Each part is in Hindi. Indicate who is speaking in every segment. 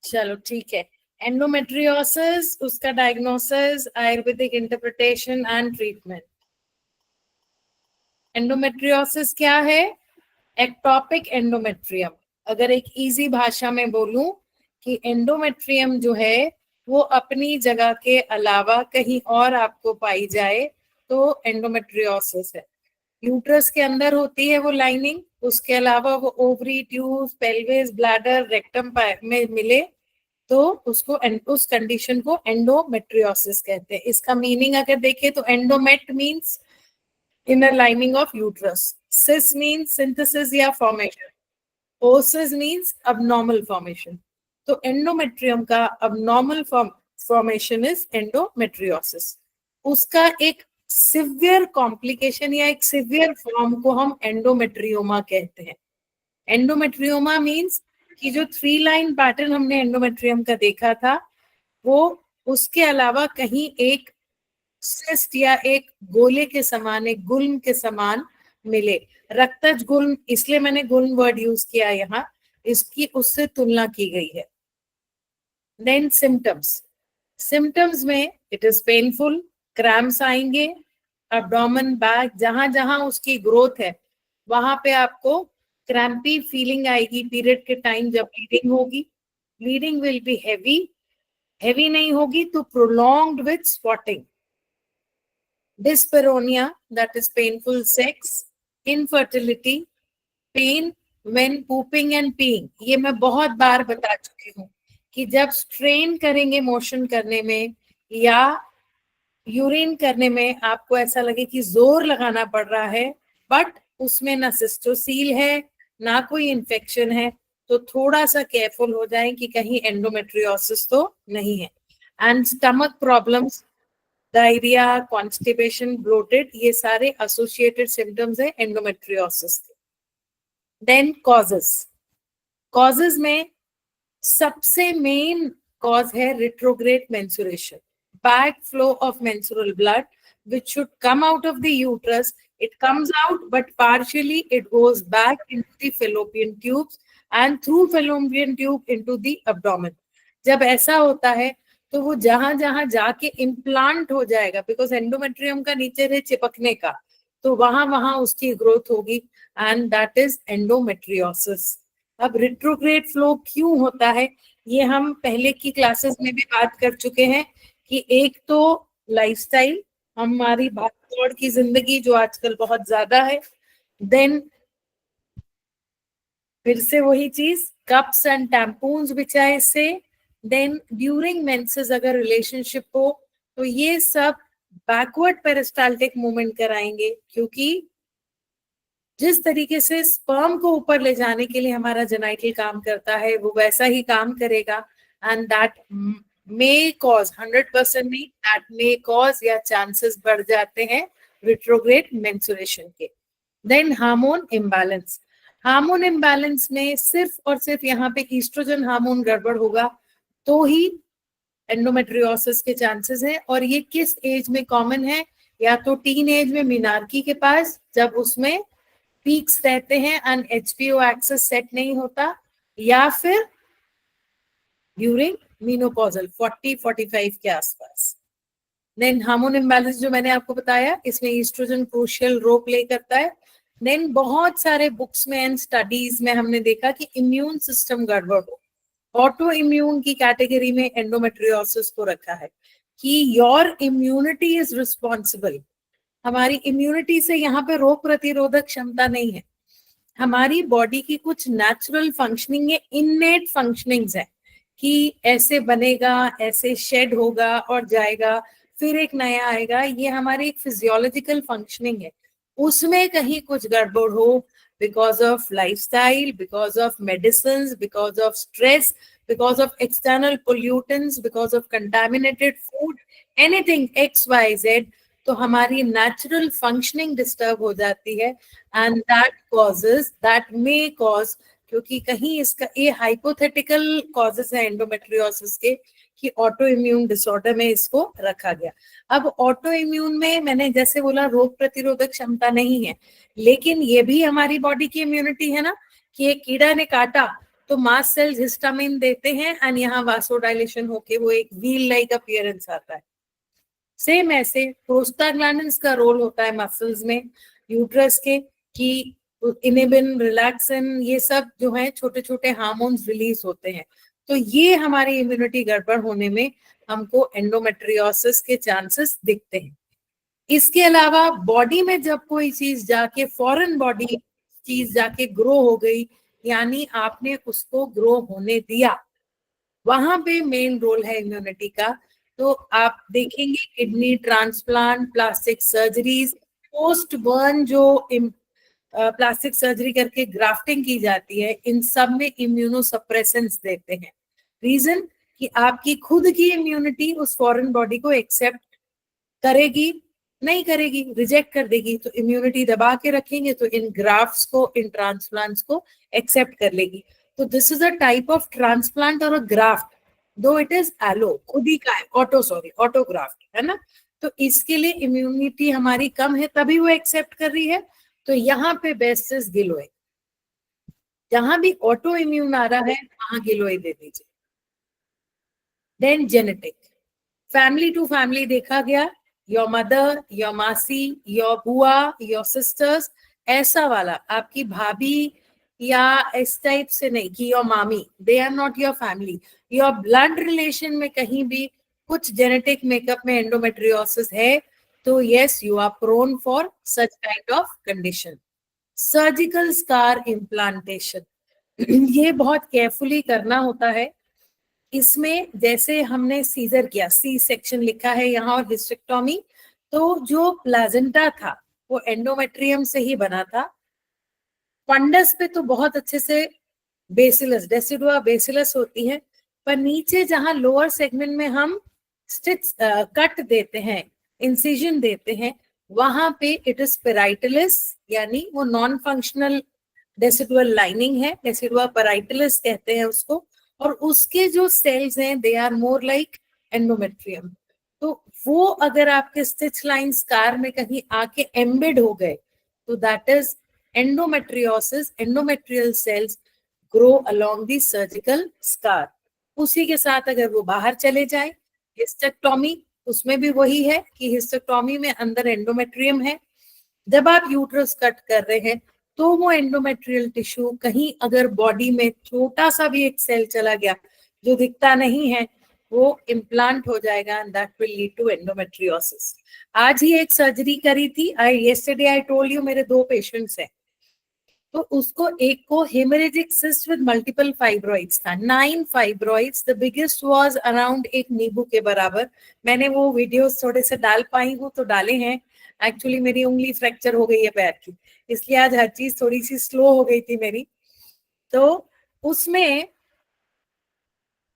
Speaker 1: चलो ठीक है। एंडोमेट्रियोसिस, उसका diagnosis, Ayurvedic interpretation and treatment. Endometriosis क्या है? Ectopic endometrium. अगर एक इजी भाषा में बोलूं कि एंडोमेट्रियम जो है वो अपनी जगह के अलावा कहीं और आपको पाई जाए तो एंडोमेट्रियोसिस है। यूट्रस के अंदर होती है वो लाइनिंग, उसके अलावा वो ovary, tube, pelvis, bladder, rectum में मिले तो उसको उस कंडीशन को एंडोमेट्रियोसिस कहते हैं। इसका मीनिंग अगर देखें तो endomet means inner lining of uterus, sis means synthesis या formation, osis means abnormal formation. तो एंडोमेट्रियम का abnormal फॉर्मेशन इज एंडोमेट्रियोसिस। उसका एक सिवियर कॉम्प्लिकेशन या एक सिवियर फॉर्म को हम एंडोमेट्रियोमा कहते हैं। एंडोमेट्रियोमा मींस कि जो 3 लाइन पैटर्न हमने एंडोमेट्रियम का देखा था वो उसके अलावा कहीं एक सिस्ट या एक गोले के समान, एक गुल्म के समान मिले। रक्तज गुल्म, इसलिए मैंने गुल्म वर्ड यूज किया यहाँ, इसकी उससे तुलना की गई है। Then symptoms. सिम्टम्स में इट इज पेनफुल, क्रैम्प्स आएंगे, एब्डोमेन, बैक, जहां जहां उसकी ग्रोथ है वहां पे आपको क्रैम्पी फीलिंग आएगी पीरियड के टाइम जब ब्लीडिंग होगी। Bleeding will be heavy, heavy नहीं होगी तो prolonged with spotting. Dyspareunia, that is painful sex, infertility, pain when pooping and peeing। ये मैं बहुत बार बता चुकी हूँ कि जब स्ट्रेन करेंगे मोशन करने में या यूरिन करने में आपको ऐसा लगे कि जोर लगाना पड़ रहा है बट उसमें ना सिस्टोसील है ना कोई इन्फेक्शन है तो थोड़ा सा केयरफुल हो जाएं कि कहीं एंडोमेट्रियोसिस तो नहीं है। And stomach problems, diarrhoea, constipation, bloated, ये सारे एसोसिएटेड सिम्टम्स है एंडोमेट्रियोसिस के। Then causes. कॉजेस में सबसे मेन कॉज है retrograde menstruation, bad flow of menstrual blood which should come out of the uterus. It comes out but partially it goes back into the fallopian tubes and through fallopian tube into the abdomen. जब ऐसा होता है तो वो जहां जहां जाके इम्प्लांट हो जाएगा, बिकॉज एंडोमेट्रियम का नेचर है चिपकने का, तो वहां वहां उसकी ग्रोथ होगी एंड दैट इज एंडोमेट्रियोसिस। अब रिट्रोग्रेड फ्लो क्यों होता है ये हम पहले की क्लासेस में भी बात कर चुके हैं कि एक तो लाइफस्टाइल, हमारी भागदौड़ की जिंदगी जो आजकल बहुत ज्यादा है, देन फिर से वही चीज कप्स एंड टैम्पून्स बिछाए से, देन ड्यूरिंग मेंसेस अगर रिलेशनशिप हो तो ये सब बैकवर्ड पेरिस्टाल्टिक मूवमेंट कराएंगे, क्योंकि जिस तरीके से स्पर्म को ऊपर ले जाने के लिए हमारा जेनाइटल काम करता है वो वैसा ही काम करेगा एंड दैट मे कॉज, 100% नहीं, दैट मे कॉज या चांसेस बढ़ जाते हैं रिट्रोग्रेड मेंस्ट्रुएशन के। Then hormone imbalance. Hormone imbalance में सिर्फ और सिर्फ यहाँ पे ईस्ट्रोजन हार्मोन गड़बड़ होगा तो ही एंडोमेट्रियोसिस के चांसेस है। और ये किस एज में कॉमन है? या तो टीन एज में मीनार्की के पास जब उसमें पीक्स रहते हैं एंड एचपीओ एक्सेस सेट नहीं होता, या फिर ड्यूरिंग मीनोपॉजल 40-45 के आसपास। देन हार्मोन इम्बैलेंस जो मैंने आपको बताया इसमें ईस्ट्रोजन क्रूशियल रोल प्ले करता है। देन बहुत सारे बुक्स में एंड स्टडीज में हमने देखा कि इम्यून सिस्टम गड़बड़ हो, ऑटो इम्यून की कैटेगरी में एंडोमेट्रियोसिस को रखा है कि योर इम्यूनिटी इज रिस्पॉन्सिबल। हमारी इम्यूनिटी से यहाँ पे रोग प्रतिरोधक क्षमता नहीं है, हमारी बॉडी की कुछ नेचुरल फंक्शनिंग है, इननेट फंक्शनिंग्स है कि ऐसे बनेगा, ऐसे शेड होगा और जाएगा, फिर एक नया आएगा, ये हमारी एक फिजियोलॉजिकल फंक्शनिंग है। उसमें कहीं कुछ गड़बड़ हो because of lifestyle, because of medicine, because of stress, because of external pollutants, because of contaminated food, anything XYZ, तो हमारी नेचुरल फंक्शनिंग डिस्टर्ब हो जाती है and that causes, that may cause, क्योंकि कहीं इसका ये हाइपोथेटिकल कॉजेस है एंडोमेट्रियोसिस के कि ऑटो इम्यून डिसऑर्डर में इसको रखा गया। अब ऑटो इम्यून में मैंने जैसे बोला रोग प्रतिरोधक क्षमता नहीं है, लेकिन ये भी हमारी बॉडी की इम्यूनिटी है ना, कि एक कीड़ा ने काटा तो मास्ट सेल्स हिस्टामिन देते हैं एंड यहाँ वासोडाइलेशन होके वो एक व्हील लाइक अपीयरेंस आता है। सेम ऐसे प्रोस्टाग्लैंडिन्स का रोल होता है मसल्स में यूट्रस के, कि इनिबिन, रिलैक्सिन, ये सब जो है छोटे छोटे हार्मोन्स रिलीज होते हैं। तो ये हमारी इम्यूनिटी गड़बड़ होने में हमको एंडोमेट्रियोसिस के चांसेस दिखते हैं। इसके अलावा बॉडी में जब कोई चीज जाके फॉरेन बॉडी चीज जाके ग्रो हो गई, यानी आपने उसको ग्रो होने दिया, वहां पे मेन रोल है इम्यूनिटी का। तो आप देखेंगे kidney transplant, plastic surgeries, post burn जो प्लास्टिक सर्जरी करके ग्राफ्टिंग की जाती है, इन सब में इम्यूनोसप्रेसेंट्स देते हैं। रीजन कि आपकी खुद की इम्यूनिटी उस फॉरेन बॉडी को एक्सेप्ट करेगी नहीं करेगी, रिजेक्ट कर देगी। तो इम्यूनिटी दबा के रखेंगे तो इन ग्राफ्ट्स को, इन ट्रांसप्लांट्स को एक्सेप्ट कर लेगी। तो this is a type of transplant और अ ग्राफ्ट, दो इट इज एलो, खुद ही का है, ऑटोग्राफ्ट है ना। तो इसके लिए इम्यूनिटी हमारी कम है तभी वो एक्सेप्ट कर रही है। तो यहाँ पे बेस्ट इज गिलोय। जहां भी ऑटो इम्यून आ रहा है वहां गिलोय दे दीजिए। Then genetic, family to family देखा गया, your mother, your masi, your bua, your sisters, ऐसा वाला आपकी भाभी या इस टाइप से नहीं कि your mami, they are not your family. Your blood relation में कहीं भी कुछ जेनेटिक मेकअप में एंडोमेट्रियोसिस है तो yes, you are prone for such kind of condition. Surgical scar implantation, ये बहुत केयरफुली करना होता है। इसमें जैसे हमने सीजर किया, सी सेक्शन लिखा है यहाँ, और हिस्टेक्टोमी, तो जो प्लाजेंटा था वो एंडोमेट्रियम से ही बना था। फंडस पे तो बहुत अच्छे से बेसिलस, डेसिडुआ बेसिलस होती है, पर नीचे जहां लोअर सेगमेंट में हम स्टिच कट देते हैं, इंसिजन देते हैं, वहां पे इट इज पेराइटलिस, यानी वो नॉन फंक्शनल डेसिडुअल लाइनिंग है, डेसिडुआ पेराइटलिस कहते हैं उसको। और उसके जो सेल्स हैं they are more like endometrium. तो वो अगर आपके स्टिच लाइन स्कार में कहीं आके एम्बेड हो गए तो that is endometriosis, endometrial cells grow along the surgical scar। उसी के साथ अगर वो बाहर चले जाए, हिस्टेक्टोमी, उसमें भी वही है कि हिस्टेक्टोमी में अंदर एंडोमेट्रियम है। जब आप यूट्रस कट कर रहे हैं तो वो एंडोमेट्रियल टिश्यू कहीं अगर बॉडी में छोटा सा भी एक सेल चला गया जो दिखता नहीं है, वो इम्प्लांट हो जाएगा, that will lead to endometriosis. आज ही एक सर्जरी करी थी, yesterday I told you मेरे 2 पेशेंट्स हैं। तो उसको एक को haemorrhagic cyst with multiple fibroids था, 9 fibroids, the biggest was around एक नींबू के बराबर। मैंने वो वीडियोस थोड़े से डाल पाई हूँ तो डाले हैं। एक्चुअली मेरी उंगली फ्रैक्चर हो गई है पैर की, इसलिए आज हर चीज थोड़ी सी स्लो हो गई थी मेरी। तो उसमें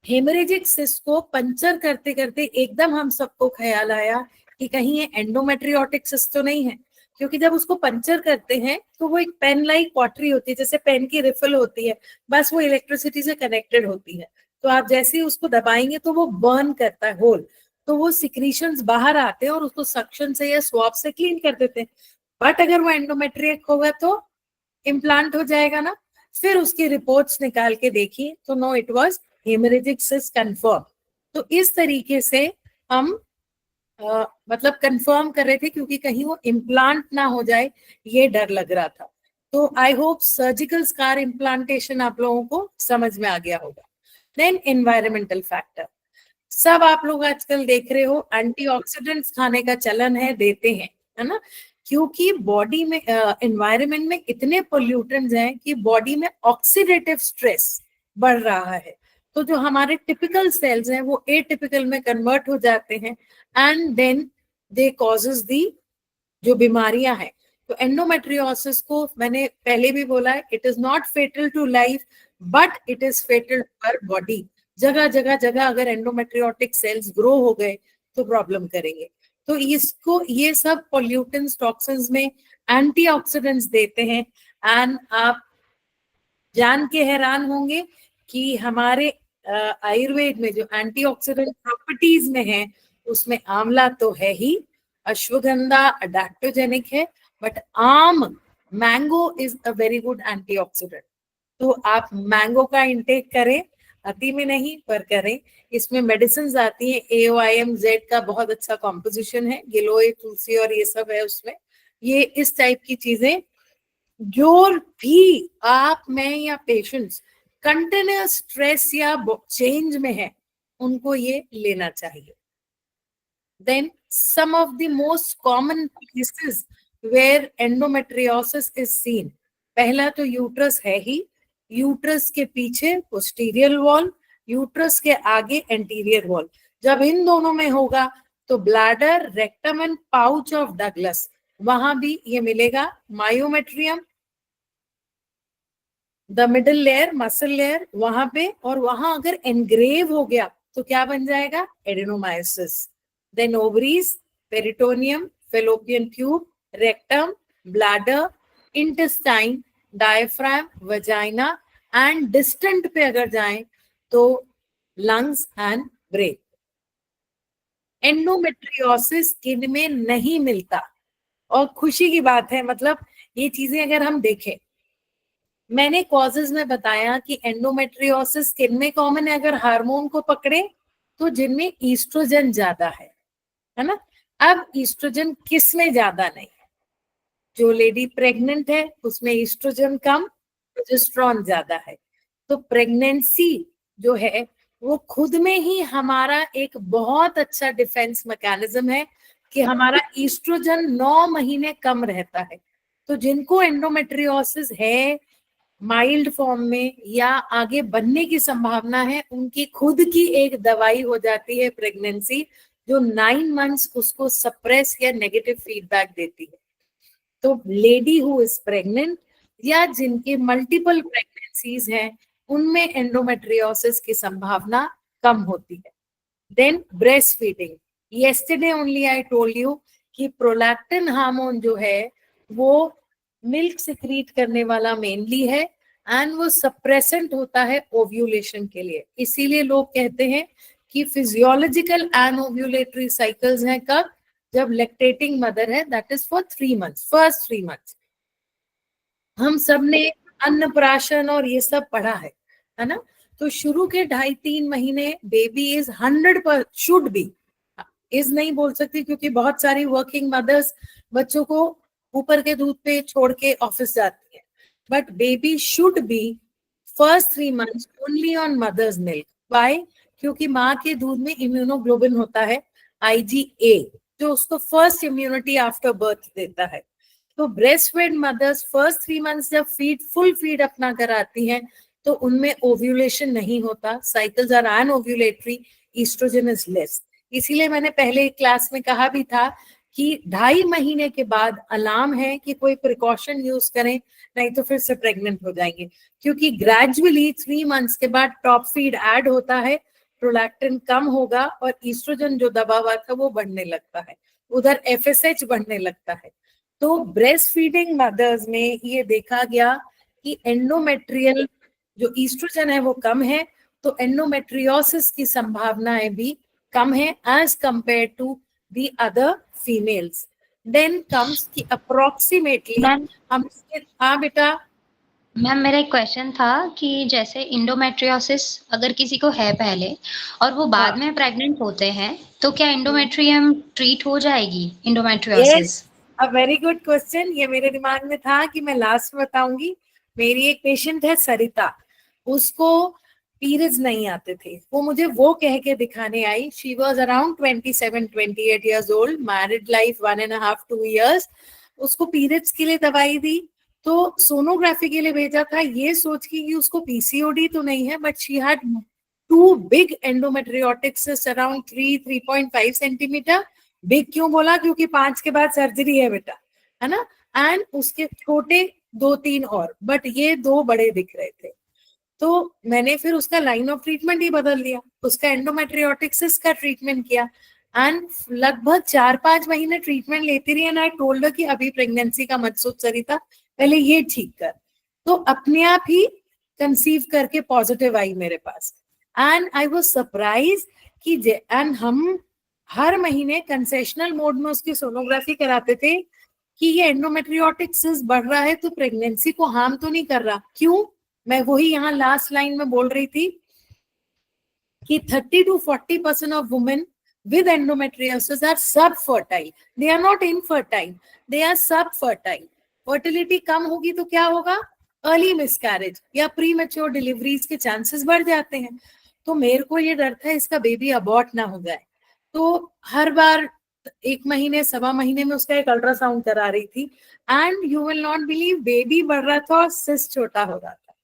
Speaker 1: हेमरेजिक सिस्ट को पंचर करते करते एकदम हम सबको ख्याल आया कि कहीं ये एंडोमेट्रियोटिक सिस्ट तो नहीं है, क्योंकि जब उसको पंचर करते हैं तो वो एक पेन लाइक पॉटरी होती है, जैसे पेन की रिफिल होती है, बस वो इलेक्ट्रिसिटी से कनेक्टेड होती है। तो आप जैसे ही उसको दबाएंगे तो वो बर्न करता है होल, तो वो सिक्रीशंस बाहर आते हैं और उसको सक्शन से या स्वॉब से क्लीन कर देते हैं। बट अगर वो एंडोमेट्रियक होगा तो इम्प्लांट हो जाएगा ना। फिर उसकी रिपोर्ट्स निकाल के देखी तो no, it was haemorrhagic cyst confirm. तो इस तरीके से हम मतलब कंफर्म कर रहे थे, क्योंकि कहीं वो इम्प्लांट ना हो जाए ये डर लग रहा था। तो I hope surgical scar implantation आप लोगों को समझ में आ गया होगा। देन एनवायरमेंटल फैक्टर, सब आप लोग आजकल देख रहे हो एंटीऑक्सीडेंट्स खाने का चलन है, देते हैं, है ना, क्योंकि बॉडी में एनवायरनमेंट में इतने पोल्यूटेंट्स हैं कि बॉडी में ऑक्सीडेटिव स्ट्रेस बढ़ रहा है। तो जो हमारे टिपिकल सेल्स हैं वो एटिपिकल में कन्वर्ट हो जाते हैं एंड देन दे कॉजेस दी जो बीमारियां हैं। तो एंडोमेट्रियोसिस को मैंने पहले भी बोला है, it is not fatal to life but it is fatal to our body. जगह जगह जगह अगर एंडोमेट्रियोटिक सेल्स ग्रो हो गए तो प्रॉब्लम करेंगे। तो इसको ये सब पोल्यूटेंट्स टॉक्सिन्स में एंटीऑक्सीडेंट्स देते हैं। एंड आप जान के हैरान होंगे कि हमारे आयुर्वेद में जो एंटीऑक्सीडेंट प्रॉपर्टीज में है उसमें आंवला तो है ही, अश्वगंधा अडैप्टोजेनिक है, बट आम, mango is a very good antioxidant. तो आप मैंगो का इंटेक करें, अति में नहीं पर करें। इसमें मेडिसिन आती है, AOIM-Z का बहुत अच्छा कॉम्पोजिशन है, गिलोय, तुलसी और ये सब है उसमें। ये इस टाइप की चीजें जो भी आप, मैं या पेशेंट्स कंटिन्यूस स्ट्रेस या चेंज में है, उनको ये लेना चाहिए। Then some of the most common places where endometriosis is seen, पहला तो यूट्रस है ही, यूट्रस के पीछे पोस्टीरियर वॉल, यूट्रस के आगे एंटीरियर वॉल। जब इन दोनों में होगा तो bladder, rectum and pouch of Douglas, वहां भी ये मिलेगा। Myometrium, the middle layer, muscle layer वहां पे, और वहां अगर एनग्रेव हो गया तो क्या बन जाएगा? Adenomyosis. Then ovaries, peritoneum, fallopian tube, rectum, bladder, intestine, diaphragm, vagina and distant पे अगर जाएं तो lungs and brain. Endometriosis skin में नहीं मिलता, और खुशी की बात है, मतलब ये चीजें अगर हम देखें, मैंने कॉजेज में बताया कि एंडोमेट्रियोसिस स्किन में कॉमन है अगर हार्मोन को पकड़े तो जिनमें ईस्ट्रोजन ज्यादा है ना। अब ईस्ट्रोजन किस में ज्यादा नहीं है? जो लेडी प्रेग्नेंट है उसमें ईस्ट्रोजन कम, प्रोजेस्टेरोन ज्यादा है। तो प्रेगनेंसी जो है वो खुद में ही हमारा एक बहुत अच्छा डिफेंस मैकेनिज्म है कि हमारा ईस्ट्रोजन 9 महीने कम रहता है। तो जिनको एंडोमेट्रियोसिस है माइल्ड फॉर्म में या आगे बनने की संभावना है, उनकी खुद की एक दवाई हो जाती है प्रेगनेंसी, जो 9 मंथ्स उसको सप्रेस या नेगेटिव फीडबैक देती है। तो लेडी हु इज प्रेग्नेंट या जिनके मल्टीपल प्रेगनेंसीज हैं, उनमें एंडोमेट्रियोसिस की संभावना कम होती है। Then breast feeding, yesterday only I told you कि प्रोलैक्टिन हार्मोन जो है वो मिल्क सिक्रीट करने वाला मेनली है, एंड वो सप्रेसेंट होता है ओव्यूलेशन के लिए। इसीलिए लोग कहते हैं कि फिजियोलॉजिकल एनओव्यूलेटरी साइकिल्स हैं कब? जब लैक्टेटिंग मदर है, that is for 3 months, first 3 months. हम सब ने अन्नप्राशन और ये सब पढ़ा है ना। तो शुरू के 2.5-3 महीने baby is 100% should be, is नहीं बोल सकती क्योंकि बहुत सारी वर्किंग मदर्स बच्चों को ऊपर के दूध पे छोड़ के ऑफिस जाती है, but baby should be first 3 months only on mother's milk. Why? क्योंकि माँ के दूध में इम्यूनोग्लोबिन होता है, IgA, जो उसको फर्स्ट इम्यूनिटी आफ्टर बर्थ देता है। तो breast fed mothers first 3 months जब फुल फीड अपना कराती हैं तो उनमें ओव्यूलेशन नहीं होता, cycles are anovulatory, estrogen is less. इसीलिए मैंने पहले क्लास में कहा भी था कि 2.5 महीने के बाद अलार्म है कि कोई प्रिकॉशन यूज करें, नहीं तो फिर से प्रेग्नेंट हो जाएंगे, क्योंकि ग्रेजुअली 3 मंथ्स के बाद टॉप फीड ऐड होता है, प्रोलैक्टिन कम होगा और ईस्ट्रोजन जो दबा हुआ था वो बढ़ने लगता है, उधर FSH बढ़ने लगता है। तो ब्रेस्ट फीडिंग मदर्स में ये देखा गया कि एंडोमेट्रियल जो ईस्ट्रोजन है वो कम है, तो एंडोमेट्रियोसिस की संभावनाएं भी कम है as compare to the other females. Then comes कि अप्रोक्सीमेटली
Speaker 2: मैम
Speaker 1: हम, हाँ बेटा।
Speaker 2: मैम मेरा एक क्वेश्चन था कि जैसे इंडोमेट्रियोसिस अगर किसी को है पहले और वो बाद
Speaker 1: हाँ,
Speaker 2: में प्रेग्नेंट होते हैं तो क्या इंडोमेट्रियम ट्रीट हो जाएगी
Speaker 1: yes,
Speaker 2: endometriosis?
Speaker 1: A very good question. ये मेरे दिमाग में था कि मैं लास्ट में बताऊंगी। मेरी एक पेशेंट है सरिता, उसको पीरियड्स नहीं आते थे, वो मुझे वो कह के दिखाने आई। She was around 27-28 years old, married life 1.5-2 years. उसको पीरियड्स के लिए दवाई दी, तो सोनोग्राफी के लिए भेजा था ये सोच के कि उसको PCOD तो नहीं है, but she had 2 big endometriotic cyst around 3.5 centimetre. Big क्यों बोला? क्योंकि 5 के बाद सर्जरी है बेटा, है ना। एंड उसके छोटे 2-3 और, बट ये 2 बड़े दिख रहे थे। तो मैंने फिर उसका लाइन ऑफ ट्रीटमेंट ही बदल दिया, उसका एंडोमेट्रियोटिक सिस्ट का ट्रीटमेंट किया, एंड लगभग 4-5 महीने ट्रीटमेंट लेती रही। एंड आई टोल्ड हर कि अभी प्रेगनेंसी का मत सोच सरिता, पहले ये ठीक कर। तो अपने आप ही कंसीव करके पॉजिटिव आई मेरे पास, एंड आई वाज सरप्राइज कि एंड हम हर महीने कंसेशनल मोड में उसकी सोनोग्राफी कराते थे कि ये एंडोमेट्रियोटिक सिस्ट बढ़ रहा है तो प्रेगनेंसी को हार्म तो नहीं कर रहा। क्यों? मैं वही यहाँ लास्ट लाइन में बोल रही थी कि 30 to 40% of women with endometriosis are subfertile. They are not infertile. They are subfertile. Fertility कम होगी तो क्या होगा? अर्ली मिसकैरेज या प्री मेच्योर डिलीवरीज के चांसेस बढ़ जाते हैं. तो मेरे को ये डर था इसका बेबी अबॉर्ट ना हो जाए. तो हर बार 1 महीने 1.25 महीने में उसका एक अल्ट्रासाउंड करा रही थी. And you will not believe, baby बढ़ रहा था और सिस्ट छोटा हो रहा था.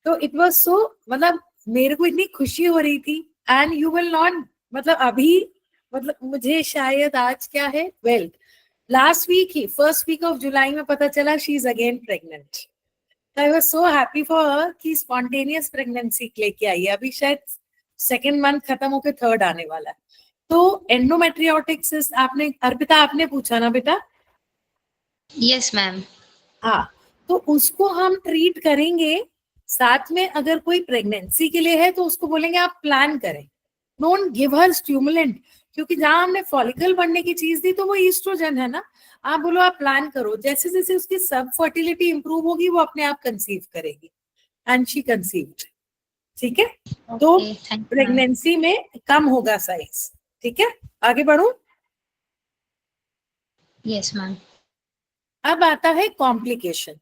Speaker 1: तो इट वाज सो, मतलब मेरे को इतनी खुशी हो रही थी. एंड यू विल नॉट, मतलब अभी, मतलब मुझे शायद आज क्या है 12th, लास्ट वीक ही फर्स्ट वीक ऑफ जुलाई में पता चला she is again pregnant. I was so happy for her कि स्पॉन्टेनियस प्रेगनेंसी लेके आई है. अभी शायद 2nd मंथ खत्म होकर 3rd आने वाला है. तो एंडोमेट्रियोटिक सिस्ट आपने, अर्पिता आपने पूछा ना बेटा?
Speaker 2: Yes ma'am.
Speaker 1: हाँ, तो उसको हम ट्रीट करेंगे. साथ में अगर कोई प्रेगनेंसी के लिए है तो उसको बोलेंगे आप प्लान करें. डोंट गिव हर स्टिमुलेंट, क्योंकि जहां हमने फॉलिकल बढ़ने की चीज दी तो वो ईस्ट्रोजन है ना. आप बोलो आप प्लान करो. जैसे जैसे उसकी सब फर्टिलिटी इंप्रूव होगी वो अपने आप कंसीव करेगी. And she conceived. ठीक है. तो प्रेगनेंसी में कम होगा साइज. ठीक है, आगे बढ़ू.
Speaker 2: Yes ma'am.
Speaker 1: अब आता है कॉम्प्लिकेशन.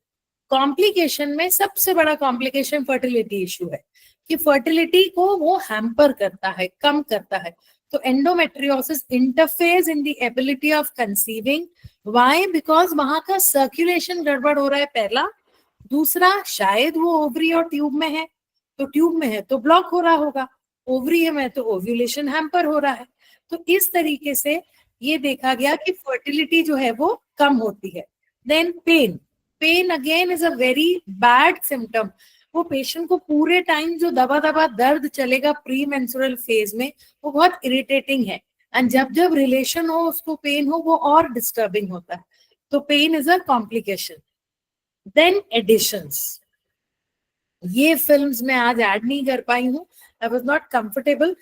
Speaker 1: कॉम्प्लिकेशन में सबसे बड़ा कॉम्प्लिकेशन फर्टिलिटी इशू है कि फर्टिलिटी को वो हैम्पर करता है, कम करता है. तो endometriosis interferes in the ability of conceiving. Why? Because वहां का सर्कुलेशन गड़बड़ हो रहा है, पहला. दूसरा, शायद वो ओवरी और ट्यूब में है, तो ट्यूब में है तो ब्लॉक हो रहा होगा, ओवरी में तो ओव्यूलेशन हैम्पर हो रहा है. तो इस तरीके से ये देखा गया कि फर्टिलिटी जो है वो कम होती है. Then pain. Pain again is a very bad symptom. वो पेशेंट को पूरे टाइम जो दबा दबा दर्द चलेगा प्री मेंस्ट्रुअल फेज में, वो बहुत इरिटेटिंग है. एंड जब जब रिलेशन हो उसको पेन हो, वो और डिस्टर्बिंग होता है. तो pain is a complication. Then adhesions. ये फिल्म्स में आज ऐड नहीं कर पाई हूँ, आई वाज नॉट कंफर्टेबल,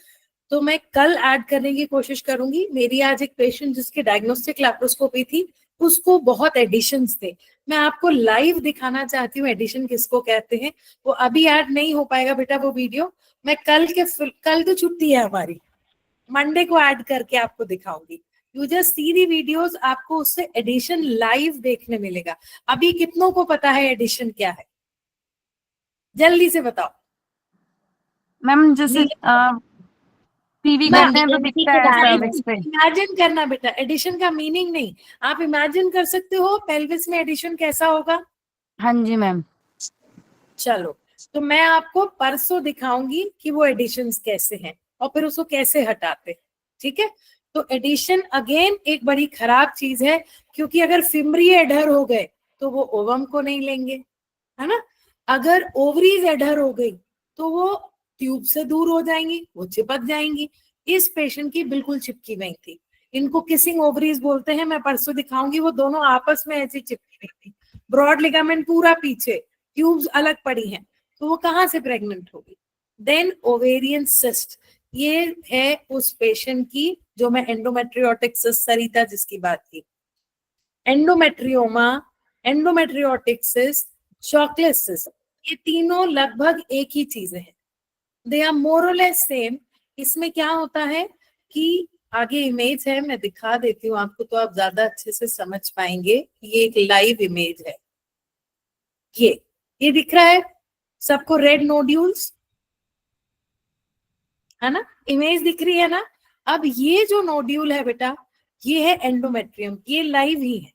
Speaker 1: तो मैं कल ऐड करने की कोशिश करूंगी. मेरी आज एक पेशेंट जिसकी डायग्नोस्टिक लैप्रोस्कोपी थी, उसको बहुत एडिशंस थे. मैं आपको लाइव दिखाना चाहती हूँ एडिशन किसको कहते हैं. वो अभी ऐड नहीं हो पाएगा बेटा वो वीडियो. मैं कल तो छुट्टी है हमारी, मंडे को ऐड करके आपको दिखाऊंगी. You just see the videos, आपको उससे एडिशन लाइव देखने मिलेगा. अभी कितनों को पता है एडिशन क्या है? जल्दी से बताओ.
Speaker 3: मैम जैसे टीवी करते हैं तो दिखता है सर्विक्स पे.
Speaker 1: इमेजिन करना बेटा, एडिशन का मीनिंग नहीं, आप इमेजिन कर सकते हो पेल्विस में एडिशन कैसा होगा.
Speaker 3: हाँ जी मैम.
Speaker 1: चलो, तो मैं आपको परसों दिखाऊंगी कि वो एडिशंस कैसे हैं और फिर उसको कैसे हटाते. ठीक है. तो एडिशन अगेन एक बड़ी खराब चीज है, क्योंकि अगर फिम्बरी एडर हो गए तो वो ओवम को नहीं लेंगे, है ना. अगर ओवरीज एडर हो गई तो वो ट्यूब से दूर हो जाएंगी, वो चिपक जाएंगी. इस पेशेंट की बिल्कुल चिपकी नहीं थी. इनको किसिंग ओवरीज बोलते हैं, मैं परसों दिखाऊंगी. वो दोनों आपस में ऐसी चिपकी नहीं थी. ब्रॉड लिगामेंट पूरा पीछे, ट्यूब्स अलग पड़ी हैं, तो वो कहाँ से प्रेग्नेंट होगी. Then ovarian cyst. ये है उस पेशेंट की जो मैं एंडोमेट्रियोटिक सिस्ट, सरिता जिसकी बात की. Endometrioma, endometriotic cyst, chocolate cyst, ये तीनों लगभग एक ही चीजें हैं. दे आर मोर और लेस सेम. इसमें क्या होता है कि आगे इमेज है, मैं दिखा देती हूँ आपको तो आप ज्यादा अच्छे से समझ पाएंगे. ये एक लाइव इमेज है. ये दिख रहा है सबको, रेड नोड्यूल्स है ना, इमेज दिख रही है ना. अब ये जो नोड्यूल है बेटा, ये है एंडोमेट्रियम. ये लाइव ही है.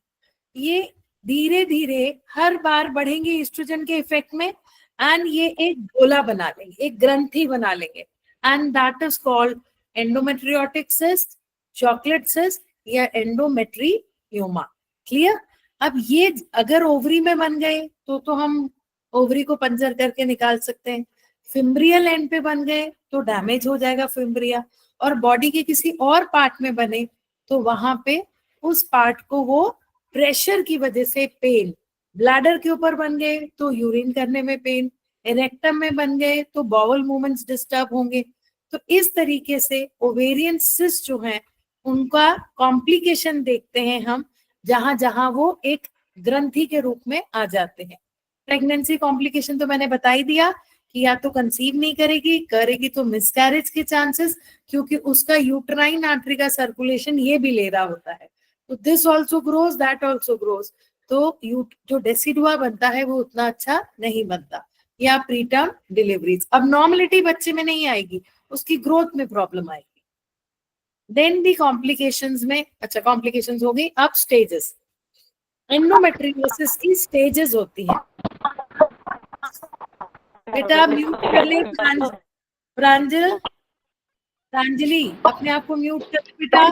Speaker 1: ये धीरे धीरे हर बार बढ़ेंगे ईस्ट्रोजन के इफेक्ट में, एंड ये एक गोला बना लेंगे, एक ग्रंथि बना लेंगे, and that is called endometriotic cyst, chocolate cyst या एंडोमेट्रियोमा. क्लियर. अब ये अगर ओवरी में बन गए तो हम ओवरी को पंचर करके निकाल सकते हैं. फिम्ब्रियल एंड पे बन गए तो डैमेज हो जाएगा फिम्ब्रिया. और बॉडी के किसी और पार्ट में बने तो वहां पे उस पार्ट को वो प्रेशर की वजह से पेन. ब्लैडर के ऊपर बन गए तो यूरिन करने में पेन. रेक्टम में बन गए तो बाउल मूवमेंट्स डिस्टर्ब होंगे. तो इस तरीके से ओवेरियन सिस्ट जो है उनका कॉम्प्लिकेशन देखते हैं हम, जहां जहां वो एक ग्रंथि के रूप में आ जाते हैं. प्रेगनेंसी कॉम्प्लिकेशन तो मैंने बता ही दिया कि या तो कंसीव नहीं करेगी, करेगी तो मिसकैरेज के चांसेस, क्योंकि उसका यूट्राइन आर्टरी का सर्कुलेशन ये भी ले रहा होता है। तो this also grows, that also grows, तो जो डेसिडुआ बनता है वो उतना अच्छा नहीं बनता, या प्रीटर्म डिलीवरीज। अब नॉर्मलिटी बच्चे में नहीं आएगी, उसकी ग्रोथ में प्रॉब्लम आएगी। देन दी कॉम्प्लिकेशंस में, अच्छा कॉम्प्लिकेशंस हो गई। अब स्टेजेस, एंडोमेट्रियोसिस की स्टेजेस होती हैं। बेटा म्यूट कर ले प्रांजल, प्रांजलि अपने आप को म्यूट कर ले बेटा।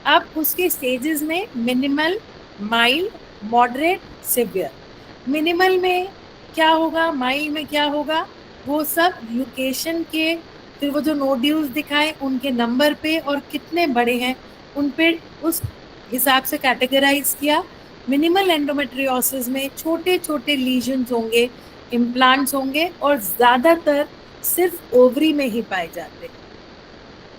Speaker 1: अब उसके स्टेजेस में minimal, mild, moderate, severe. Minimal में क्या होगा, माइल्ड में क्या होगा, वो सब लोकेशन के, फिर वो जो नोड्यूल्स दिखाए उनके नंबर पे और कितने बड़े हैं उन पे, उस हिसाब से कैटेगराइज किया। मिनिमल एंडोमेट्रियोसिस में छोटे छोटे लीजन्स होंगे, इम्प्लांट्स होंगे, और ज्यादातर सिर्फ ओवरी में ही पाए जाते हैं।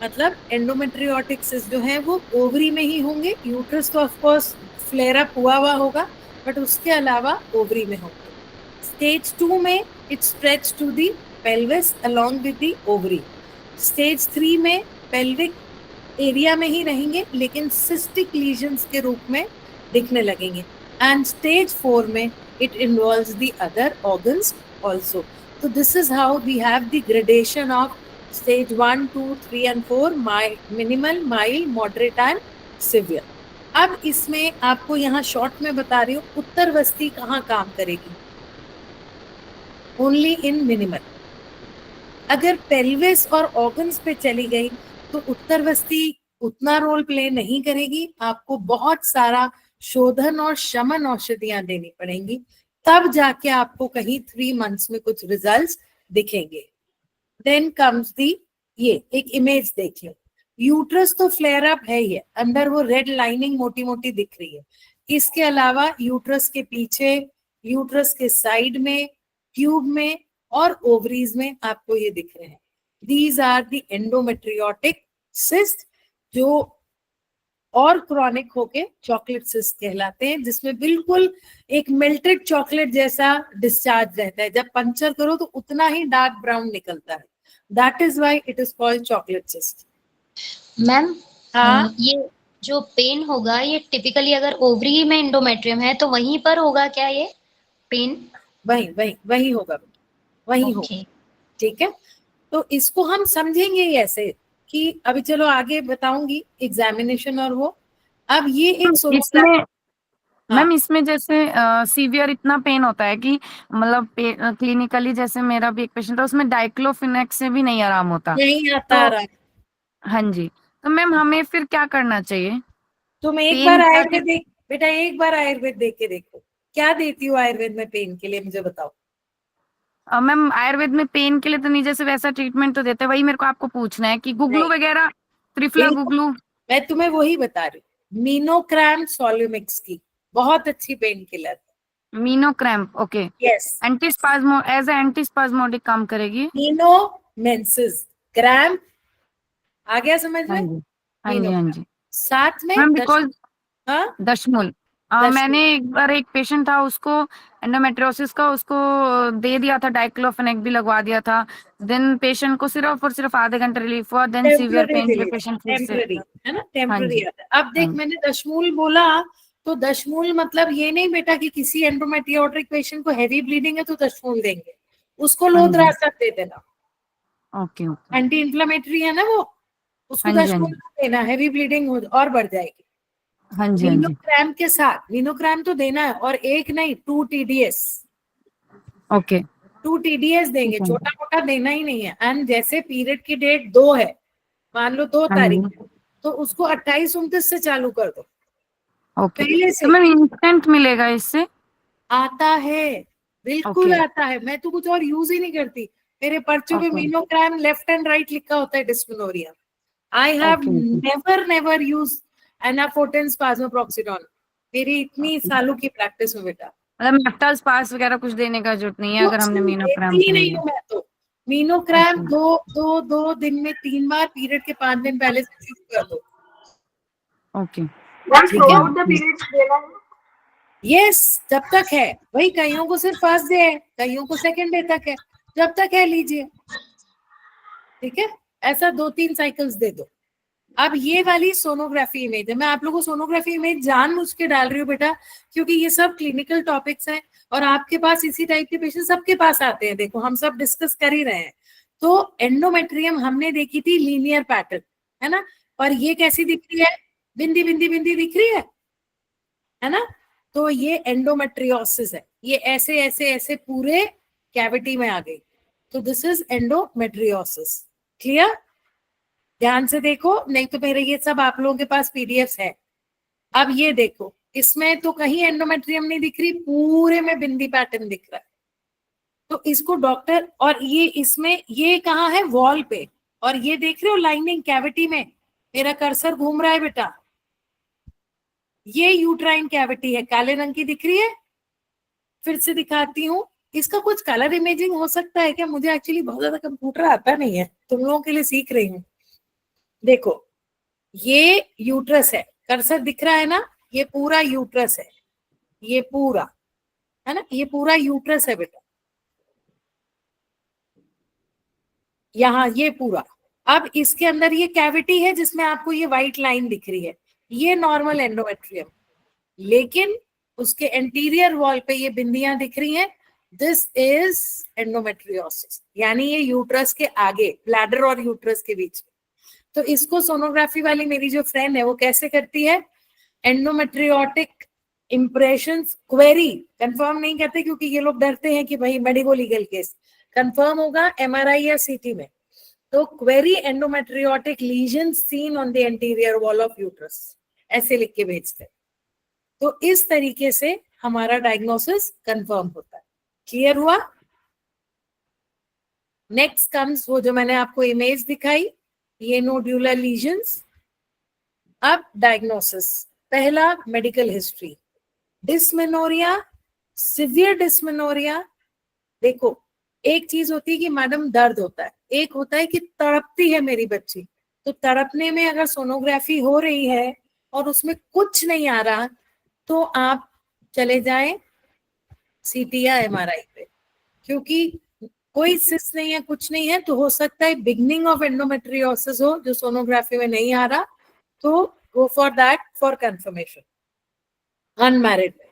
Speaker 1: मतलब एंडोमेट्रियोटिक सिस्ट जो है वो ओवरी में ही होंगे। यूट्रस तो ऑफ कोर्स फ्लेयर अप हुआ होगा, बट उसके अलावा ओवरी में होंगे। स्टेज 2 में it spreads to the pelvis along with the ovary. Stage 3 में पेल्विक एरिया में ही रहेंगे, लेकिन सिस्टिक लीजन्स के रूप में दिखने लगेंगे। एंड स्टेज 4 में it involves the other organs also. तो this is how we have the gradation of stage 1, 2, 3 and 4, minimal, mild, moderate and severe. अब इसमें आपको यहाँ शॉर्ट में बता रही हूँ, उत्तर वस्ती कहाँ काम करेगी, ओनली इन मिनिमल। अगर पेल्विस और ऑर्गन्स पे चली गई तो उत्तर वस्ती उतना रोल प्ले नहीं करेगी, आपको बहुत सारा शोधन और शमन औषधियां देनी पड़ेंगी, तब जाके आपको कहीं 3 months में कुछ रिजल्ट्स दिखेंगे। देन कम्स दी, ये एक इमेज देख लो, यूट्रस तो फ्लेयर अप है ही है, अंदर वो रेड लाइनिंग मोटी मोटी दिख रही है। इसके अलावा यूट्रस के पीछे, यूट्रस के साइड में, ट्यूब में और ओवरीज में आपको ये दिख रहे हैं। These are the endometriotic cyst, जो और क्रॉनिक होके चॉकलेट सिस्ट कहलाते हैं, जिसमें बिल्कुल एक मेल्टेड चॉकलेट जैसा डिस्चार्ज रहता है। जब पंचर करो तो उतना ही डार्क ब्राउन निकलता है। That is why it is called chocolate cyst.
Speaker 2: Ma'am
Speaker 1: हाँ,
Speaker 2: ये जो पेन होगा ये टिपिकली अगर ओवरी में एंडोमेट्रियम है तो वहीं पर होगा क्या ये पेन?
Speaker 1: वही होगा, वही होगा।
Speaker 2: ओके
Speaker 1: ठीक है, तो इसको हम समझेंगे ऐसे कि अभी चलो आगे बताऊंगी एग्जामिनेशन और वो। अब ये एक सोचता है,
Speaker 3: मैम इसमें जैसे सीवियर इतना पेन होता है कि मतलब क्लिनिकली जैसे मेरा भी एक पेशेंट था, उसमें डाइक्लोफिनेक से भी नहीं आराम होता।
Speaker 1: नहीं आता
Speaker 3: तो
Speaker 1: रहा।
Speaker 3: हाँ जी, तो मैम हमें फिर क्या करना चाहिए?
Speaker 1: तुम एक
Speaker 3: पेन
Speaker 1: बार
Speaker 3: का
Speaker 1: आयुर्वेदिक, बेटा एक बार आयुर्वेद देख के देखो, क्या देती हो आयुर्वेद में पेन के लिए, मुझे बताओ।
Speaker 3: मैम आयुर्वेद में पेन के लिए तो नहीं, जैसे वैसा ट्रीटमेंट तो देते हैं, वही मेरे को आपको पूछना है कि गुगलू
Speaker 1: नहीं,
Speaker 3: वगैरह, त्रिफला
Speaker 1: बिल्कुल
Speaker 3: गुगलू।
Speaker 1: मैं तुम्हें वही बता रही हूँ, मीनोक्रैम सोल्यूमिक्स की बहुत अच्छी पेन किलर।
Speaker 3: मीनो cramp, okay.
Speaker 1: Yes,
Speaker 3: antispasmo, as a antispasmodic काम करेगी।
Speaker 1: मीनो मेंसिस, क्रैम्प आ गया समझ
Speaker 3: हाँ
Speaker 1: में,
Speaker 3: जी, हाँ जी, हाँ
Speaker 1: मीनोक्रैम।
Speaker 3: जी
Speaker 1: साथ में
Speaker 3: मैम, बिकॉज
Speaker 1: हाँ,
Speaker 3: दशमूल, मैंने एक बार एक पेशेंट था, उसको एंडोमेट्रियोसिस का, उसको दे दिया था डाइक्लोफेनेक भी लगवा दिया था। देन पेशेंट को सिर्फ और सिर्फ आधे घंटे रिलीफ हुआ, देन सीवियर
Speaker 1: टेम्पररी
Speaker 3: पेन पे
Speaker 1: रिलीफ,
Speaker 3: पेशेंट फिर से।
Speaker 1: टेम्पररी है ना,
Speaker 3: हाँ
Speaker 1: टेम्पररी
Speaker 3: जी,
Speaker 1: आता है। अब देख
Speaker 3: हाँ
Speaker 1: मैंने दशमूल बोला, तो दशमूल मतलब ये नहीं बेटा कि किसी एंडोमेट्रियोटिक पेशेंट को हैवी ब्लीडिंग है तो दशमूल देंगे, उसको
Speaker 3: हाँ जी,
Speaker 1: लोदरासत दे देना,
Speaker 3: ओके ओके,
Speaker 1: एंटी इंफ्लेमेटरी है ना वो, उसको
Speaker 3: हाँ जी, हाँ
Speaker 1: दशमूल
Speaker 3: जी,
Speaker 1: देना, हैवी ब्लीडिंग और बढ़ जाएगी।
Speaker 3: हाँ जी, हाँ जी,
Speaker 1: मीनोक्रैम के साथ, मीनोक्रैम तो देना है, और एक नहीं 2 TDS,
Speaker 3: ओके
Speaker 1: 2 TDS
Speaker 3: ठीक
Speaker 1: देंगे,
Speaker 3: है,
Speaker 1: छोटा मोटा देना ही नहीं है। एंड जैसे पीरियड की डेट 2 है, मान लो 2
Speaker 3: हाँ
Speaker 1: तारीख
Speaker 3: जी,
Speaker 1: है, तो उसको 28-29 से चालू कर दो,
Speaker 3: ओके।
Speaker 1: पहले
Speaker 3: तो
Speaker 1: से।
Speaker 3: मैम इंस्टेंट मिलेगा इससे?
Speaker 1: आता है, बिल्कुल
Speaker 3: ओके
Speaker 1: आता है, मैं तो कुछ और यूज ही नहीं करती। मेरे पर्चों पे
Speaker 3: ओके
Speaker 1: मीनोक्रैम लेफ्ट एंड राइट लिखा होता है, dysmenorrhea. I have
Speaker 3: okay
Speaker 1: never use एनाफोटेन स्पाज्मोप्रोक्सीडोन, मेरी इतनी
Speaker 3: ओके,
Speaker 1: सालों की प्रैक्टिस में बेटा।
Speaker 3: मतलब मेफ्टाल पास वगैरह कुछ देने का जरूरत नहीं है अगर
Speaker 1: कुछ
Speaker 3: हमने
Speaker 1: नहीं
Speaker 3: मीनो क्रैम
Speaker 1: देती ही
Speaker 3: ले
Speaker 1: नहीं
Speaker 3: लिया?
Speaker 1: हूँ मैं तो, मीनोक्रैम दो दिन में 3 बार, पीरियड के 5 दिन पहले से शुरू कर दो।
Speaker 3: ओके
Speaker 4: थ्रूआउट द पीरियड्स देना है।
Speaker 1: यस, जब तक है वही, कईयों को सिर्फ फर्स्ट डे है, कईयों को सेकंड डे तक है, जब तक है लीजिए, ठीक है। ऐसा 2-3 साइकिल्स दे दो। अब ये वाली सोनोग्राफी इमेज है, मैं आप लोगों को सोनोग्राफी इमेज जानबूझ के डाल रही हूँ बेटा, क्योंकि ये सब क्लिनिकल टॉपिक्स हैं और आपके पास इसी टाइप के पेशेंट सबके पास आते हैं। देखो हम सब डिस्कस कर ही रहे हैं। तो एंडोमेट्रियम हमने देखी थी लीनियर पैटर्न, है ना, और ये कैसी दिख रही है, बिंदी बिंदी बिंदी दिख रही है ना। तो ये एंडोमेट्रियोसिस है, ये ऐसे ऐसे ऐसे पूरे कैविटी में आ गई, तो दिस इज एंडोमेट्रियोसिस। क्लियर? ध्यान से देखो, नहीं तो मेरे ये सब आप लोगों के पास पीडीएफ है। अब ये देखो, इसमें तो कहीं एंडोमेट्रियम नहीं दिख रही, पूरे में बिंदी पैटर्न दिख रहा है। तो इसको डॉक्टर, और ये इसमें ये कहाँ है, वॉल पे, और ये देख रहे हो लाइनिंग कैविटी में, मेरा कर्सर घूम रहा है बेटा, ये यूट्राइन कैविटी है, काले रंग की दिख रही है। फिर से दिखाती हूँ, इसका कुछ कलर इमेजिंग हो सकता है क्या? मुझे एक्चुअली बहुत ज्यादा कंप्यूटर आता नहीं है, तुम लोगों के लिए सीख रही हूँ। देखो ये यूट्रस है, कर्सर दिख रहा है ना, ये पूरा यूट्रस है, ये पूरा है ना, ये पूरा यूट्रस है बेटा, यहाँ ये पूरा। अब इसके अंदर ये कैविटी है जिसमें आपको ये व्हाइट लाइन दिख रही है, ये नॉर्मल एंडोमेट्रियम, लेकिन उसके एंटीरियर वॉल पे ये बिंदियां दिख रही हैं, दिस इज एंडोमेट्रियोसिस, यानी ये यूट्रस के आगे, ब्लैडर और यूट्रस के बीच। तो इसको सोनोग्राफी वाली मेरी जो फ्रेंड है वो कैसे करती है, एंडोमेट्रियोटिक इंप्रेशंस क्वेरी, कंफर्म नहीं करते क्योंकि ये लोग डरते हैं कि भाई मेडिको लीगल केस, कंफर्म होगा एमआरआई या सीटी में। तो query endometriotic lesion seen on the anterior wall of uterus, ऐसे लिख के भेजते हैं। तो इस तरीके से हमारा डायग्नोसिस कंफर्म होता है। क्लियर हुआ? नेक्स्ट कम्स वो जो मैंने आपको इमेज दिखाई, ये नोड्यूलर लीजन्स। अब डायग्नोसिस, पहला medical history, dysmenorrhoea, severe dysmenorrhoea. देखो एक चीज होती है कि मैडम दर्द होता है, एक होता है कि तड़पती है मेरी बच्ची। तो तड़पने में अगर सोनोग्राफी हो रही है और उसमें कुछ नहीं आ रहा, तो आप चले जाएं सीटी या एमआरआई पे, क्योंकि कोई सिस्ट नहीं है, कुछ नहीं है, तो हो सकता है बिगनिंग ऑफ एंडोमेट्रियोसिस हो जो सोनोग्राफी में नहीं आ रहा, तो go for that for confirmation. Unmarried में,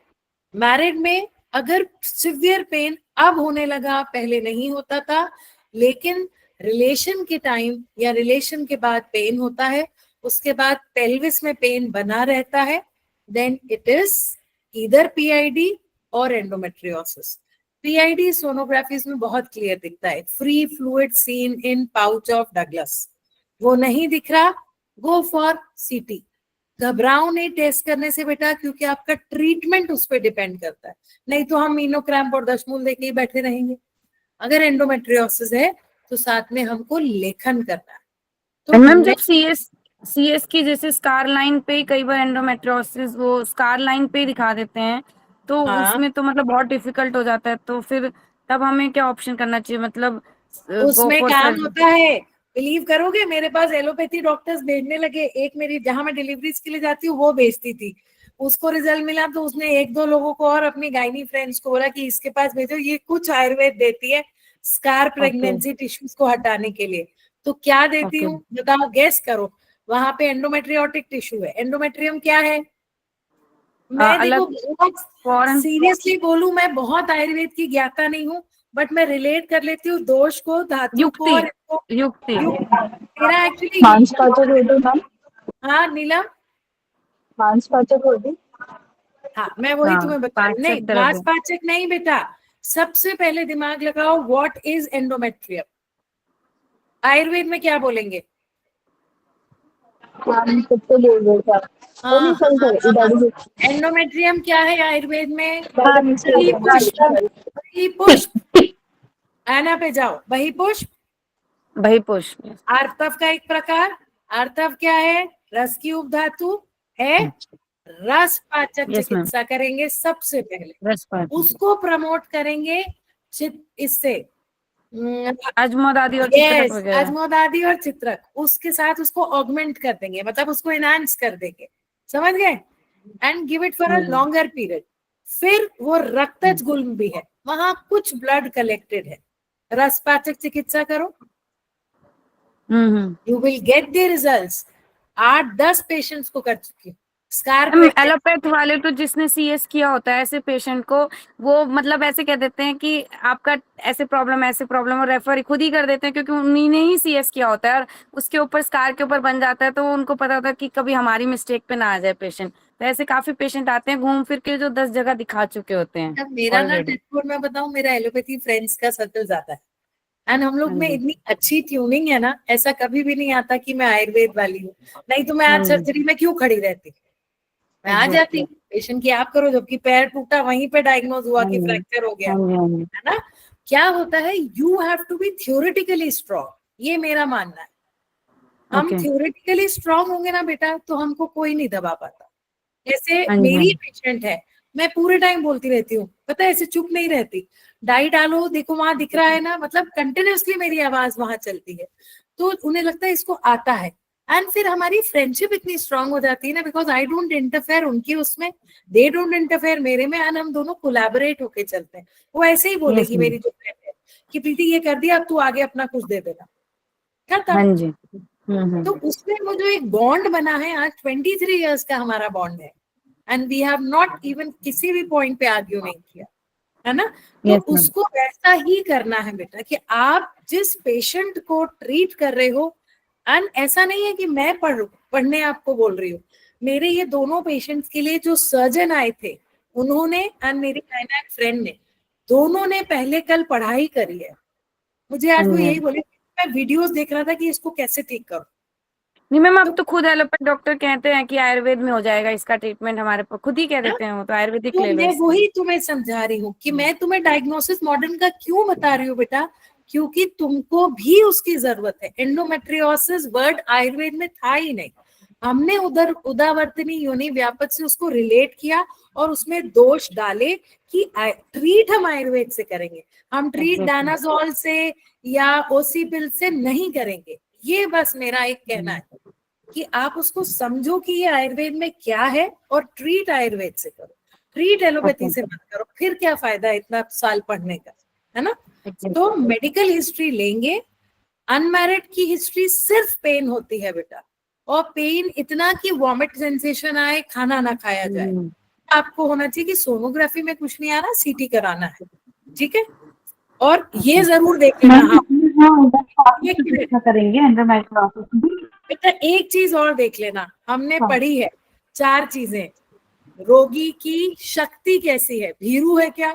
Speaker 1: मैरिड में अगर सिवियर पेन अब होने लगा, पहले नहीं होता था, लेकिन रिलेशन के टाइम या रिलेशन के बाद पेन होता है, उसके बाद पेल्विस में पेन बना रहता है, then it is either PID और एंडोमेट्रियोसिस। पीआईडी सोनोग्राफीज में बहुत क्लियर दिखता है, free fluid seen in pouch of Douglas, वो नहीं दिख रहा, गो फॉर सीटी। घबराओ नहीं टेस्ट करने से बेटा, क्योंकि आपका ट्रीटमेंट उस पर डिपेंड करता है, नहीं तो हम मीनोक्रैम्प और दशमूल देके ही बैठे रहेंगे। अगर एंडोमेट्रियोसिस है तो साथ में हमको लेखन करना है। तो
Speaker 3: मैम जब सीएस की जैसे स्कार लाइन पे कई बार एंडोमेट्रियोसिस वो स्कार लाइन पे दिखा देते हैं, तो
Speaker 1: हाँ,
Speaker 3: उसमें तो मतलब बहुत डिफिकल्ट हो जाता है, तो फिर तब हमें क्या ऑप्शन करना चाहिए, मतलब
Speaker 1: उसमें काम होता है, बिलीव करोगे मेरे पास एलोपैथी डॉक्टर्स भेजने लगे। एक मेरी जहां मैं डिलीवरीज के लिए जाती हूँ वो भेजती थी, उसको रिजल्ट मिला तो उसने 1-2 लोगों को और अपनी गायनी फ्रेंड्स को बोला कि इसके पास भेजो, ये कुछ आयुर्वेद देती है स्कार प्रेगनेंसी टिश्यूज को हटाने के लिए। तो क्या देती हूँ बताओ, गेस करो। वहां पे एंडोमेट्रियोटिक टिश्यू है। एंडोमेट्रियम क्या है? मैं देखो सीरियसली बोलूं, मैं बहुत आयुर्वेद की ज्ञाता नहीं हूँ, बट मैं रिलेट कर लेती हूँ दोष को, धातु को और
Speaker 3: युक्ति।
Speaker 1: मेरा एक्चुअली
Speaker 4: मांसपाचक होती मैम,
Speaker 1: हाँ नीलम,
Speaker 4: मांसपाचक होती।
Speaker 1: हाँ मैं वही तुम्हें बता रही, नहीं मांसपाचक नहीं बेटा। सबसे पहले दिमाग लगाओ, व्हाट इज एंडोमेट्रियम? आयुर्वेद में क्या बोलेंगे? एंडोमेट्रियम क्या है आयुर्वेद में? बही पुष्प। आना पे जाओ, बही पुष्प,
Speaker 3: बही पुष्प।
Speaker 1: आर्तव का एक प्रकार। आर्तव क्या है? रस की उपधातु है। रस पाचक चिकित्सा करेंगे सबसे पहले, उसको प्रमोट करेंगे इससे
Speaker 3: अजमोदादी और चित्रक
Speaker 1: यस,
Speaker 3: वगैरह।
Speaker 1: अजमोदादी और चित्रक, उसके साथ उसको ऑगमेंट कर देंगे, मतलब उसको एनहांस कर देंगे, समझ गए, and give it for a longer period. फिर वो रक्तज गुल्म भी है, वहां कुछ ब्लड कलेक्टेड है, रसपाचक चिकित्सा करो, you will get the results. 8-10 patients को कर चुकी हूँ। स्कार
Speaker 3: एलोपैथ वाले तो जिसने सीएस किया होता है ऐसे पेशेंट को, वो मतलब ऐसे कह देते हैं कि आपका ऐसे प्रॉब्लम और रेफर खुद ही कर देते हैं, क्योंकि उन्हीं ने ही सीएस किया होता है और उसके ऊपर स्कार के ऊपर बन जाता है, तो उनको पता होता है कि कभी हमारी मिस्टेक पे ना आ जाए पेशेंट। तो ऐसे काफी पेशेंट आते हैं घूम फिर के जो 10 जगह दिखा चुके होते हैं।
Speaker 1: अब मेरा ना
Speaker 3: already।
Speaker 1: टचवुड मैं बताऊं, मेरा एलोपैथी फ्रेंड्स का सर्कल ज्यादा है, एंड हम लोग
Speaker 3: हाँ
Speaker 1: में
Speaker 3: जी।
Speaker 1: इतनी अच्छी ट्यूनिंग है ना, ऐसा कभी भी नहीं आता कि मैं आयुर्वेद वाली हूँ, नहीं तो मैं
Speaker 3: हाँ
Speaker 1: आज
Speaker 3: जी।
Speaker 1: सर्जरी में क्यों खड़ी रहती, मैं आ जाती,
Speaker 3: Exactly।
Speaker 1: पेशेंट की आप करो, जबकि पैर टूटा वहीं पे डायग्नोज हुआ
Speaker 3: हाँ
Speaker 1: कि
Speaker 3: जी।
Speaker 1: फ्रैक्चर हो गया,
Speaker 3: हाँ जी। हाँ जी।
Speaker 1: है ना। क्या होता है, you have to be theoretically strong, ये मेरा मानना है। हम
Speaker 3: ओके।
Speaker 1: थियोरेटिकली स्ट्रॉन्ग होंगे ना बेटा, तो हमको कोई नहीं दबा पाता। जैसे
Speaker 3: हाँ जी। हाँ
Speaker 1: मेरी
Speaker 3: जी।
Speaker 1: पेशेंट है, मैं पूरे टाइम बोलती रहती हूँ, पता है, ऐसे चुप नहीं रहती, डाई डालो, देखो वहां दिख रहा है ना, मतलब कंटिन्यूअसली मेरी आवाज वहां चलती है, तो उन्हें लगता है इसको आता है, एंड फिर हमारी फ्रेंडशिप इतनी स्ट्रांग हो जाती है ना, बिकॉज आई डोंट इंटरफेयर उनकी उसमें, दे डोंट इंटरफेयर मेरे में, एंड हम दोनों कोलैबोरेट होके चलते हैं। वो ऐसे ही
Speaker 3: यस
Speaker 1: बोलेगी
Speaker 3: मैम।
Speaker 1: मेरी जो फ्रेंड है कि प्रीति ये कर दिया, अब तू आगे अपना कुछ दे देना,
Speaker 3: हाँ
Speaker 1: खत्म।
Speaker 3: जी।
Speaker 1: तो उसमें वो जो एक बॉन्ड बना है, आज 23 इयर्स का हमारा बॉन्ड है, and we have not even किसी भी पॉइंट पे आर्ग्यू नहीं किया, है ना। तो
Speaker 3: यस मैम।
Speaker 1: उसको वैसा ही करना है बेटा, कि आप जिस पेशेंट को ट्रीट कर रहे हो, एंड ऐसा नहीं है कि मैं पढ़ने आपको बोल रही हूँ, मेरे ये दोनों पेशेंट्स के लिए जो सर्जन आए थे, उन्होंने एंड मेरी गायनेक फ्रेंड ने, दोनों ने पहले कल पढ़ाई करी है। मुझे आज
Speaker 3: हाँ
Speaker 1: वो
Speaker 3: जी।
Speaker 1: यही बोले, मैं वीडियोस देख रहा था कि इसको कैसे ठीक करूं।
Speaker 3: नहीं मैम, अब
Speaker 1: तो
Speaker 3: तो खुद एलोपैथ डॉक्टर कहते हैं कि आयुर्वेद में हो जाएगा इसका ट्रीटमेंट, हमारे पर खुद ही कह देते हैं वो तो, आयुर्वेदिक
Speaker 1: तो
Speaker 3: ले लो
Speaker 1: मैं
Speaker 3: इसका।
Speaker 1: वही तुम्हें समझा रही हूँ कि मैं तुम्हें डायग्नोसिस मॉडर्न का क्यों बता रही हूँ बेटा, क्योंकि तुमको भी उसकी जरूरत है। एंडोमेट्रियोसिस वर्ड आयुर्वेद में था ही नहीं, हमने उधर उदावर्तनी योनि व्यापक से उसको रिलेट किया और उसमें दोष डाले कि ट्रीट हम आयुर्वेद से करेंगे, हम ट्रीट
Speaker 3: Exactly।
Speaker 1: डानाजोल से या ओसीपिल से नहीं करेंगे। ये बस मेरा एक कहना है कि आप उसको समझो कि ये आयुर्वेद में क्या है, और ट्रीट आयुर्वेद से करो, ट्रीट एलोपैथी से मत करो, फिर क्या फायदा है इतना साल पढ़ने का, है ना। तो मेडिकल हिस्ट्री लेंगे, अनमैरिड की हिस्ट्री सिर्फ पेन होती है बेटा, और पेन इतना कि वॉमिट सेंसेशन आए, खाना ना खाया जाए। आपको होना चाहिए कि सोनोग्राफी में कुछ नहीं आ रहा, सीटी कराना है, ठीक है। और ये जरूर देख लेना, एक मिनट
Speaker 4: करेंगे एंडोमेट्रियोसिस भी।
Speaker 1: बेटा, एक चीज और देख लेना, हमने
Speaker 4: हाँ।
Speaker 1: पढ़ी है 4 चीजें, रोगी की शक्ति कैसी है, भीरू है क्या,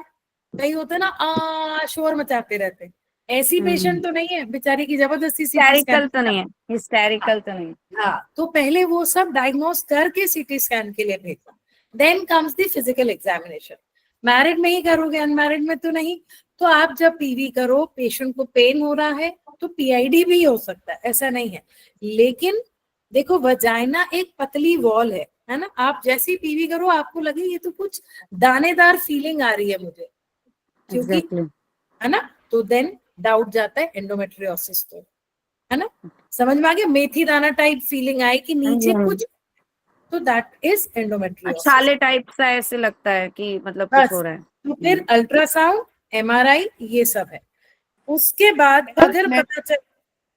Speaker 1: कहीं होता है ना शोर मचाते रहते, ऐसी पेशेंट तो नहीं है बेचारी की जबरदस्ती सीटी स्कैन।
Speaker 3: हिस्टैरिकल तो नहीं है, हिस्टैरिकल तो नहीं है।
Speaker 1: हाँ, तो पहले वो सब डायग्नोस करके सीटी स्कैन के लिए भेजना, then comes the physical examination. Married में ही करोगे, अनमैरिड में तो नहीं। तो आप जब पीवी करो, पेशेंट को पेन हो रहा है, तो पीआईडी भी हो सकता है, ऐसा नहीं है, लेकिन देखो वजाइना एक पतली वॉल है ना, आप जैसी पीवी करो आपको लगे ये तो कुछ दानेदार फीलिंग आ रही है मुझे, क्योंकि
Speaker 3: एग्जैक्टली।
Speaker 1: है ना, तो देन डाउट जाता है एंडोमेट्रियोसिस, तो है ना, समझ में आ गया, मेथी दाना टाइप फीलिंग आए कि
Speaker 3: हाँ जी।
Speaker 1: नीचे
Speaker 3: हाँ
Speaker 1: कुछ,
Speaker 3: जी।
Speaker 1: तो दैट इज एंडोमेट्रियोसिस।
Speaker 3: छाले टाइप सा ऐसे लगता है कि मतलब कुछ
Speaker 1: बस,
Speaker 3: हो रहा है।
Speaker 1: तो फिर अल्ट्रासाउंड, एमआरआई, ये सब है। उसके बाद अगर पता चल,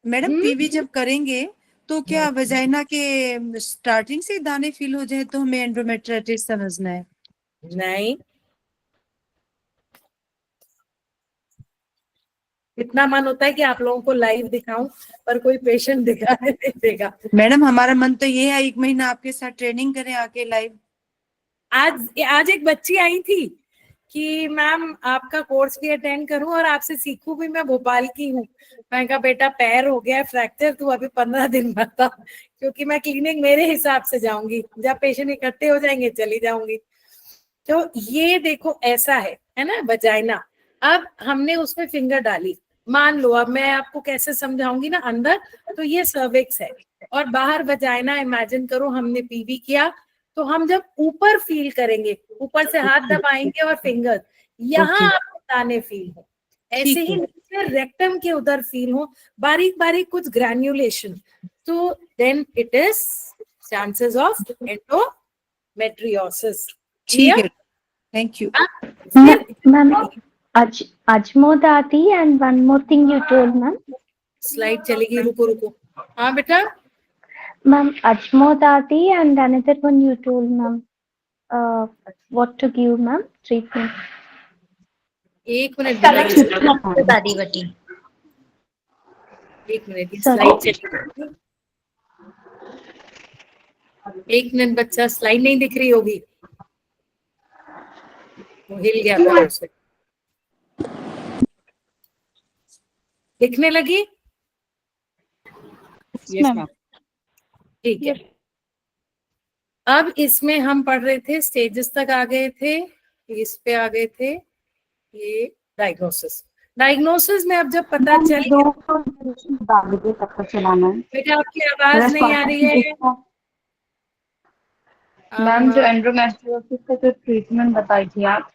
Speaker 5: मैडम पीवी जब करेंगे तो क्या वजाइना के स्टार्टिंग से दाने फील हो जाए तो हमें एंडोमेट्राइटिस समझना है?
Speaker 1: नहीं, इतना मन होता है कि आप लोगों को लाइव दिखाऊं, पर कोई पेशेंट दिखाने नहीं देगा।
Speaker 5: मैडम हमारा मन तो ये है 1 महीना आपके साथ ट्रेनिंग करें आके लाइव।
Speaker 1: आज एक बच्ची आई थी कि मैम आपका कोर्स भी अटेंड करूं और आपसे सीखूं भी, मैं भोपाल की हूँ। मैंने कहा बेटा पैर हो गया फ्रैक्चर, तू अभी 15 दिन बता, क्योंकि मैं क्लिनिक मेरे हिसाब से जाऊंगी, जब पेशेंट इकट्ठे हो जाएंगे चली जाऊंगी। तो ये देखो ऐसा है ना वजाइना। अब हमने उसमें फिंगर डाली, मान लो, अब मैं आपको कैसे समझाऊंगी ना, अंदर तो ये सर्विक्स है और बाहर वजाइना, इमेजिन करो हमने पीवी किया, तो हम जब ऊपर फील करेंगे, ऊपर से हाथ दबाएंगे और फिंगर, यहाँ आपको दाने फील हो, ऐसे ही नीचे रेक्टम के उधर फील हो बारीक बारीक कुछ ग्रैन्युलेशन, तो then it is chances of endometriosis.
Speaker 5: ठीक है, thank you.
Speaker 6: Ma'am, Ajmodati, and one more thing you told, ma'am.
Speaker 1: स्लाइड चलेगी, रुको रुको। हाँ बेटा,
Speaker 6: Ma'am, Ajmodati and another one you told, ma'am. What to give, ma'am? Treatment.
Speaker 1: एक मिनट बेटा,
Speaker 2: दादी बटी।
Speaker 1: एक मिनट, ये
Speaker 6: Sorry.
Speaker 1: स्लाइड चलेगी। एक मिनट बच्चा, स्लाइड नहीं दिख रही होगी, वो हिल गया था उससे। दिखने लगी? ठीक है। अब इसमें हम पढ़ रहे थे, स्टेजेस तक आ गए थे, इस पे आ गए थे, ये डायग्नोसिस। डायग्नोसिस में अब जब पता चल गया, बेटा आपकी आवाज नहीं आ रही है।
Speaker 4: मैम, जो एंडोमेट्रियोसिस का जो ट्रीटमेंट बताई थी आप,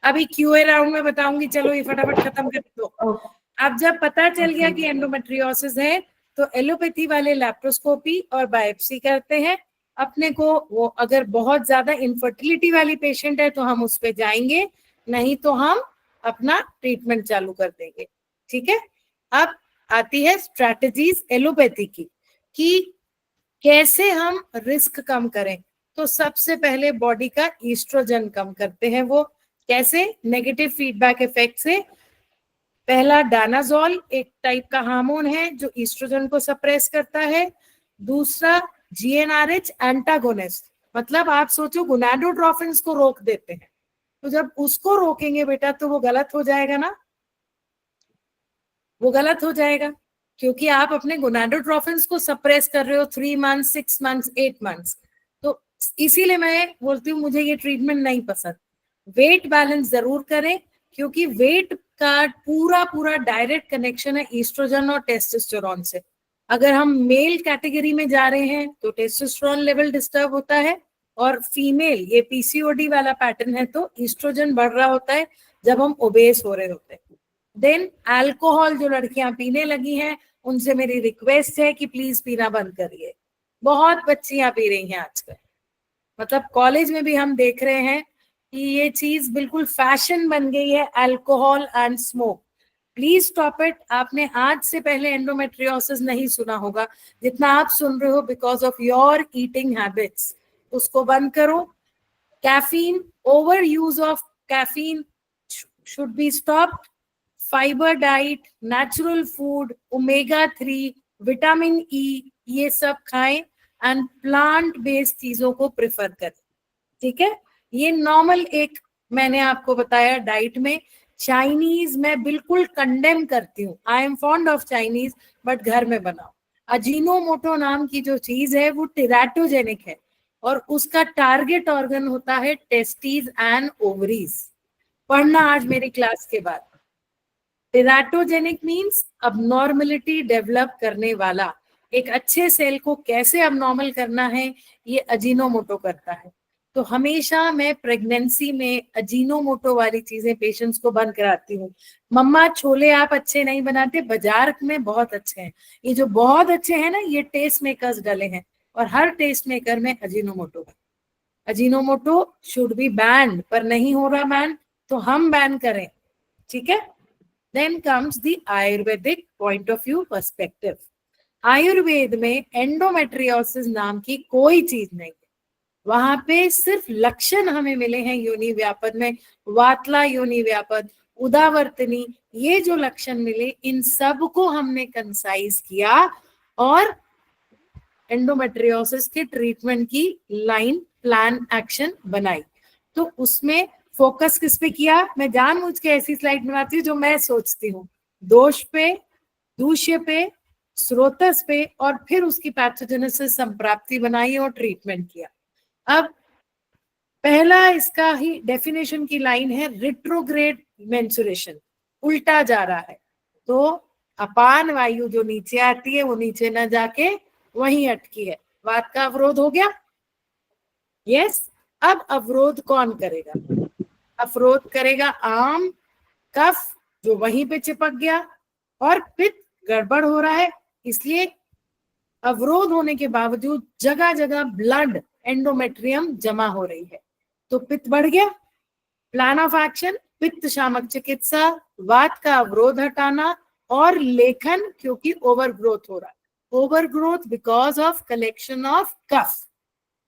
Speaker 1: अभी क्यूए राउंड में बताऊंगी, चलो ये फटाफट खत्म कर दो। अब जब पता चल गया कि एंडोमेट्रियोसिस है, तो एलोपैथी वाले लैप्रोस्कोपी और बायोप्सी करते हैं अपने को। वो अगर बहुत ज्यादा इनफर्टिलिटी वाली पेशेंट है तो हम उस पे जाएंगे, नहीं तो हम अपना ट्रीटमेंट चालू कर देंगे। ठीक है, अब आती है स्ट्रैटेजीज एलोपैथी की कि कैसे हम रिस्क कम करें। तो सबसे पहले बॉडी का ईस्ट्रोजन कम करते हैं। वो कैसे? नेगेटिव फीडबैक इफेक्ट से। पहला डानाजोल एक टाइप का हार्मोन है जो ईस्ट्रोजन को सप्रेस करता है। दूसरा जीएनआरएच एंटागोनिस्ट, मतलब आप सोचो गोनाडोट्रोफिन्स को रोक देते हैं, तो जब उसको रोकेंगे बेटा तो वो गलत हो जाएगा ना, वो गलत हो जाएगा, क्योंकि आप अपने गोनाडोट्रोफिन्स को सप्रेस कर रहे हो 3 मंथ्स, 6 मंथ्स, 8 मंथ्स। तो इसीलिए मैं बोलती हूँ मुझे ये ट्रीटमेंट नहीं पसंद। वेट बैलेंस जरूर करें, क्योंकि वेट का पूरा पूरा डायरेक्ट कनेक्शन है ईस्ट्रोजन और टेस्टोस्टेरोन से। अगर हम मेल कैटेगरी में जा रहे हैं तो टेस्टोस्टेरोन लेवल डिस्टर्ब होता है, और फीमेल ये पीसीओडी वाला पैटर्न है तो ईस्ट्रोजन बढ़ रहा होता है जब हम ओबेस हो रहे होते हैं। देन अल्कोहल जो लड़कियां पीने लगी हैं, उनसे मेरी रिक्वेस्ट है कि प्लीज पीना बंद करिए। बहुत बच्चियां पी रही हैं आजकल, मतलब कॉलेज में भी हम देख रहे हैं कि ये चीज बिल्कुल फैशन बन गई है, alcohol and smoke. Please stop it. आपने आज से पहले एंडोमेट्रियोसिस नहीं सुना होगा जितना आप सुन रहे हो because of your eating habits. उसको बंद करो। Caffeine, over use of caffeine should be stopped. Fibre diet, natural food, omega 3, vitamin E, ये सब खाएं एंड प्लांट बेस्ड चीजों को प्रेफर करें। ठीक है, ये नॉर्मल एक मैंने आपको बताया डाइट में। चाइनीज मैं बिल्कुल कंडेम करती हूँ, I am fond of Chinese, but घर में बनाओ। अजीनोमोटो नाम की जो चीज है वो टेराटोजेनिक है, और उसका टारगेट ऑर्गन होता है टेस्टीज एंड ओवरीज। पढ़ना आज मेरी क्लास के बाद। टेराटोजेनिक मीन्स अबनॉर्मलिटी डेवलप करने वाला। एक अच्छे सेल को कैसे अबनॉर्मल करना है, ये अजीनोमोटो करता है। तो हमेशा मैं प्रेगनेंसी में अजीनोमोटो वाली चीजें पेशेंट्स को बंद कराती हूँ। मम्मा छोले आप अच्छे नहीं बनाते, बाजार में बहुत अच्छे हैं। ये जो बहुत अच्छे हैं ना, ये टेस्ट मेकर्स डले हैं, और हर टेस्ट मेकर में अजीनोमोटो है। अजीनोमोटो शुड बी बैंड, पर नहीं हो रहा बैन, तो हम बैन करें। ठीक है, then comes the Ayurvedic point of view perspective. Ayurveda में एंडोमेट्रियोसिस नाम की कोई चीज नहीं है। वहां पे सिर्फ लक्षण हमें मिले हैं योनि व्यापद में, वातला योनि व्यापद, उदावर्तनी, ये जो लक्षण मिले इन सब को हमने कंसाइज किया और एंडोमेट्रियोसिस के ट्रीटमेंट की लाइन, प्लान, एक्शन बनाई। तो उसमें फोकस किस पे किया? मैं जानबूझ के ऐसी स्लाइड बनाती हूँ जो मैं सोचती हूँ। दोष पे, दूष्य पे, स्रोतस पे, और फिर उसकी पैथोजेनेसिस संप्राप्ति बनाई और ट्रीटमेंट किया। अब पहला इसका ही डेफिनेशन की लाइन है रिट्रोग्रेड मेंसुरेशन, उल्टा जा रहा है। तो अपान वायु जो नीचे आती है वो नीचे न जाके वहीं अटकी है, वात का अवरोध हो गया। यस, अब अवरोध कौन करेगा? अवरोध करेगा आम, कफ जो वहीं पे चिपक गया, और पित्त गड़बड़ हो रहा है, इसलिए अवरोध होने के बावजूद जगह जगह ब्लड एंडोमेट्रियम जमा हो रही है, तो पित्त बढ़ गया। प्लान ऑफ एक्शन, पित्त शामक चिकित्सा, वात का अवरोध हटाना और लेखन, क्योंकि ओवर ग्रोथ हो रहा है, over growth because of collection of cough,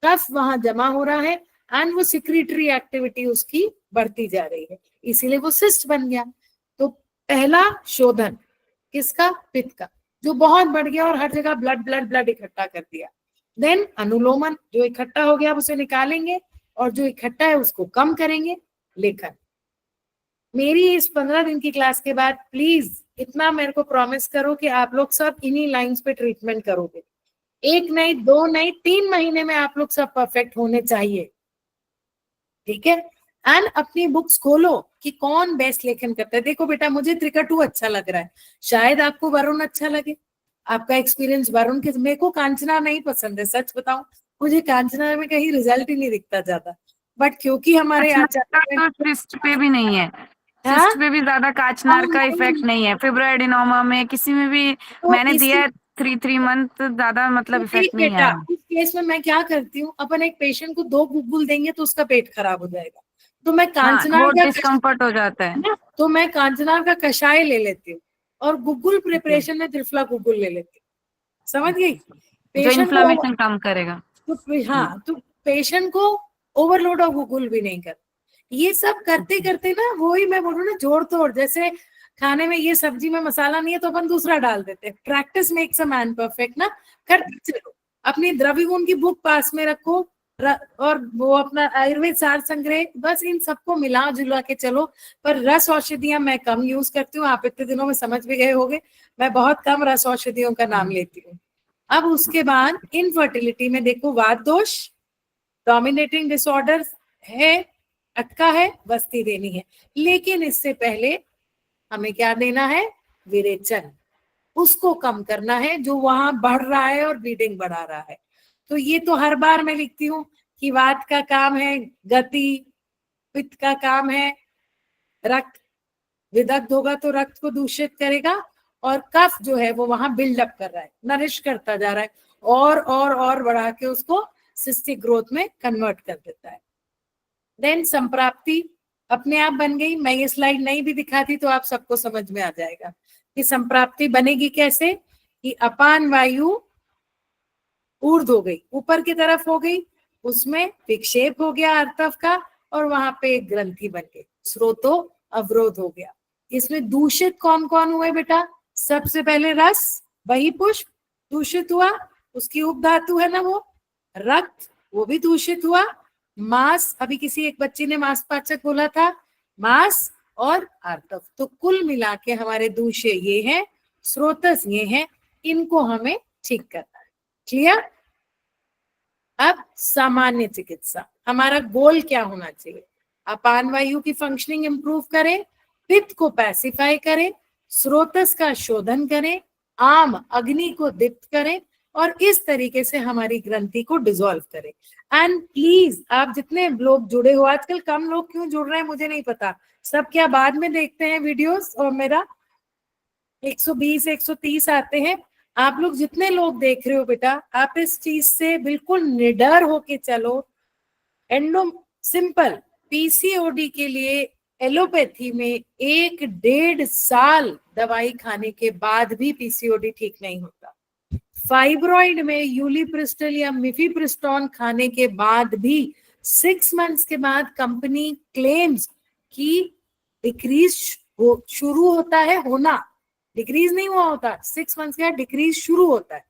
Speaker 1: cough वहां जमा हो रहा है एंड वो सिक्रीटरी एक्टिविटी उसकी बढ़ती जा रही है, इसीलिए वो सिस्ट बन गया। तो पहला शोधन किसका? पित्त का, जो बहुत बढ़ गया और हर जगह ब्लड ब्लड ब्लड इकट्ठा कर दिया। देन अनुलोमन, जो इकट्ठा हो गया उसे निकालेंगे और जो इकट्ठा है उसको कम करेंगे। लेखन, मेरी इस 15 दिन की क्लास के बाद प्लीज इतना मेरे को प्रॉमिस करो कि आप लोग सब इन्हीं लाइंस पे ट्रीटमेंट करोगे। 1 नहीं 2 नहीं 3 महीने में आप लोग सब परफेक्ट होने चाहिए, ठीक है। एंड अपनी बुक्स खोलो कि कौन बेस्ट लेखन करता है। देखो बेटा, मुझे त्रिकटु अच्छा लग रहा है, शायद आपको वरुण अच्छा लगे, आपका एक्सपीरियंस वरुण के। मेरे को कांचना नहीं पसंद है, सच बताऊं, मुझे कांचना में कहीं रिजल्ट ही नहीं दिखता ज्यादा, बट क्योंकि हमारे आचार्य
Speaker 3: तो सिस्ट पे भी नहीं है, सिस्ट पे भी ज्यादा काचनार का इफेक्ट नहीं है, फिब्रोएडिनोमा में किसी में भी मैंने दिया है 3 मंथ, ज्यादा मतलब इफेक्ट नहीं
Speaker 1: बेटा,
Speaker 3: है।
Speaker 1: इस केस में मैं क्या करती हूँ, अपन एक पेशेंट को 2 गुग्गुल देंगे तो उसका पेट खराब हो जाएगा, तो मैं कांचनार
Speaker 3: वो
Speaker 1: का
Speaker 3: डिस्कम्फर्ट हो जाता है,
Speaker 1: तो मैं कांचनार का कषाय ले लेती हूँ और गुग्गुल प्रिपरेशन में त्रिफला गुग्गुल ले लेती हूँ, समझ गई?
Speaker 3: जो
Speaker 1: पेशेंट को
Speaker 3: इन्फ्लेमेशन कम करेगा।
Speaker 1: हाँ, तो पेशेंट को ओवरलोड ऑफ गुग्गुल भी नहीं कर। ये सब करते करते ना, वही मैं बोलूँ ना, जोड़ तोड़, जैसे खाने में ये सब्जी में मसाला नहीं है तो अपन दूसरा डाल देते हैं। Practice makes a man perfect ना, करते चलो। अपनी द्रव्य गुण की बुक पास में रखो और वो अपना आयुर्वेद सार संग्रह, बस इन सबको मिला जुला के चलो। पर रस औषधियां मैं कम यूज करती हूँ, आप इतने दिनों में समझ भी गए होंगे, मैं बहुत कम रस औषधियों का नाम लेती हूँ। अब उसके बाद इनफर्टिलिटी में देखो, वात दोष, डोमिनेटिंग डिसऑर्डर है, अटका है, बस्ती देनी है, लेकिन इससे पहले हमें क्या देना है? विरेचन, उसको कम करना है जो वहां बढ़ रहा है और ब्लीडिंग बढ़ा रहा है। तो ये तो हर बार मैं लिखती हूँ कि वात का काम है गति, पित्त का काम है रक्त, विदग्ध होगा तो रक्त को दूषित करेगा, और कफ जो है वो वहां बिल्डअप कर रहा है, नरिश करता जा रहा है और बढ़ा के उसको सिस्टिक ग्रोथ में कन्वर्ट कर देता है। देन संप्राप्ति अपने आप बन गई। मैं ये स्लाइड नहीं भी दिखाती तो आप सबको समझ में आ जाएगा कि संप्राप्ति बनेगी कैसे, कि अपान वायु ऊर्ध हो गई, ऊपर की तरफ हो गई, उसमें विक्षेप हो गया आर्तव का और वहां पे एक ग्रंथि बन गई, स्रोतो अवरोध हो गया। इसमें दूषित कौन कौन हुए बेटा? सबसे पहले रस, वही पुष्प दूषित हुआ, उसकी उपधातु है ना वो, रक्त वो भी दूषित हुआ, मांस, अभी किसी एक बच्ची ने मांसपाचक बोला था, मांस और आर्तव। तो कुल मिला के हमारे दूषे ये हैं, स्रोतस ये हैं, इनको हमें ठीक करना है। क्लियर? अब सामान्य चिकित्सा, हमारा गोल क्या होना चाहिए? अपान वायु की फंक्शनिंग इंप्रूव करें, पित्त को पैसिफाई करें, स्रोतस का शोधन करें, आम अग्नि को दीप्त करें और इस तरीके से हमारी ग्रंथि को डिसॉल्व करें। एंड प्लीज आप जितने लोग जुड़े हो, आजकल कम लोग क्यों जुड़ रहे हैं मुझे नहीं पता, सब क्या बाद में देखते हैं वीडियोस और मेरा 120 130 आते हैं। आप लोग जितने लोग देख रहे हो बेटा, आप इस चीज से बिल्कुल निडर होके चलो। सिंपल पीसीओडी के लिए एलोपैथी में 1-1.5 साल दवाई खाने के बाद भी पीसीओडी ठीक नहीं होता। फाइब्रॉइड में यूलिप्रिस्टल या मिफिप्रिस्टोन खाने के बाद भी 6 मंथ्स के बाद कंपनी क्लेम्स कि डिक्रीज शुरू होता है होना, डिक्रीज नहीं हुआ होता, 6 मंथ्स के बाद डिक्रीज शुरू होता है,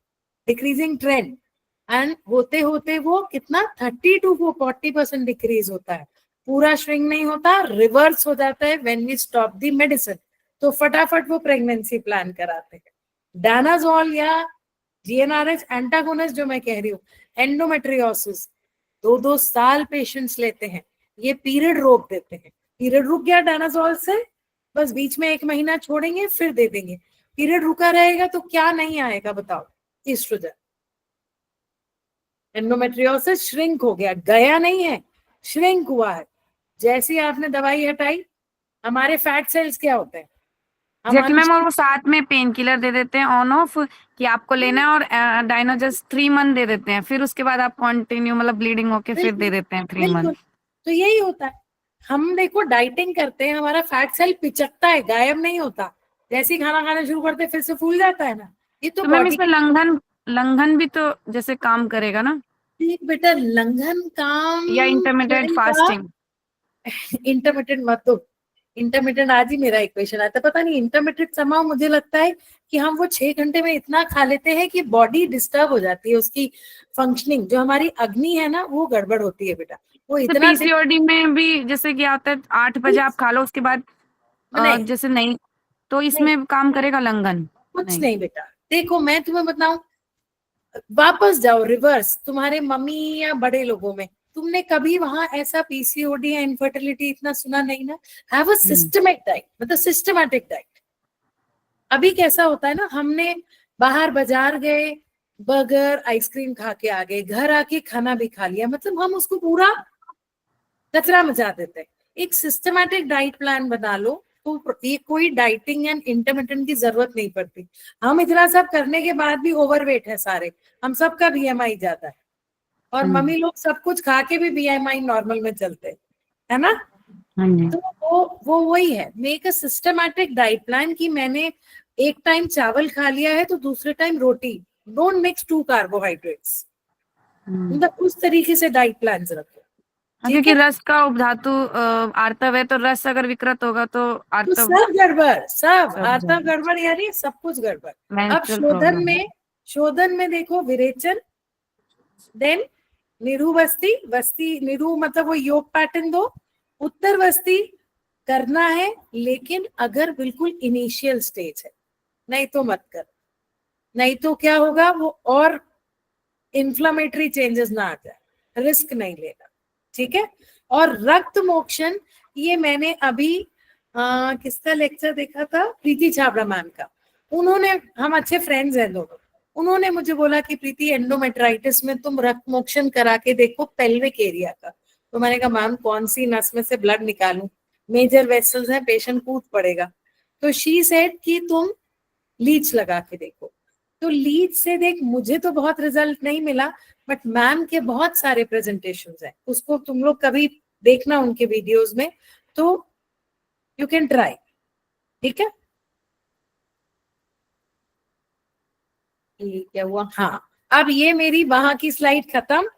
Speaker 1: डिक्रीजिंग ट्रेंड, एंड होते होते वो कितना 30 to 40% डिक्रीज होता है, पूरा श्रिंक नहीं होता, रिवर्स हो जाता है when we stop the medicine. तो फटाफट वो प्रेगनेंसी प्लान कराते हैं। डानाजोल या जीएनआरएच एंटागोनिस्ट जो मैं कह रही हूँ, एंडोमेट्रियोसिस 2-2 साल पेशेंट्स लेते हैं, ये पीरियड रोक देते हैं। पीरियड रुक गया डानाजोल से, बस बीच में 1 महीना छोड़ेंगे फिर दे देंगे, पीरियड रुका रहेगा तो क्या नहीं आएगा बताओ? ईस्ट्रोजन। एंडोमेट्रियोसिस श्रिंक हो गया, गया नहीं है, श्रिंक हुआ है। जैसे आपने दवाई हटाई, हमारे फैट सेल्स क्या होते हैं?
Speaker 3: एग्जैक्टली
Speaker 1: हम
Speaker 3: मैम, और वो साथ में पेन किलर दे देते हैं ऑन ऑफ कि आपको लेना है, और डायनोजस्ट 3 मंथ दे देते हैं, फिर उसके बाद आप कंटिन्यू मतलब ब्लीडिंग होके फिर दे
Speaker 1: बिल्कुल
Speaker 3: देते हैं 3 मंथ।
Speaker 1: बिल्कुल, तो यही होता है। हम देखो डाइटिंग करते हैं, हमारा फैट सेल पिचकता है, गायब नहीं होता। जैसे ही खाना खाना शुरू करते हैं फिर से फूल जाता है ना, ये तो
Speaker 3: तो मैम
Speaker 1: बॉडी
Speaker 3: इसमें लंघन लंघन भी तो जैसे काम करेगा ना,
Speaker 1: की। बेटा लंघन काम
Speaker 3: या इंटरमीडिएट
Speaker 1: करेगा।
Speaker 3: फास्टिंग?
Speaker 1: इंटरमीडिएट मत दो। इंटरमीडिएट आज ही मेरा इक्वेशन आता है, पता नहीं इंटरमीडिएट समाव मुझे लगता है कि हम वो 6 घंटे में इतना खा लेते हैं कि बॉडी डिस्टर्ब हो जाती है, उसकी फंक्शनिंग जो हमारी अग्नि है ना वो गड़बड़ होती है बेटा। वो
Speaker 3: तो
Speaker 1: इतना
Speaker 3: पीसीओडी में भी जैसे क्या होता है 8 बजे आप खा लो, उसके बाद
Speaker 1: नहीं
Speaker 3: जैसे नहीं, तो
Speaker 1: नहीं
Speaker 3: इसमें काम करेगा लंघन?
Speaker 1: कुछ
Speaker 3: नहीं।
Speaker 1: नहीं बेटा। देखो मैं तुम्हें बताऊं, वापस जाओ रिवर्स, तुम्हारे मम्मी या बड़े लोगों में तुमने कभी वहां ऐसा पीसीओडी या इनफर्टिलिटी इतना सुना नहीं ना। हैव अ सिस्टमेटिक डाइट, मतलब सिस्टमैटिक डाइट। अभी कैसा होता है ना, हमने बाहर बाजार गए, बर्गर आइसक्रीम खा के आ गए, घर आके खाना भी खा लिया, मतलब हम उसको पूरा कचरा मचा देते हैं। एक सिस्टमैटिक डाइट प्लान बना लो, तो ये कोई डाइटिंग एंड इंटरमिटेंट की जरूरत नहीं पड़ती। हम इतना सब करने के बाद भी ओवरवेट है सारे, हम सबका बीएमआई जाता है, और मम्मी लोग सब कुछ खा के भी बीएमआई नॉर्मल में चलते हैं, है ना।
Speaker 3: हाँ जी।
Speaker 1: तो वो वही है, make a systematic diet plan कि मैंने एक टाइम चावल खा लिया है तो दूसरे time roti, don't mix 2 carbohydrates, मतलब उस तरीके से डाइट प्लान रखो।
Speaker 3: हाँ,
Speaker 1: ठीक
Speaker 3: क्योंकि
Speaker 1: है,
Speaker 3: रस का उपधातु आर्तव है, तो रस अगर विकृत होगा तो
Speaker 1: तो
Speaker 3: आर्तव
Speaker 1: सब गड़बड़, सब
Speaker 3: सब
Speaker 1: आर्तव
Speaker 3: जाएगा।
Speaker 1: गड़बड़ यानी सब कुछ गड़बड़। अब
Speaker 3: मेंस्ट्रुअल प्रॉब्लम।
Speaker 1: शोधन में देखो विरेचन, देन निरु वस्ती, वस्ती निरु मतलब वो योग पैटर्न दो। उत्तर वस्ती करना है, लेकिन अगर बिल्कुल इनिशियल स्टेज है, नहीं तो मत कर। नहीं तो क्या होगा, वो और इन्फ्लामेटरी चेंजेस ना आ जाए, रिस्क नहीं लेना। ठीक है। और रक्त मोक्षण, ये मैंने अभी किसका लेक्चर देखा था, प्रीति छाबड़ा मैम का। उन्होंने, हम अच्छे फ्रेंड्स हैं दोनों, उन्होंने मुझे बोला कि प्रीति एंडोमेट्राइटिस में तुम रक्त मोक्षण करा के देखो पेल्विक एरिया का। तो मैंने कहा मैम कौन सी नस में से ब्लड निकालूं, मेजर वेसल्स हैं, पेशेंट कूद पड़ेगा। तो शी सेड कि तुम लीच लगा के देखो। तो लीच से देख, मुझे तो बहुत रिजल्ट नहीं मिला, बट मैम के बहुत सारे प्रेजेंटेशंस हैं, उसको तुम लोग कभी देखना उनके वीडियोस में, तो यू कैन ट्राई। ठीक है, ये क्या हुआ, हाँ। अब ये मेरी वहां की स्लाइड खत्म,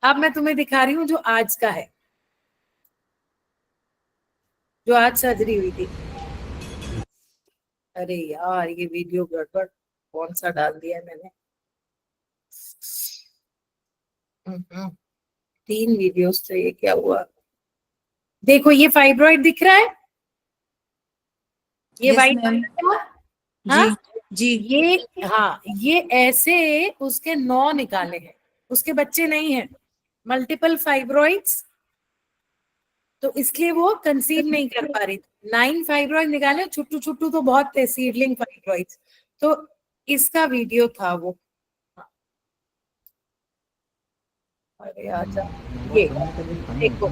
Speaker 1: अब मैं तुम्हें दिखा रही हूँ जो आज का है, जो आज सर्जरी हुई थी। अरे यार ये वीडियो गड़बड़ कौन सा डाल दिया है मैंने। 3 वीडियोस थे, ये क्या हुआ। देखो ये फाइब्रॉइड दिख रहा है, ये
Speaker 5: Yes,
Speaker 1: वाइट
Speaker 5: ma'am.
Speaker 1: हाँ
Speaker 5: जी
Speaker 1: ये, हाँ ये ऐसे उसके 9 निकाले हैं, उसके बच्चे नहीं हैं, मल्टीपल फाइब्रॉइड्स, तो इसलिए वो कंसीव नहीं कर पा रही थी। 9 फाइब्रॉइड निकाले, छुट्टू छुट्टू तो बहुत थे, सीडलिंग फाइब्रॉइड्स। तो इसका वीडियो था वो। अरे आजा, ये देखो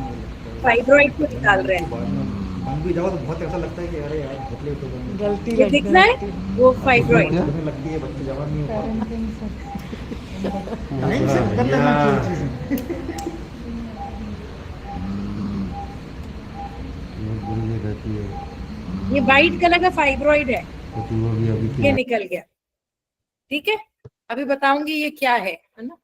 Speaker 1: फाइब्रॉइड को निकाल रहे हैं,
Speaker 7: बन भी जाओ तो बहुत ऐसा लगता है कि अरे यार बहुत लेट हो गए,
Speaker 4: गलती
Speaker 1: ये दिख रहा है वो फाइब्रॉइड।
Speaker 7: लगने लगती है बच्चे जवान नहीं हो पाते।
Speaker 8: टाइम से कर लेना चाहिए चीजें।
Speaker 7: बुरी रहती है
Speaker 1: ये वाइट कलर का फाइब्रॉइड है,
Speaker 7: तो वो भी अभी
Speaker 1: ये निकल गया। ठीक है, अभी बताऊंगी ये क्या है ना।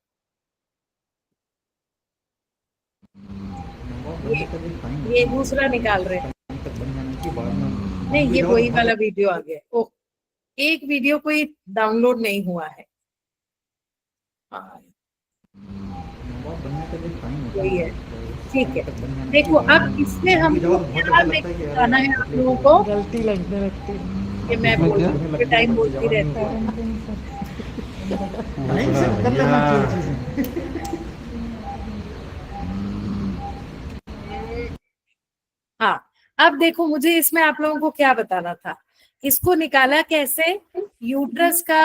Speaker 1: ये दूसरा निकाल रहे हैं,
Speaker 7: तक बन जाने के बाद में
Speaker 1: नहीं ये वही वाला वीडियो आ गया। ओ, एक वीडियो कोई डाउनलोड नहीं हुआ है। हाँ
Speaker 7: बनने का भी टाइम होता
Speaker 1: वही है, ठीक है।
Speaker 7: तक बन जाने
Speaker 1: देखो अब इसमें हम बताना है आप लोगों को,
Speaker 4: गलती लगने लगती है।
Speaker 1: कि मैं बोलती टाइम बोलती रहती हूँ।
Speaker 8: टाइम से कर लेना चाहिए चीजें।
Speaker 1: हाँ, अब देखो मुझे इसमें आप लोगों को क्या बताना था, इसको निकाला कैसे, यूट्रस का,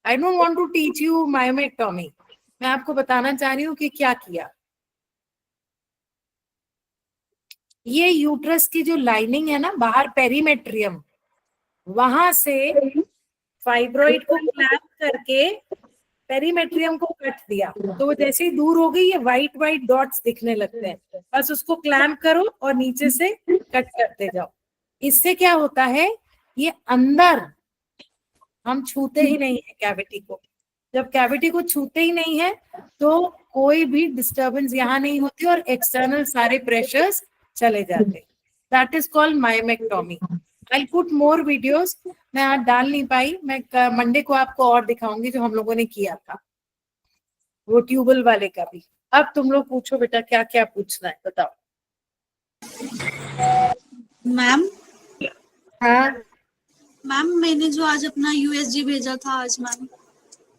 Speaker 1: I don't want to teach you myomectomy, मैं आपको बताना चाह रही हूँ कि क्या किया। ये यूट्रस की जो लाइनिंग है ना बाहर, पेरीमेट्रियम, वहां से फाइब्रॉइड को क्लैंप करके पेरीमेट्रियम को कट दिया, तो वो जैसे ही दूर हो गई ये व्हाइट व्हाइट डॉट्स दिखने लगते हैं, बस उसको क्लैंप करो और नीचे से कट करते जाओ। इससे क्या होता है, ये अंदर हम छूते ही नहीं है कैविटी को। जब कैविटी को छूते ही नहीं है तो कोई भी डिस्टरबेंस यहाँ नहीं होती और एक्सटर्नल सारे प्रेशर्स चले जाते। That is called myomectomy. I put more videos, मैं आज डाल नहीं पाई, मैं मंडे को आपको और दिखाऊंगी जो हम लोगों ने किया था, वो ट्यूबल वाले का भी। अब तुम लोग पूछो बेटा, क्या क्या पूछना है बताओ।
Speaker 9: मैम
Speaker 1: हाँ
Speaker 9: मैम मैंने जो आज अपना यूएसजी भेजा था आज मैम।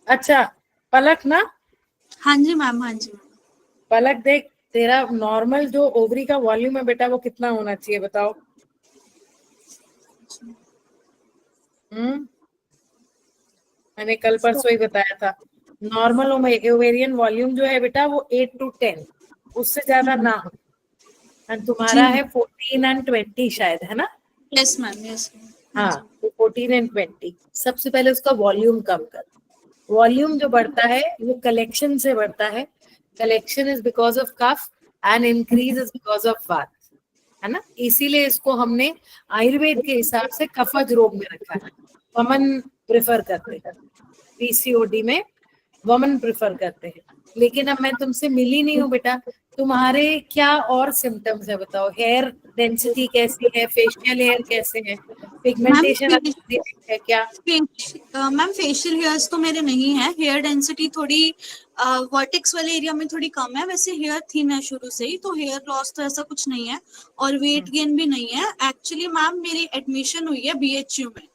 Speaker 1: अच्छा, पलक ना,
Speaker 9: हाँ जी मैम, हाँ जी मैम।
Speaker 1: पलक देख, तेरा नॉर्मल जो ओवरी का वॉल्यूम है बेटा वो कितना होना चाहिए बताओ। मैंने कल परसों ही बताया था, नॉर्मल ओवेरियन वॉल्यूम जो है बेटा वो 8 to 10, उससे ज्यादा ना हो। एंड तुम्हारा है 14 and 20 शायद, है ना?
Speaker 9: Yes ma'am, yes ma'am.
Speaker 1: हाँ, तो 14 and 20। सबसे पहले उसका वॉल्यूम कम कर। वॉल्यूम जो बढ़ता है वो कलेक्शन से बढ़ता है। Collection is because of kapha and increase is because of vata, है ना? इसीलिए इसको हमने आयुर्वेद के हिसाब से कफज रोग में रखा है। वमन प्रेफर करते हैं, पीसीओडी में वमन प्रेफर करते हैं। लेकिन अब मैं तुमसे मिली नहीं हूँ बेटा, तुम्हारे क्या और सिम्टम्स है बताओ। हेयर डेंसिटी कैसी है, फेशियल हेयर कैसे है, पिगमेंटेशन है क्या?
Speaker 9: मैम फेशियल हेयर्स तो मेरे नहीं है, हेयर डेंसिटी थोड़ी वर्टेक्स वाले एरिया में थोड़ी कम है। वैसे हेयर थिन है शुरू से ही, तो हेयर लॉस तो ऐसा कुछ नहीं है और वेट गेन भी नहीं है। एक्चुअली मैम मेरी एडमिशन हुई है बीएचयू में,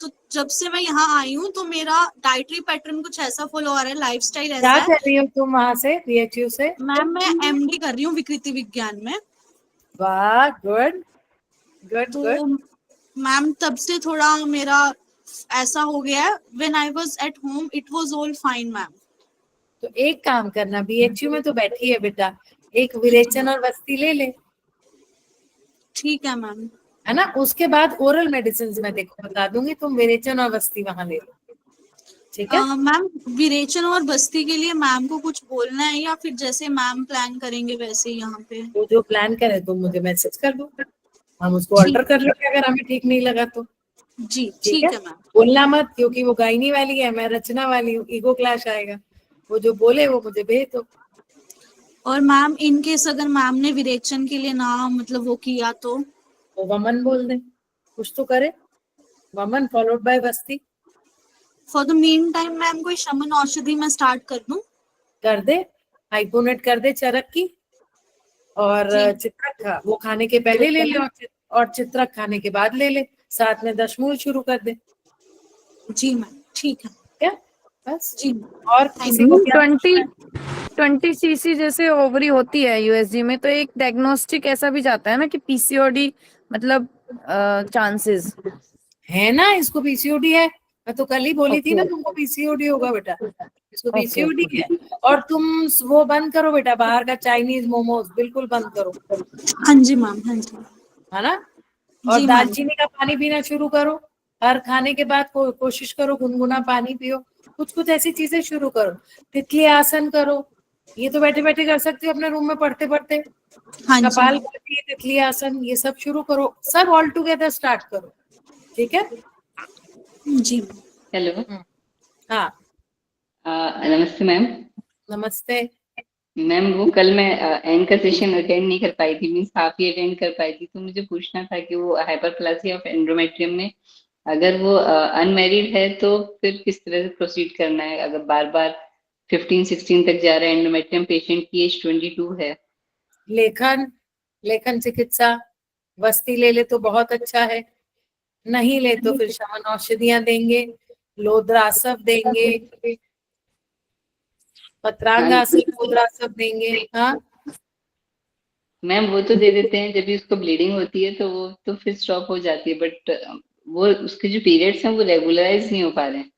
Speaker 9: तो जब से मैं यहाँ आई हूँ तो मेरा डाइटरी पैटर्न कुछ ऐसा फॉलो हो रहा है, लाइफस्टाइल ऐसा
Speaker 1: क्या
Speaker 9: है।
Speaker 1: कर रही हो तुम वहां से बीएचयू से?
Speaker 9: मैम मैं एमडी कर रही हूँ विकृति विज्ञान में।
Speaker 1: वाह, गुड गुड
Speaker 9: तो
Speaker 1: गुड।
Speaker 9: मैम तब से थोड़ा मेरा ऐसा हो गया है। When I was at home it was all fine ma'am.
Speaker 1: तो एक काम करना, बीएचयू में तो बैठी है बेटा, एक विरेचन और वस्ती ले ले,
Speaker 9: ठीक है मैम।
Speaker 1: है ना? उसके बाद ओरल मेडिसिन मैं देखो बता दूंगी, तुम विरेचन और वस्ती वहां ले लो, ठीक है?
Speaker 9: मैम विरेचन और बस्ती के लिए मैम को कुछ बोलना है या फिर जैसे मैम प्लान करेंगे वैसे ही यहाँ पे?
Speaker 1: वो जो प्लान करे तुम मुझे मैसेज कर दो, हम उसको ऑल्टर कर लेंगे अगर हमें ठीक नहीं लगा तो।
Speaker 9: जी ठीक है मैम।
Speaker 1: बोलना मत, क्योंकि वो गायनी वाली है, मैं रचना वाली हूँ, ईगो क्लैश आएगा। वो जो बोले वो मुझे भेज दो।
Speaker 9: और मैम इन केस अगर मैम ने विरेचन के लिए ना मतलब वो किया तो
Speaker 1: वमन बोल दे, कुछ तो करे, वमन फॉलोड बाय वस्ती।
Speaker 9: For the mean time ma'am कोई शमन औषधि मैं स्टार्ट कर दूं?
Speaker 1: कर दे, हाइपोनेट कर दे चरक की, और चित्रक खा, वो खाने के पहले ले ले और चित्रक खाने के बाद ले ले, साथ में दशमूल शुरू कर दे।
Speaker 9: जी मैम ठीक है।
Speaker 1: क्या बस?
Speaker 9: जी
Speaker 1: और किसी को क्या?
Speaker 3: 20 सीसी जैसे ओवरी होती है यूएसजी में, तो एक डायग्नोस्टिक ऐसा भी जाता है ना कि पीसीओडी मतलब चांसेस
Speaker 1: है ना, इसको पीसीओडी है। मैं तो कल ही बोली थी ना तुमको पीसीओडी होगा बेटा, इसको पीसीओडी है। और तुम वो बंद करो बेटा, बाहर का चाइनीज मोमोज बिल्कुल बंद करो,
Speaker 9: हाँ जी मैम, हाँ जी
Speaker 1: है ना? और
Speaker 9: जी मैम।
Speaker 1: दालचीनी का पानी पीना शुरू करो, हर खाने के बाद कोशिश करो गुनगुना पानी पियो, कुछ कुछ ऐसी चीजें शुरू करो। तितली आसन करो, ये तो बैठे बैठे कर सकते हो अपने रूम में पढ़ते पढ़ते।
Speaker 9: हाँ जी
Speaker 1: कपाल भाती, तितली आसन, ये सब शुरू करो, सब ऑल टुगेदर स्टार्ट करो, ठीक है?
Speaker 9: जी।
Speaker 10: हेलो।
Speaker 1: हाँ
Speaker 10: नमस्ते मैम।
Speaker 1: नमस्ते
Speaker 10: मैम वो कल मैं एंकर सेशन अटेंड नहीं कर पाई थी, मीन्स हाफ ही अटेंड कर पाई थी, तो मुझे पूछना था कि वो हाइपरप्लासिया ऑफ एंड्रोमेट्रियम में अगर वो अनमेरिड है तो फिर किस तरह से प्रोसीड करना है? अगर बार बार 15-16 तक जा रहा है, एंड्रोमेट्रियम पेशेंट की एज 22 है।
Speaker 1: लेखन चिकित्सा वस्ती ले ले तो बहुत अच्छा है, नहीं ले तो फिर शमन औषधियां देंगे, लोद्रासव देंगे, पत्रांगासन लोद्रासव देंगे। हाँ
Speaker 10: मैम वो तो दे देते हैं जब भी उसको ब्लीडिंग होती है, तो वो तो फिर स्टॉप हो जाती है, बट वो उसके जो पीरियड्स हैं वो रेगुलराइज नहीं हो पा रहे हैं।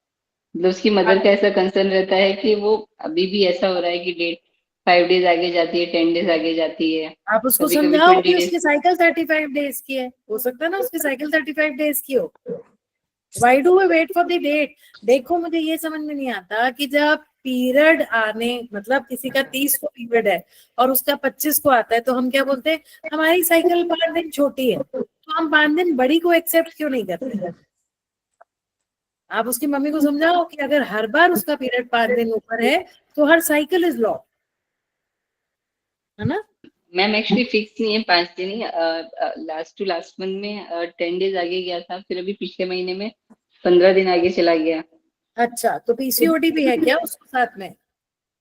Speaker 10: मतलब उसकी मदर का ऐसा कंसर्न रहता है कि वो अभी भी ऐसा हो रहा है कि डेट 5 डेज आगे जाती है, 10 डेज आगे जाती है,
Speaker 1: आप उसको
Speaker 10: कभी कभी
Speaker 1: समझाओ
Speaker 10: 20
Speaker 1: कि
Speaker 10: डेज।
Speaker 1: उसकी साइकिल 35 डेज की है, हो सकता है ना उसकी साइकिल 35 डेज की हो। Why do we wait for the date? देखो मुझे ये समझ में नहीं आता कि जब पीरियड आने, मतलब किसी का 30 को पीरियड है और उसका 25 को आता है, तो हम क्या बोलते हैं, हमारी साइकिल 5 दिन छोटी है, तो हम 5 दिन बड़ी को एक्सेप्ट क्यों नहीं करते? आप उसकी मम्मी को समझाओ कि अगर हर बार उसका पीरियड 5 दिन ऊपर है तो हर साइकिल इज लॉ, है ना?
Speaker 10: मैम एक्चुअली फिक्स नहीं है 5 दिन ही, लास्ट टू लास्ट मंथ में 10 डेज आगे गया था, फिर अभी पिछले महीने में 15 दिन आगे चला गया।
Speaker 1: अच्छा, तो पीसीओडी भी है क्या उसको साथ में?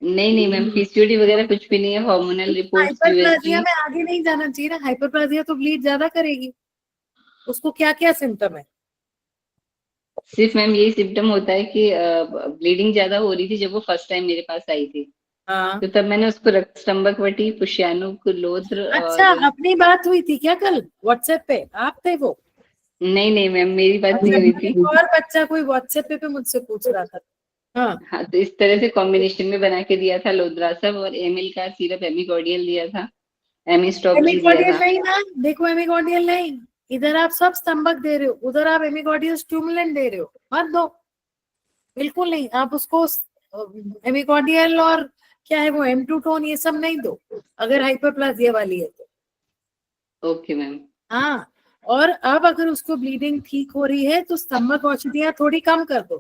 Speaker 10: नहीं नहीं मैम, पीसीओडी वगैरह कुछ भी नहीं है, हार्मोनल रिपोर्ट्स, यूएसजी।
Speaker 1: हाइपरप्लाजिया में आगे नहीं जाना चाहिए ना, हाइपरप्लाजिया तो ब्लीड ज्यादा करेगी। उसको क्या क्या सिम्टम है?
Speaker 10: सिर्फ मैम यही सिम्टम होता है कि ब्लीडिंग ज्यादा हो रही थी जब वो फर्स्ट टाइम मेरे पास आई थी,
Speaker 1: हाँ,
Speaker 10: तो तब मैंने उसको रक्त स्तंभक वटी, पुष्याणु, कुलोत्र
Speaker 1: अच्छा,
Speaker 10: और
Speaker 1: अपनी बात हुई थी क्या कल व्हाट्सएप पे? आप थे वो?
Speaker 10: नहीं नहीं मैम, मेरी बात नहीं
Speaker 1: अच्छा,
Speaker 10: हुई थी।
Speaker 1: एक और बच्चा कोई व्हाट्सएप पे मुझसे पूछ रहा था। हाँ,
Speaker 10: हाँ, तो इस तरह से कॉम्बिनेशन में बना के दिया था, लोद्रासब और एमएल का सिरप एमिकॉर्डियल दिया था, एमिस्टॉप्रिल दिया
Speaker 1: एमिकॉर्डियल
Speaker 10: था।
Speaker 1: नहीं ना, देखो एमिकॉर्डियल नहीं, इधर आप सब स्तंभक दे रहे हो, उधर आप एमिकॉर्डियल स्टिमुलेंट दे रहे हो, मत दो, बिल्कुल नहीं। आप उसको एमिकॉर्डियल और क्या है वो M2 टोन, ये सब नहीं दो अगर हाइपरप्लाजिया वाली है तो।
Speaker 10: Okay ma'am.
Speaker 1: हाँ, और अब अगर उसको ब्लीडिंग ठीक हो रही है तो स्तंभक औषधियां थोड़ी कम कर दो,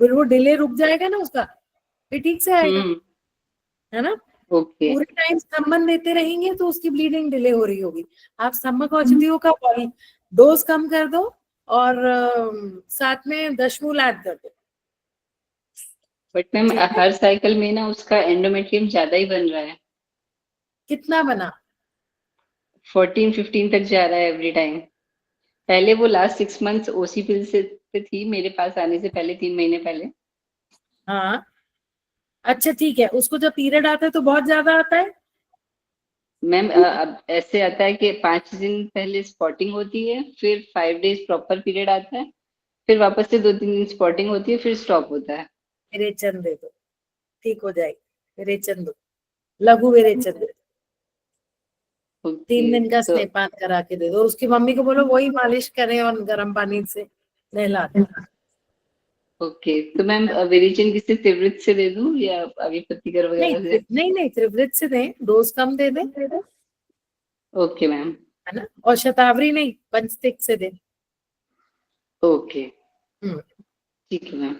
Speaker 1: फिर वो डिले रुक जाएगा ना उसका, फिर ठीक से आएगा, है ना?
Speaker 10: ओके
Speaker 1: पूरे टाइम स्तंभन देते रहेंगे तो उसकी ब्लीडिंग डिले हो रही होगी। आप स्तंभक औषधियों का डोज कम कर दो और साथ में दशमूल ऐड कर दो।
Speaker 10: बट मैम
Speaker 1: ठीक है?
Speaker 10: हर साइकिल में ना उसका एंडोमेट्रियम ज्यादा ही बन रहा है,
Speaker 1: कितना बना?
Speaker 10: 14-15 तक जा रहा है एवरी टाइम। पहले वो लास्ट 6 मंथ्स ओसी पिल से पे थी मेरे पास आने से पहले, 3 महीने पहले।
Speaker 1: हाँ, अच्छा ठीक है, उसको जब पीरियड आता है तो बहुत ज्यादा आता है?
Speaker 10: मैम अब ऐसे आता है कि 5 दिन पहले स्पॉटिंग होती है, फिर 5 डेज प्रॉपर पीरियड आता है, फिर वापस से 2-3 दिन स्पॉटिंग होती है, फिर स्टॉप होता है।
Speaker 1: विरेचन दे दो, ठीक हो जाएगी। विरेचन दो, लघु विरेचन दे दो, 3 दिन का
Speaker 10: तो
Speaker 1: स्नेपान करा के दे दो। उसकी मम्मी को बोलो वही मालिश करें और गर्म पानी से नहला दें।
Speaker 10: ओके, तो मैम विरेचन किसी त्रिवृत से दे दूं या अभी प्रतिकर
Speaker 1: नहीं
Speaker 10: वगैरह से?
Speaker 1: नहीं नहीं, त्रिवृत से दें, डोज कम दे दें,
Speaker 10: ओके मैम।
Speaker 1: है ना? और शतावरी नहीं, पंचतिक से दें।
Speaker 10: ओके
Speaker 1: हम्म
Speaker 10: ठीक है मैम।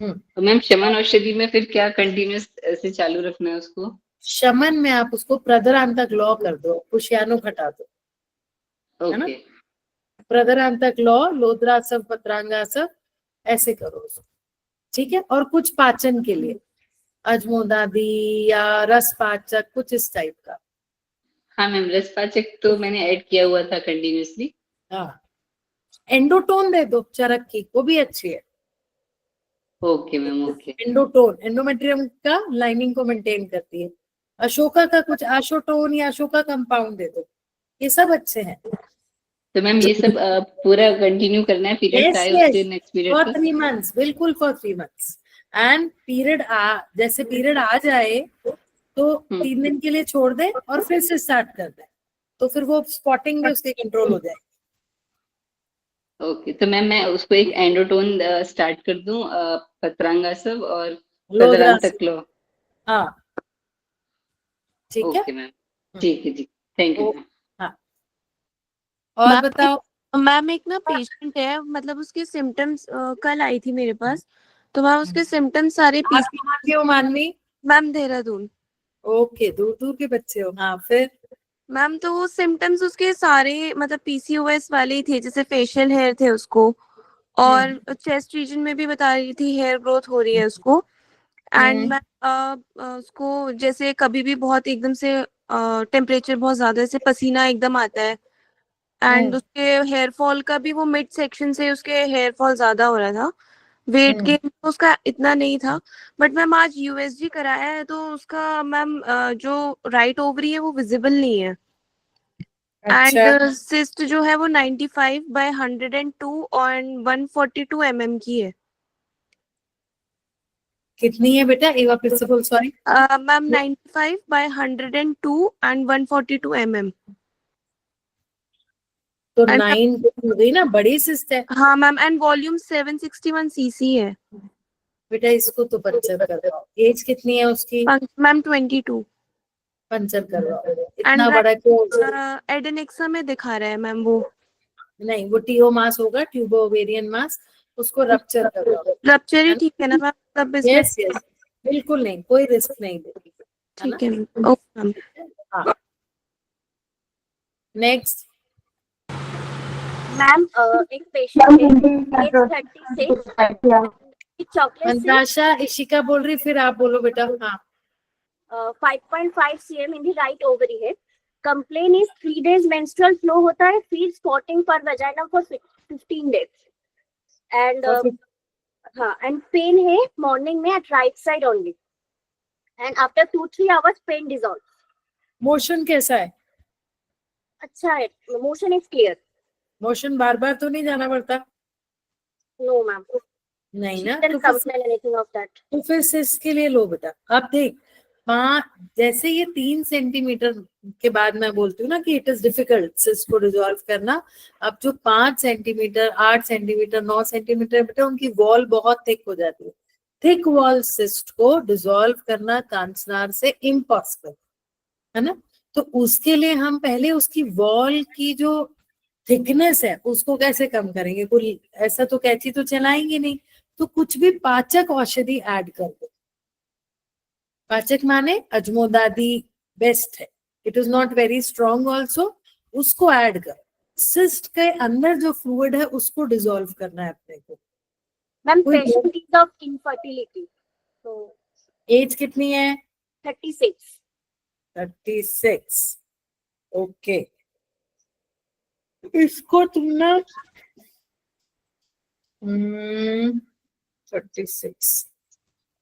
Speaker 1: हम्म।
Speaker 10: तो मैम शमन औषधि में फिर क्या कंटिन्यूस ऐसे चालू रखना है उसको?
Speaker 1: शमन में आप उसको प्रदरांतक लॉ कर दो, पुष्यानु घटा दो, है ना?
Speaker 10: ओके
Speaker 1: प्रदरांतक लॉ, लोद्रासव, पत्रांगासव, ऐसे करो उसको, ठीक है? और कुछ पाचन के लिए अजमोदादी या रस पाचक, कुछ इस टाइप का।
Speaker 10: हाँ मैम, रसपाचक तो मैंने ऐड किया हुआ था कंटिन्यूसली।
Speaker 1: हाँ, एंडोटोन दे दो चरक की, वो भी अच्छी है।
Speaker 10: Okay ma'am okay.
Speaker 1: एंडोटोन एंडोमेट्रियम का लाइनिंग को मेंटेन करती है। अशोका का कुछ आशोटोन या अशोका कंपाउंड दे दो, ये सब अच्छे हैं।
Speaker 10: तो मैम ये सब पूरा कंटिन्यू करना है, पीरियड
Speaker 1: यस
Speaker 10: आए
Speaker 1: यस,
Speaker 10: उससे नेक्स्ट पीरियड
Speaker 1: फॉर
Speaker 10: तक?
Speaker 1: 3 मंथ्स, बिल्कुल फॉर 3 मंथ्स। एंड पीरियड जैसे पीरियड आ जाए तो 3 दिन के लिए छोड़ दे और फिर से स्टार्ट कर दे, तो फिर वो स्पॉटिंग भी उसकी कंट्रोल हो जाएगी।
Speaker 10: ओके, तो मैम मैं उसको एक एंडोटोन स्टार्ट कर दूं, पत्रांगासव और
Speaker 1: लोद्रास,
Speaker 10: प्रदरांतक लो?
Speaker 1: हाँ, ठीक है।
Speaker 10: ओके मैम, ठीक है जी, थैंक यू मैम।
Speaker 1: हाँ, और
Speaker 11: मैम
Speaker 1: बताओ।
Speaker 11: मैम एक ना पेशेंट है, मतलब उसके सिम्टम्स कल आई थी मेरे पास, तो मैम उसके सिम्टम्स सारे
Speaker 1: आप कहाँ के हो मानवी?
Speaker 11: मैम देहरादून।
Speaker 1: ओके, दूर दूर के बच्चे हो। हाँ, फिर?
Speaker 11: मैम तो वो सिम्टम्स उसके सारे मतलब पीसीओएस वाले ही थे, जैसे फेशियल हेयर थे उसको, और चेस्ट रीजन में भी बता रही थी हेयर ग्रोथ हो रही है उसको। एंड मैम उसको जैसे कभी भी बहुत एकदम से टेम्परेचर बहुत ज्यादा, जैसे पसीना एकदम आता है, एंड उसके हेयर फॉल का भी वो मिड सेक्शन से उसके हेयर फॉल ज्यादा हो रहा था। वेट गेन तो उसका इतना नहीं था, बट मैम आज यूएसजी कराया है तो उसका मैम जो राइट ओवरी है वो विजिबल नहीं है।
Speaker 1: अच्छा,
Speaker 11: एंड सिस्ट जो है वो 95/102 और 142 mm की है।
Speaker 1: कितनी है बेटा, एक बार फिर से बोल, sorry.
Speaker 11: Ma'am 95 by 102 and 142 mm.
Speaker 1: तो
Speaker 11: And-
Speaker 1: 9 हो गई ना, बड़ी सिस्ट है
Speaker 11: हाँ मैम, एंड वॉल्यूम 761 cc है
Speaker 1: बेटा, इसको तो पंचर कर दो। एज कितनी है उसकी?
Speaker 11: मैम 22.
Speaker 1: पंचर कर दो।
Speaker 11: एंड
Speaker 1: इतना बड़ा क्यों?
Speaker 11: एडेनेक्सा में दिखा रहा है मैम वो
Speaker 1: नहीं, वो टीओ मास होगा, ट्यूबो ओवेरियन मास, उसको रप्चर कर दो।
Speaker 11: रप्चर ही ठीक है ना मैम, तब इसमें
Speaker 1: यस यस, बिल्कुल नहीं, कोई रिस्क नहीं देगी, है ना?
Speaker 11: ठीक है मैम. Okay ma'am.
Speaker 1: हाँ, नेक्स्ट।
Speaker 12: मैम एक पेशेंट है एज 36 चॉकलेट
Speaker 1: मंत्राशा, इशिका बोल रही, फिर आप बोलो बेटा। हाँ,
Speaker 12: 5.5 cm in the right ovary है. Complain is 3 days menstrual flow होता है, फील स्पॉटिंग पर वजाइना फॉर 15 days एंड हाँ, एंड पेन है मॉर्निंग में at right side only and after 2-3 hours pain dissolve.
Speaker 1: Motion कैसा है?
Speaker 12: अच्छा है, मोशन इज क्लियर.
Speaker 1: मोशन बार बार तो नहीं जाना पड़ता?
Speaker 12: नो मैम,
Speaker 1: नहीं ना,
Speaker 12: there complain anything of that.
Speaker 1: तो फिर सिस्ट के लिए लो बेटा। अब देख, 5 जैसे ये 3 सेंटीमीटर के बाद मैं बोलती हूँ ना कि इट इज डिफिकल्ट सिस्ट को डिसॉल्व करना। अब जो 5 सेंटीमीटर, 8 सेंटीमीटर, 9 सेंटीमीटर बेटा, उनकी वॉल बहुत थिक हो जाती है। थिक वॉल सिस्ट को डिसॉल्व करना कांसनार से इम्पॉसिबल है ना। तो उसके लिए हम पहले उसकी वॉल की जो थिकनेस है उसको कैसे कम करेंगे? कोई ऐसा तो कैंची तो चलाएंगे नहीं, तो कुछ भी पाचक औषधि ऐड कर दो। पाचक माने अजमोदादी बेस्ट है, it is not very strong also, उसको ऐड कर। सिस्ट के अंदर जो फ्लूइड है उसको डिसॉल्व करना है अपने को।
Speaker 12: मैम
Speaker 1: कोई
Speaker 12: पेशेंट इज ऑफ इनफर्टिलिटी, तो
Speaker 1: एज कितनी है?
Speaker 12: 36.
Speaker 1: 36, ओके। इसको तुम ना 36,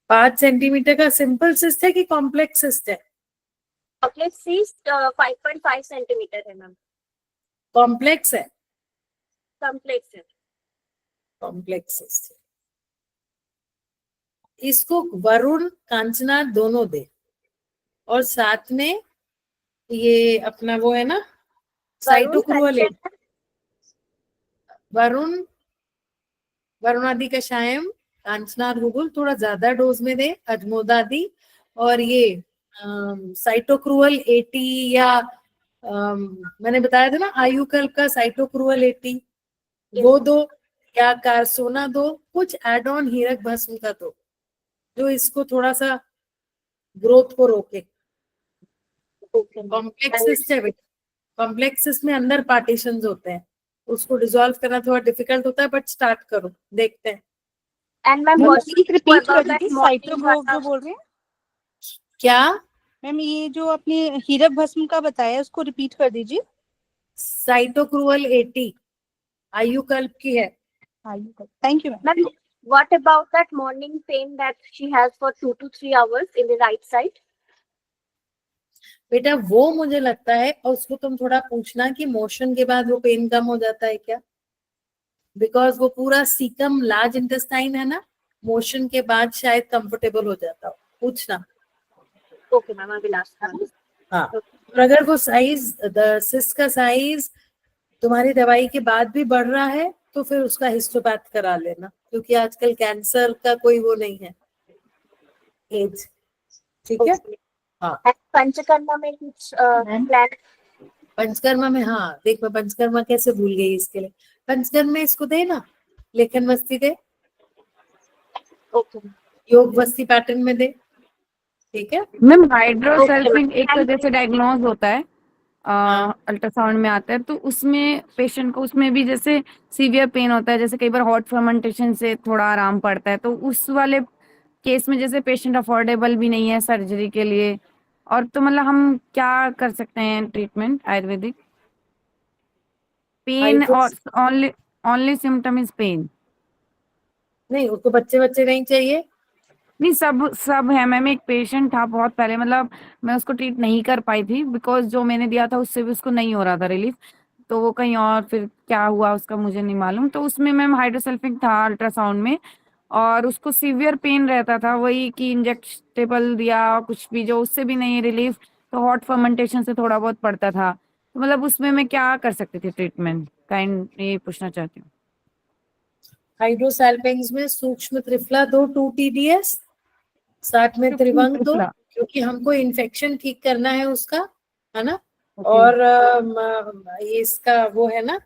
Speaker 1: 5 सेंटीमीटर का सिंपल सिस्ट है कि कॉम्प्लेक्स सिस्ट है?
Speaker 12: चॉकलेट सिस्ट 5.5 सेंटीमीटर है मैम.
Speaker 1: कॉम्प्लेक्स है?
Speaker 12: कॉम्प्लेक्स है.
Speaker 1: Complex cyst. इसको वरुण, कांचना दोनों दे, और साथ में ये अपना वो है ना साइटोक्रोल, वरुण वरुणादि कषायम, कांचना गुगुल थोड़ा ज्यादा डोज में दे, अजमोदादी, और ये साइटोक्रुअल 80 या मैंने बताया था ना आयुकल्प का साइटोक्रुअल 80, वो दो, या कारसोना दो, कुछ एड ऑन हीरक भस्म का दो जो इसको थोड़ा सा ग्रोथ को रोके। कॉम्प्लेक्स सिस्ट है बेटा, कॉम्प्लेक्स सिस्ट में अंदर पार्टीशंस होते हैं, उसको डिसॉल्व करना थोड़ा डिफिकल्ट होता है, बट स्टार्ट करो, देखते हैं।
Speaker 12: एंड मैम
Speaker 8: रिपीट कर दीजिए साइटोग्रोव जो बोल रहे हैं।
Speaker 1: क्या
Speaker 8: मैम ये जो आपने हीरक भस्म का बताया उसको रिपीट कर दीजिए।
Speaker 1: साइटोक्रुअल 80 आयुकल्प की है।
Speaker 8: Thank you ma'am.
Speaker 12: Ma'am what about that morning pain that she has for 2 to 3 hours in the right side?
Speaker 1: बेटा वो मुझे लगता है, और उसको तुम थोड़ा पूछना कि मोशन के बाद वो पेन कम हो जाता है क्या, बिकॉज वो पूरा सीकम लार्ज इंटेस्टाइन है ना, मोशन के बाद शायद कंफर्टेबल हो जाता हो, पूछना।
Speaker 12: Okay ma'am, I will ask her.
Speaker 1: हाँ, और अगर वो साइज, सिस्ट का साइज तुम्हारी दवाई के बाद भी बढ़ रहा है तो फिर उसका हिस्टोपैथ करा लेना, क्योंकि आजकल कैंसर का कोई वो नहीं है एज, ठीक है। हाँ,
Speaker 12: पंचकर्मा में कुछ प्लान?
Speaker 1: पंचकर्मा में, हाँ देख, मैं पंचकर्मा कैसे भूल गई इसके लिए। पंचकर्मा में इसको दे ना, लेखन मस्ती दे,
Speaker 12: ओके,
Speaker 1: योग बस्ती पैटर्न में दे, ठीक है।
Speaker 3: मैम हाइड्रोसल्फिन एक वजह से डायग्नोज होता है, अल्ट्रासाउंड में आता है, तो उसमें पेशेंट को उसमें भी जैसे सीवियर पेन होता है, जैसे कई बार हॉट फर्मेंटेशन से थोड़ा आराम पड़ता है, तो उस वाले केस में जैसे पेशेंट अफोर्डेबल भी नहीं है सर्जरी के लिए, और तो मतलब हम क्या कर सकते हैं ट्रीटमेंट आयुर्वेदिक? पेन और ओनली सिम्टम इज पेन?
Speaker 1: नहीं, उसको बच्चे नहीं चाहिए।
Speaker 3: नहीं, सब है मैम। एक पेशेंट था बहुत पहले, मतलब मैं उसको ट्रीट नहीं कर पाई थी बिकॉज जो मैंने दिया था उससे भी उसको नहीं हो रहा था रिलीफ, तो वो कहीं और फिर क्या हुआ उसका मुझे नहीं मालूम, तो उसमें मैम हाइड्रोसल्फिक था अल्ट्रासाउंड में, और उसको सीवियर पेन रहता था, वही कि इंजेक्टेबल दिया कुछ भी, जो उससे भी नहीं रिलीफ, तो हॉट फर्मेंटेशन से थोड़ा बहुत पड़ता था। तो मतलब उसमें मैं क्या कर सकती थी ट्रीटमेंट, ये पूछना चाहती हूँ।
Speaker 1: हाइड्रोसैल्पिंग्स में सूक्ष्म त्रिफला दो 2 TDS, साथ में त्रिभंग दो,
Speaker 3: त्रिफला।
Speaker 1: क्योंकि हमको इन्फेक्शन ठीक करना है उसका, है ना।
Speaker 3: ओके।
Speaker 1: और ये इसका वो है ना,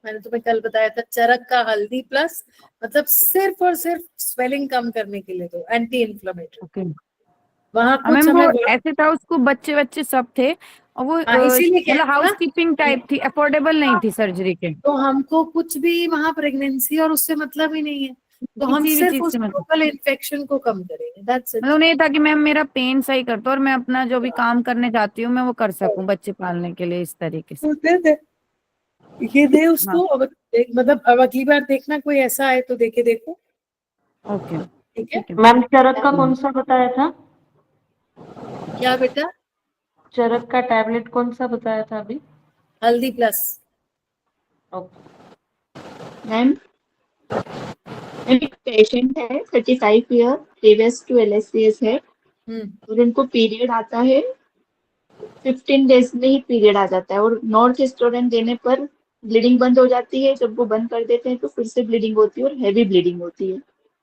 Speaker 1: मैंने तुम्हें कल बताया था, चरक का हल्दी प्लस, मतलब सिर्फ और सिर्फ स्वेलिंग कम करने के लिए दो, एंटी इन्फ्लेमेटरी।
Speaker 3: ओके
Speaker 1: वहाँ कुछ
Speaker 3: मैम, वो
Speaker 1: हमें
Speaker 3: ऐसे था उसको बच्चे बच्चे सब थे, और वो
Speaker 1: इसीलिए कह
Speaker 3: मतलब
Speaker 1: रही हूँ
Speaker 3: हाउस
Speaker 1: ना,
Speaker 3: कीपिंग टाइप थी, अफोर्डेबल नहीं थी सर्जरी के,
Speaker 1: तो हमको कुछ भी वहाँ प्रेगनेंसी और उससे मतलब ही नहीं है, तो हम
Speaker 3: किसी भी
Speaker 1: सिर्फ
Speaker 3: चीज
Speaker 1: उस
Speaker 3: से मतलब।
Speaker 1: लोकल इन्फेक्शन को कम करेंगे, दैट्स इट।
Speaker 3: मतलब उन्हें ये था कि मैम मेरा पेन सही कर दो और मैं अपना जो भी काम करने जाती हूँ मैं वो कर सकूं बच्चे पालने के लिए, इस तरीके से।
Speaker 1: तो दे दे, ये दे
Speaker 3: हाँ
Speaker 1: उसको। अब मतलब अब अगली बार देखना कोई ऐसा आए तो देके देखो,
Speaker 3: ओके
Speaker 1: ठीक है।
Speaker 3: ठीक है।
Speaker 13: मैम चरक का कौन सा बताया था?
Speaker 1: क्या बेटा?
Speaker 13: चरक का टैबलेट कौन सा बताया था अभी?
Speaker 1: हल्दी प्लस।
Speaker 14: मैम एक पेशेंट है 35 ईयर, प्रीवियस टू LSCS है, और उनको पीरियड आता है 15 डेज में ही पीरियड आ जाता है, और नॉर्थ स्टेरॉइड देने पर ब्लीडिंग बंद हो जाती है, जब वो बंद कर देते हैं तो फिर से ब्लीडिंग होती है और हैवी ब्लीडिंग होती है।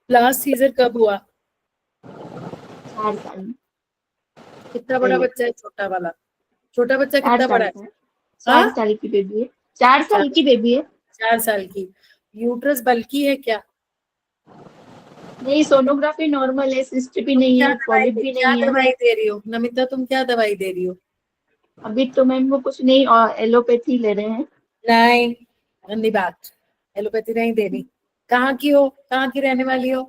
Speaker 1: लास्ट सीजर कब हुआ?
Speaker 14: 4 साल में।
Speaker 1: कितना बड़ा बच्चा है छोटा वाला? छोटा बच्चा
Speaker 14: 4
Speaker 1: कितना
Speaker 14: साल
Speaker 1: बड़ा है?
Speaker 14: का है। 4 साल की बेबी है। 4 साल की बेबी है।
Speaker 1: 4 साल की। यूट्रस बल्की है क्या?
Speaker 14: नहीं, सोनोग्राफी नॉर्मल है, सिस्ट भी नहीं है, पॉलिप भी
Speaker 1: क्या
Speaker 14: नहीं है।
Speaker 1: दवाई दे रही हो नमिता, तुम क्या दवाई दे रही हो?
Speaker 14: अभी तो मैम वो कुछ नहीं, और एलोपैथी ले रहे हैं।
Speaker 1: नहीं, गंदी बात, एलोपैथी नहीं देनी। कहाँ की हो, कहाँ की रहने वाली हो?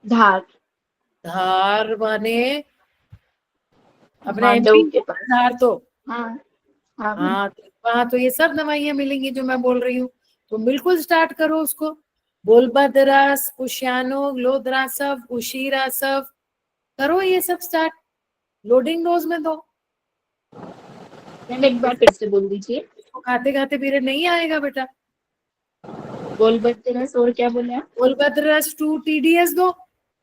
Speaker 14: धार।
Speaker 1: धार माने अपने
Speaker 14: मांडव
Speaker 1: MP
Speaker 14: के पास।
Speaker 1: धार तो
Speaker 14: हाँ हाँ।
Speaker 1: हाँ, तो वहाँ तो ये सब दवाइयाँ मिलेंगी जो मैं बोल रही हूँ, तो बिल्कुल स्टार्ट करो उसको। बोलबदरस, पुष्यानो, ग्लोद्रासव, उशीरासव, करो ये सब स्टार्ट, लोडिंग डोज में दो।
Speaker 14: मैम एक बार फिर से बोल दीजिए।
Speaker 1: इसको खाते खाते पीरियड नहीं आएगा बेटा।
Speaker 14: बोलबदरस और क्या बोले आप?
Speaker 1: बोलबदरस 2 TDS दो।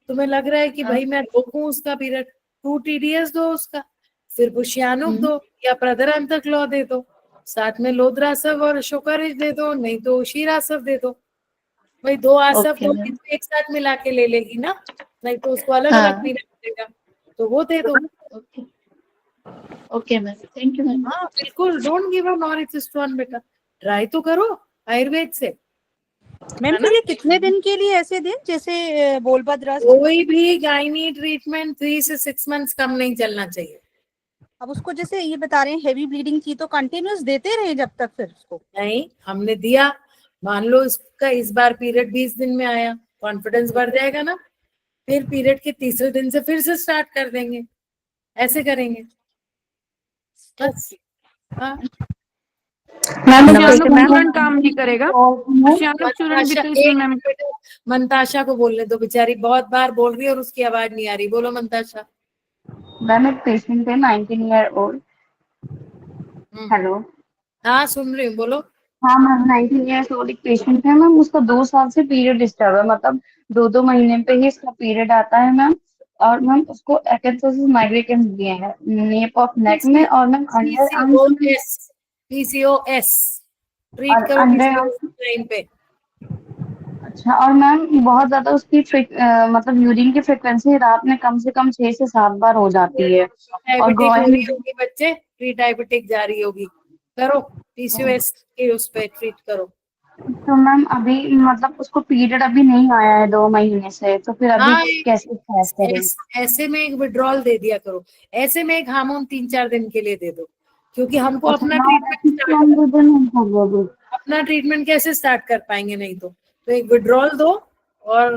Speaker 1: तुम्हें लग रहा है कि भाई मैं रोकूं उसका पीरियड, 2 TDS दो उसका। फिर पुष्यानुक दो या प्रदरांतक लॉ दे दो, साथ में लोद्रासव और शोकारिज दे दो, नहीं तो शीरासव दे दो। भाई 2 आसव
Speaker 14: ओके
Speaker 1: दो
Speaker 14: मैम।
Speaker 1: तो एक साथ मिला के ले लेगी ना, नहीं तो उसको अलग अलग
Speaker 14: हाँ।
Speaker 1: पीरियड देगा, तो वो दे दो।
Speaker 14: Okay okay ma'am, thank you ma'am.
Speaker 1: हाँ बिल्कुल, डोंट गिव अप नॉर्थिस्टर्न बेटा, ट्राई तो करो आयुर्वेद से।
Speaker 8: मैम फिर ये कितने दिन के लिए ऐसे दें, जैसे बोलबदरस?
Speaker 1: कोई भी गायनी ट्रीटमेंट 3 से 6 मंथ्स कम नहीं चलना चाहिए।
Speaker 8: अब उसको जैसे ये बता रहे हैं हैवी ब्लीडिंग थी, तो कंटिन्यूअस देते रहे जब तक फिर उसको?
Speaker 1: नहीं, हमने दिया, मान लो इसका इस बार पीरियड 20 दिन में आया, कॉन्फिडेंस बढ़ जाएगा ना, फिर पीरियड के तीसरे दिन से फिर से स्टार्ट कर देंगे, ऐसे करेंगे बस। हाँ
Speaker 3: चूर्ण काम नहीं करेगा, चूर्ण भी तो इसमें मैम।
Speaker 1: मंताशा को बोलने दो, बेचारी बहुत बार बोल रही है और उसकी आवाज नहीं आ रही। बोलो मंताशा।
Speaker 4: मैम एक पेशेंट है 19 ईयर ओल्ड। हेलो।
Speaker 1: हाँ सुन रही हूँ, बोलो।
Speaker 4: हाँ मैम 19 ईयर्स ओल्ड एक पेशेंट है मैम, उसका 2 साल से पीरियड डिस्टर्ब है, मतलब 2-2 महीने पे ही इसका पीरियड आता है मैम। और मैम उसको एकेंथोसिस माइग्रेकन्स दिए हैं नेप ऑफ नेक में, और मैम अंडर आर्म्स में
Speaker 1: PCOS ट्रीट करो
Speaker 4: अंडर
Speaker 1: टाइम पे।
Speaker 4: अच्छा। और मैम बहुत ज्यादा उसकी मतलब यूरिन की फ्रिक्वेंसी रात में कम से कम 6 से 7 बार हो जाती है। और
Speaker 1: डायबिटिक हो
Speaker 4: ग्रोइन
Speaker 1: रही होगी बच्चे, प्री डायबिटिक जा रही होगी, करो PCOS के उस पे ट्रीट करो।
Speaker 4: तो मैम अभी मतलब उसको पीरियड अभी नहीं आया है 2 महीने से, तो फिर अभी
Speaker 1: हाँ,
Speaker 4: कैसे स्टार्ट करें?
Speaker 1: ऐसे में एक विड्रॉल दे दिया करो, ऐसे में एक हार्मोन 3-4 दिन के लिए दे दो, क्योंकि हमको अपना ट्रीटमेंट कैसे स्टार्ट कर पाएंगे नहीं तो एक विड्रॉल दो, और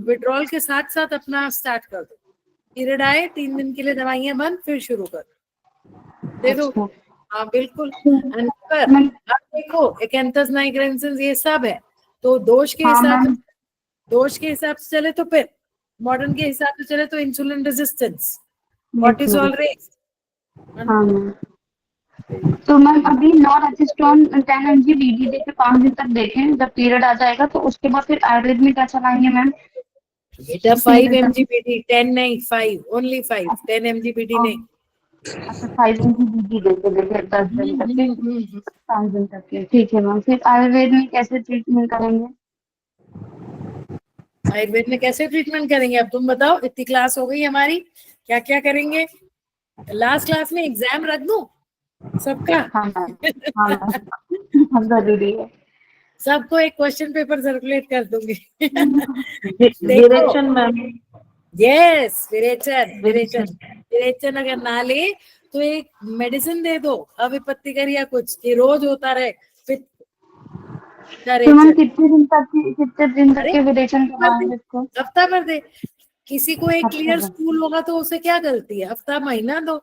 Speaker 1: विड्रॉल के साथ साथ अपना स्टार्ट कर दो। पीरियड आए 3 दिन के लिए दवाइयां बंद, फिर शुरू कर दे दो। हाँ बिल्कुल। आप देखो एकेंथस नाइग्रेंसिस ये सब है, तो दोष के हिसाब से चले तो फिर मॉडर्न के हिसाब से चले तो इंसुलिन रेजिस्टेंस, कॉर्टिसोल रेस।
Speaker 4: तो मैम अभी नॉर्थिस्टोन 10 mg बीडी देके 5 दिन तक देखें, जब पीरियड आ जाएगा तो उसके बाद फिर आयुर्वेद में क्या चलाएंगे मैम?
Speaker 1: बेटा 5 mg बीडी, 10 नहीं 5, ओनली 5, 10 mg बीडी नहीं।
Speaker 4: अच्छा 5 mg बीडी देके देखे 10 दिन तक के, 5 दिन तक के, ठीक है मैम। फिर आयुर्वेद में कैसे ट्रीटमेंट करेंगे?
Speaker 1: आयुर्वेद में कैसे ट्रीटमेंट करेंगे अब तुम बताओ, इतनी क्लास हो गई हमारी, क्या क्या करेंगे? लास्ट क्लास में एग्जाम रख दूं सबका?
Speaker 4: हाँ जरूरी है।
Speaker 1: सबको एक क्वेश्चन पेपर सर्कुलेट कर दूंगी।
Speaker 13: विरेचन मैम,
Speaker 1: यस विरेचन अगर ना ले तो एक मेडिसिन दे दो अविपत्तिकर या कुछ, कि रोज होता रहे।
Speaker 4: तो मैम कितने दिन तक के विरेचन करवाएंगे इसको?
Speaker 1: हफ्ता भर दे। किसी को एक क्लियर स्टूल होगा तो उसे क्या गलती है, हफ्ता महीना दो।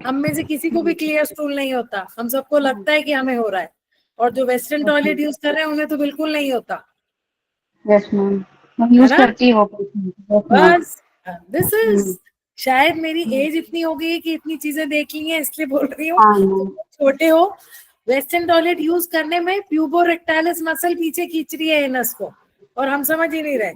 Speaker 1: हम में से किसी को भी क्लियर स्टूल नहीं होता, हम सबको लगता है कि हमें हो रहा है, और जो वेस्टर्न टॉयलेट यूज कर रहे हैं उन्हें तो बिल्कुल नहीं होता।
Speaker 4: यस मैम, यूज करती हो
Speaker 1: बस दिस इज, शायद मेरी एज इतनी हो गई है कि इतनी चीजें देख ली हैं इसलिए बोल रही हूँ। छोटे हो, वेस्टर्न टॉयलेट यूज करने में प्यूबोरेक्टालिस मसल पीछे खींच रही है एनस को, और हम समझ ही नहीं रहे।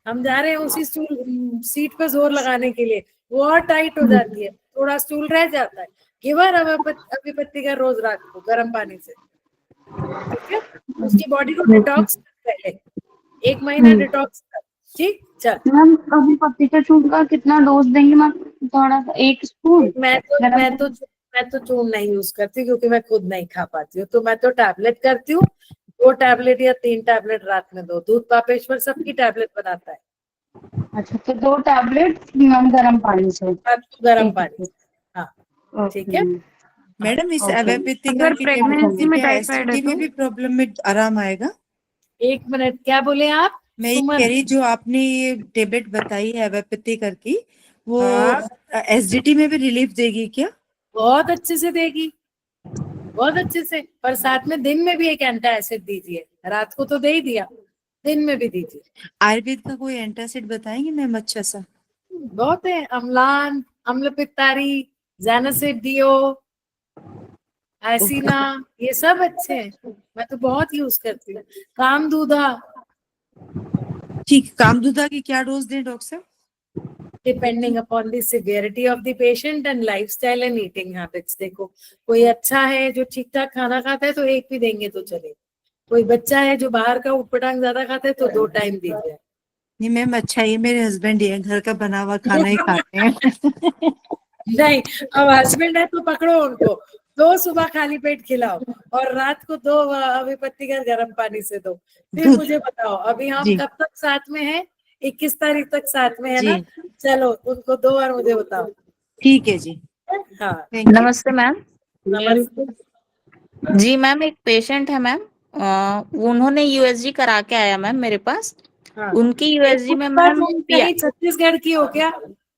Speaker 1: हम जा रहे हैं उसी स्टूल सीट पर जोर लगाने के लिए, वो और टाइट हो जाती है, थोड़ा स्टूल रह जाता है। गिवर अविपत्ति का रोज रात को गर्म पानी से, ठीक है? उसकी बॉडी को डिटॉक्स पहले 1 महीना डिटॉक्स कर, ठीक? चल
Speaker 4: मैम अविपत्ति का चूर्ण का कितना डोज देंगे मैम? थोड़ा सा 1 स्पून?
Speaker 1: मैं तो चूर्ण नहीं यूज करती क्योंकि मैं खुद नहीं खा पाती हूँ, तो मैं तो टैबलेट करती हूँ। 2 टैबलेट या 3 टैबलेट रात में दो। दूध पापेश्वर सबकी टैबलेट बनाता है।
Speaker 4: अच्छा, तो 2 टैबलेट मैम गर्म पानी से?
Speaker 1: गर्म पानी, हाँ ठीक है
Speaker 5: मैडम। इस एलोपैथिक
Speaker 3: प्रेगनेंसी में
Speaker 5: एसिडिटी में भी प्रॉब्लम में आराम आएगा?
Speaker 1: 1 मिनट, क्या बोले आप?
Speaker 5: मैं ये कह रही, जो आपने ये टेबलेट बताई है एलोपैथी करके, वो एसिडिटी में भी रिलीफ देगी क्या?
Speaker 1: बहुत अच्छे से देगी, बहुत अच्छे से। पर साथ में दिन में भी एक एंटा एसिड दीजिए, रात को तो दे ही दिया, दिन में भी दीजिए।
Speaker 5: आयुर्वेद का कोई एंटासिड बताएंगे मैम अच्छा सा?
Speaker 1: बहुत है, अम्लान, अम्ल पित्तारी, ज़ैनासिड डियो, एसिना, ये सब अच्छे हैं, मैं तो बहुत यूज करती हूँ। कामदूधा,
Speaker 5: ठीक। कामदूधा की क्या डोज दें डॉक्टर साहब?
Speaker 1: Depending upon the severity of the patient and lifestyle and eating habits. देखो, कोई अच्छा है जो ठीक ठाक खाना खाता है तो 1 भी देंगे तो चलेगा। कोई बच्चा है जो बाहर का उटपटांग ज्यादा खाता है तो 2 टाइम दीजिए।
Speaker 5: नहीं मैम, अच्छा ये मेरे हस्बैंड है, घर का बना हुआ खाना ही खाते हैं।
Speaker 1: नहीं, अब हस्बैंड है तो पकड़ो उनको, 2 सुबह खाली पेट खिलाओ और रात को 2 अविपत्तिकर गर्म पानी से दो। फिर मुझे बताओ, अभी हम कब तक साथ में हैं? 21 तारीख तक साथ में है ना? चलो उनको 2 और मुझे बताओ।
Speaker 5: ठीक है जी।
Speaker 1: हाँ,
Speaker 15: नमस्ते मैम।
Speaker 1: नमस्ते
Speaker 15: जी मैम, एक पेशेंट है मैम, उन्होंने यूएसजी करा के आया मैम मेरे पास। उनकी यूएसजी में मैम
Speaker 1: छत्तीसगढ़ की हो क्या?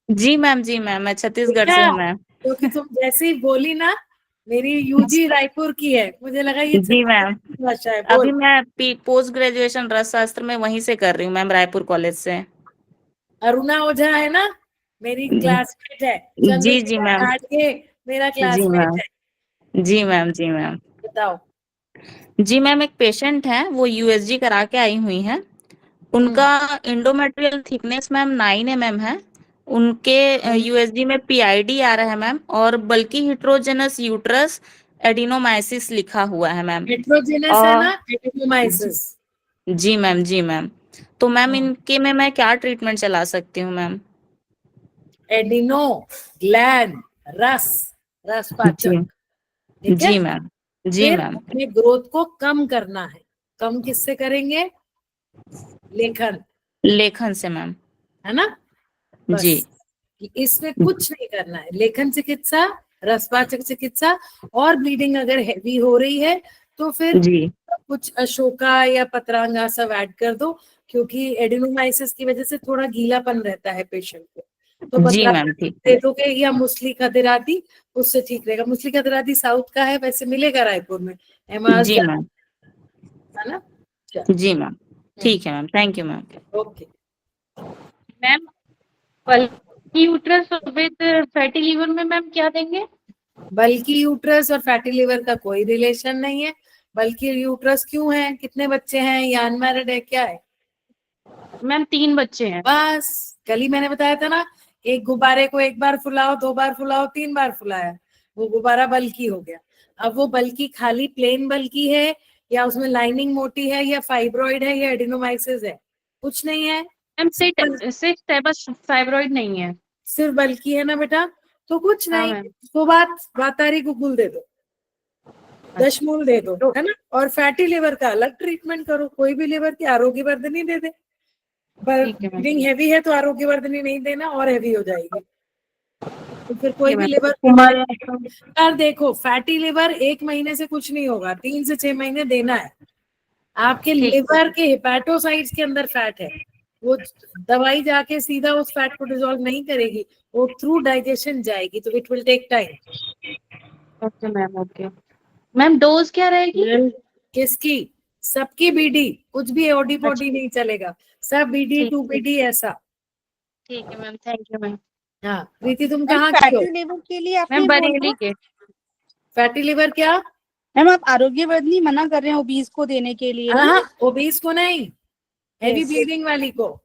Speaker 15: जी मैम, जी मैम, मैं छत्तीसगढ़ से हूँ मैम।
Speaker 1: क्योंकि तुम जैसे ही बोली ना, मेरी यूजी रायपुर की है, मुझे लगा ये
Speaker 15: जी मैम।
Speaker 1: भाषा है।
Speaker 15: अभी मैं पोस्ट ग्रेजुएशन रसशास्त्र में वहीं से कर रही हूँ मैम, रायपुर कॉलेज से।
Speaker 1: अरुणा ओझा है ना, मेरी क्लासमेट है।
Speaker 15: जी जी मैम,
Speaker 1: मेरा क्लासमेट है।
Speaker 15: जी मैम, जी मैम।
Speaker 1: बताओ।
Speaker 15: जी मैम, एक पेशेंट है, वो यूएसजी करा के आई हुई है। उनका इंडोमेट्रियल थिकनेस मैम 9 mm है। उनके यूएसजी में पीआईडी आ रहा है मैम, और बल्कि हिट्रोजेनस यूट्रस एडिनोमाइसिस लिखा हुआ है मैम।
Speaker 1: हिट्रोजेनस है ना, एडिनोमाइसिस।
Speaker 15: जी मैम, जी मैम। तो मैम इनके में मैं क्या ट्रीटमेंट चला सकती हूँ मैम?
Speaker 1: एडिनो ग्लैंड रस पाचक,
Speaker 15: जी मैम, जी मैम।
Speaker 1: अपने ग्रोथ को कम करना है। कम किससे करेंगे? लेखन
Speaker 15: से मैम,
Speaker 1: है ना?
Speaker 15: जी।
Speaker 1: इसमें कुछ नहीं करना है। लेखन चिकित्सा, रसपाचक चिकित्सा, और ब्लीडिंग अगर हैवी हो रही है तो फिर कुछ अशोका या पत्रांगा सब ऐड कर दो, क्योंकि एडिनोमाइसिस की वजह से थोड़ा गीलापन रहता है पेशेंट को। तो
Speaker 15: जी मैम, ठीक
Speaker 1: दे दोगे, या मुस्ली खदिराती, उससे ठीक रहेगा। मुस्ली खदिराती साउथ का है, वैसे मिलेगा रायपुर में।
Speaker 15: जी मैम,
Speaker 1: है ना?
Speaker 15: जी मैम, ठीक है ma'am, thank you ma'am.
Speaker 1: Okay
Speaker 13: ma'am uterus with fatty liver में मैम क्या देंगे?
Speaker 1: बल्कि यूट्रस और फैटी लिवर का कोई रिलेशन नहीं है। बल्कि यूट्रस क्यों है? कितने बच्चे हैं? या अनमैरिड है? क्या है?
Speaker 3: मैम 3 बच्चे हैं।
Speaker 1: बस कल ही मैंने बताया था ना, एक गुब्बारे को 1 बार फुलाओ, 2 बार फुलाओ, 3 बार फुलाया, वो गुब्बारा बल्कि हो गया। अब वो बल्कि खाली प्लेन बल्कि है, या उसमें लाइनिंग मोटी है, या फाइब्रॉइड है, या एडिनोमाइसिस है? कुछ नहीं है,
Speaker 3: मैम सिस्ट है, बस फाइब्रॉइड नहीं है।
Speaker 1: सिर्फ बल्कि है ना बेटा, तो कुछ
Speaker 3: हाँ
Speaker 1: नहीं।
Speaker 3: मैम।
Speaker 1: तो बात आ रही, गुगुल दे दो, दशमूल दे दो, है ना। और फैटी लिवर का अलग ट्रीटमेंट करो, कोई भी लिवर की आरोग्यवर्धनी दे दे। पर
Speaker 3: ठीक है मैम।
Speaker 1: ब्लीडिंग हैवी है तो आरोग्यवर्धनी नहीं देना, और हैवी हो जाएगी। तो फिर कोई भी लिवर यार देखो, फैटी लिवर 1 महीने से कुछ नहीं होगा, 3 से 6 महीने देना है। आपके लिवर के हेपेटोसाइट्स के अंदर फैट है, वो दवाई जाके सीधा उस फैट को डिसॉल्व नहीं करेगी, वो थ्रू डाइजेशन जाएगी, तो it will take time.
Speaker 3: Okay ma'am, okay ma'am. Dose क्या रहेगी?
Speaker 1: किसकी? सबकी बीडी, कुछ भी ओडी पोडी नहीं चलेगा, सब बीडी
Speaker 3: ठीक,
Speaker 1: टू बीडी ऐसा।
Speaker 3: ठीक है मैम, थैंक यू मैम।
Speaker 1: हाँ प्रीति, तुम
Speaker 8: मैम
Speaker 1: कहाँ की हो?
Speaker 8: फैटी लिवर के लिए आपने
Speaker 3: मैम
Speaker 8: बोला
Speaker 3: बरेली के।
Speaker 1: फैटी लिवर क्या?
Speaker 8: मैम आप आरोग्यवर्धनी मना कर रहे हैं ओबीज को देने के लिए ना?
Speaker 1: हाँ, ओबीस को नहीं, हैवी
Speaker 8: Yes.
Speaker 1: ब्लीडिंग वाली को।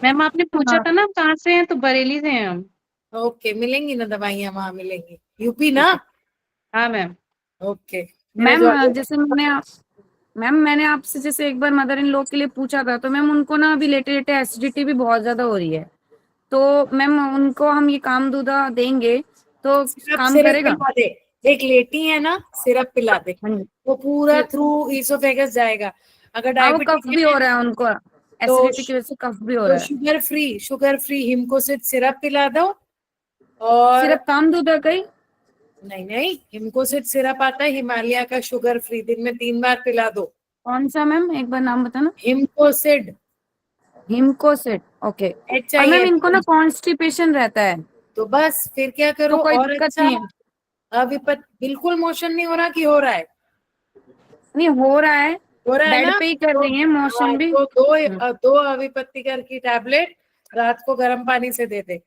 Speaker 3: मैम आपने पूछा था ना कहाँ से हैं, तो बरेली से हैं हम।
Speaker 1: ओके, मिलेंगी ना दवाइयाँ, वहां मिलेंगी। यूपी ना?
Speaker 3: हाँ मैम।
Speaker 1: ओके
Speaker 3: मैम जैसे मैंने आपसे जैसे एक बार मदर इन लॉ के लिए पूछा था, तो मैम उनको ना अभी लेटे एसिडिटी भी बहुत ज्यादा हो रही है, तो मैम उनको हम ये कामदूदा देंगे तो काम करेगा?
Speaker 1: पिला दे, एक लेटी है ना, सिरप पिला दे, वो पूरा थ्रू ईसोफेगस जाएगा। अगर डायबिटीज
Speaker 3: कफ भी हो रहा है उनको, एसिडिटी की वजह से कफ भी हो रहा है।
Speaker 1: शुगर फ्री हिमकोसिड सिरप पिला दो। और
Speaker 3: सिरप कामदूदा का ही?
Speaker 1: नहीं, हिमकोसिड सिरप आता है हिमालय का, शुगर फ्री, दिन में 3 बार पिला दो।
Speaker 3: कौन सा मैम, एक बार नाम बताना।
Speaker 1: हिमकोसिड।
Speaker 3: ओके। और मैम इनको ना कॉन्स्टिपेशन रहता है,
Speaker 1: तो बस फिर क्या करो,
Speaker 3: तो कोई
Speaker 1: और
Speaker 3: दिक्कत
Speaker 1: अच्छा
Speaker 3: नहीं है?
Speaker 1: बिल्कुल मोशन नहीं हो रहा कि हो रहा है?
Speaker 3: नहीं हो रहा है
Speaker 1: बेड
Speaker 3: पे ही कर रही है मोशन भी।
Speaker 1: तो दो अविपत्तिकर की टैबलेट रात को गर्म पानी से दे दे,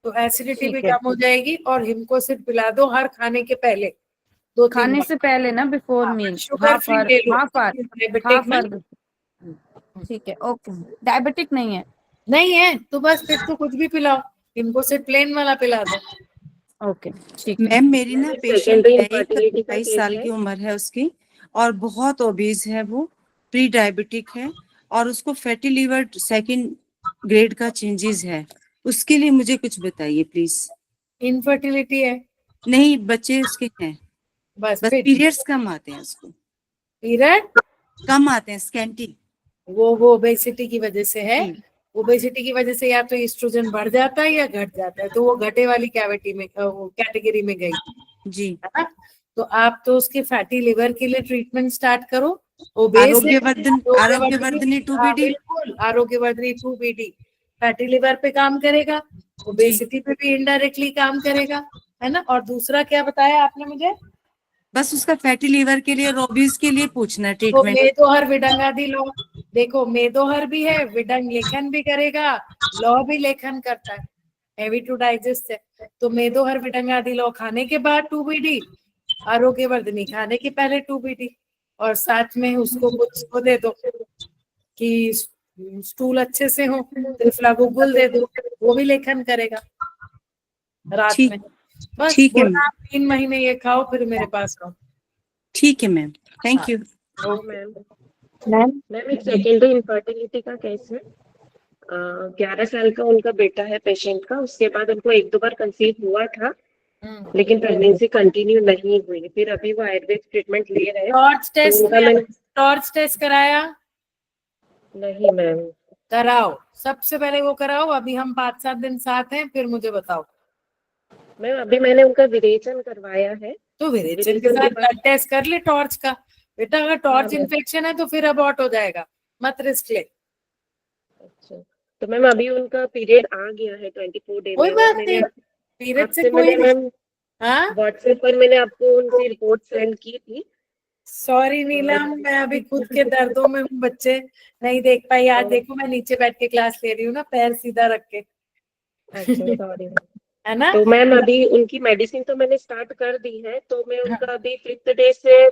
Speaker 1: तो एसिडिटी भी कम हो जाएगी। और हिमकोसिड पिला दो हर खाने के पहले, 2-3
Speaker 3: खाने से पहले ना, बिफोर मील।
Speaker 1: शुगर फ्री ले लो।
Speaker 3: हाफ। ठीक है, ओके। डायबिटिक नहीं है
Speaker 1: तो बस फिर तो कुछ भी पिलाओ, हिमकोसिड प्लेन वाला पिला दो।
Speaker 3: ओके ठीक।
Speaker 5: मैम मेरी ना पेशेंट है, 27 साल की उम्र है उसकी, और बहुत ओबीज है, वो प्री डायबिटिक है, और उसको फैटी लीवर 2nd ग्रेड का चेंजेस है। उसके लिए मुझे कुछ बताइए प्लीज।
Speaker 1: इनफर्टिलिटी है?
Speaker 5: नहीं, बच्चे उसके हैं,
Speaker 1: बस
Speaker 5: पीरियड्स कम आते हैं उसको,
Speaker 1: पीरियड
Speaker 5: कम आते हैं, स्कैंटी।
Speaker 1: वो ओबेसिटी की वजह से है। ओबेसिटी की वजह से या तो एस्ट्रोजन बढ़ जाता है या घट जाता है, तो वो घटे वाली कैटेगरी में गई जी, है ना। तो आप तो उसके फैटी लिवर के लिए ट्रीटमेंट स्टार्ट करो।
Speaker 5: आरोग्यवर्धनी 2BD,
Speaker 1: बिल्कुल आरोग्यवर्धनी 2BD फैटी लिवर पे काम करेगा, ओबेसिटी पे भी इनडायरेक्टली काम करेगा, है ना। और दूसरा क्या बताया आपने मुझे?
Speaker 5: बस उसका फैटी लीवर के लिए, रोबीज के लिए पूछना
Speaker 1: तो
Speaker 5: ट्रीटमेंट।
Speaker 1: मेदोहर विडंगादि लो, देखो मेदोहर भी है, विडंग लेखन भी करेगा, लॉ भी लेखन करता है, हैवी टू डाइजेस्ट है। तो मेदोहर विडंगादि लो खाने के बाद 2BD, आरोग्यवर्धनी खाने के पहले 2BD, और साथ में उसको कुछ को दे दो कि स्टूल अच्छे से हो, त्रिफला गुगुल दे दो, वो भी लेखन करेगा रात में। बस
Speaker 5: ठीक है
Speaker 1: बोलना, 3 महीने ये खाओ, फिर मेरे पास आओ।
Speaker 5: ठीक है मैम, थैंक यू।
Speaker 16: मैम एक सेकेंडरी इनफर्टिलिटी का केस है। 11 साल का उनका बेटा है पेशेंट का, उसके बाद उनको 1-2 बार कंसीव हुआ था, लेकिन प्रेगनेंसी कंटिन्यू नहीं हुई। फिर अभी वो आयुर्वेद ट्रीटमेंट ले रहे हैं।
Speaker 1: टॉर्च टेस्ट कराया?
Speaker 16: नहीं मैम।
Speaker 1: कराओ, सबसे पहले वो कराओ। अभी हम 5-7 दिन साथ हैं, फिर मुझे बताओ।
Speaker 16: मैम अभी मैंने उनका विरेचन करवाया है।
Speaker 1: तो विरेचन के साथ ब्लड टेस्ट कर ले टॉर्च का। बेटा अगर टॉर्च इन्फेक्शन है तो फिर अबॉर्ट हो जाएगा, मत रिस्क ले।
Speaker 16: अच्छा, तो मैम अभी उनका पीरियड आ गया है 24 डे में।
Speaker 1: कोई बात नहीं, पीरियड से कोई
Speaker 16: मैम व्हाट्सएप पर मैंने आपको उनकी रिपोर्ट सेंड की थी।
Speaker 1: सॉरी नीलम, मैं अभी खुद के दर्दों में हूँ, बच्चे नहीं देख पाई। आज देखो मैं नीचे बैठ के क्लास ले रही हूँ ना, पैर सीधा रख के।
Speaker 16: अच्छा सॉरी।
Speaker 1: है ना?
Speaker 16: तो मैम अभी उनकी मेडिसिन तो मैंने स्टार्ट कर दी है, तो मैं उनका अभी 5th डे से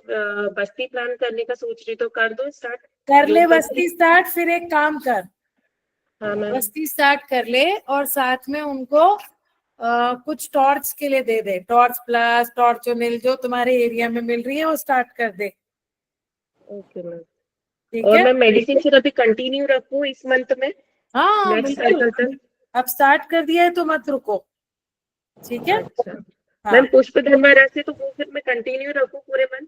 Speaker 16: बस्ती प्लान करने का सोच रही, तो कर दो स्टार्ट।
Speaker 1: कर ले बस्ती स्टार्ट, फिर एक काम कर,
Speaker 16: हाँ मैम।
Speaker 1: बस्ती स्टार्ट कर ले और साथ में उनको कुछ टॉर्च के लिए दे दे, टॉर्च प्लस टॉर्चोनिल जो तुम्हारे एरिया में मिल रही है वो स्टार्ट कर दे।
Speaker 16: Okay ma'am.
Speaker 1: ठीक
Speaker 16: और
Speaker 1: है,
Speaker 16: मैं मेडिसिन फिर अभी कंटिन्यू रखूँ इस मंथ में,
Speaker 1: हाँ
Speaker 16: नेक्स्ट साइकिल
Speaker 1: बिल्कुल,
Speaker 16: तक?
Speaker 1: अब स्टार्ट कर दिया है तो मत रुको, ठीक है?
Speaker 16: अच्छा
Speaker 1: हाँ
Speaker 16: मैम, पुष्प धर्मा रस है तो वो फिर मैं कंटिन्यू रखूँ पूरे मंथ?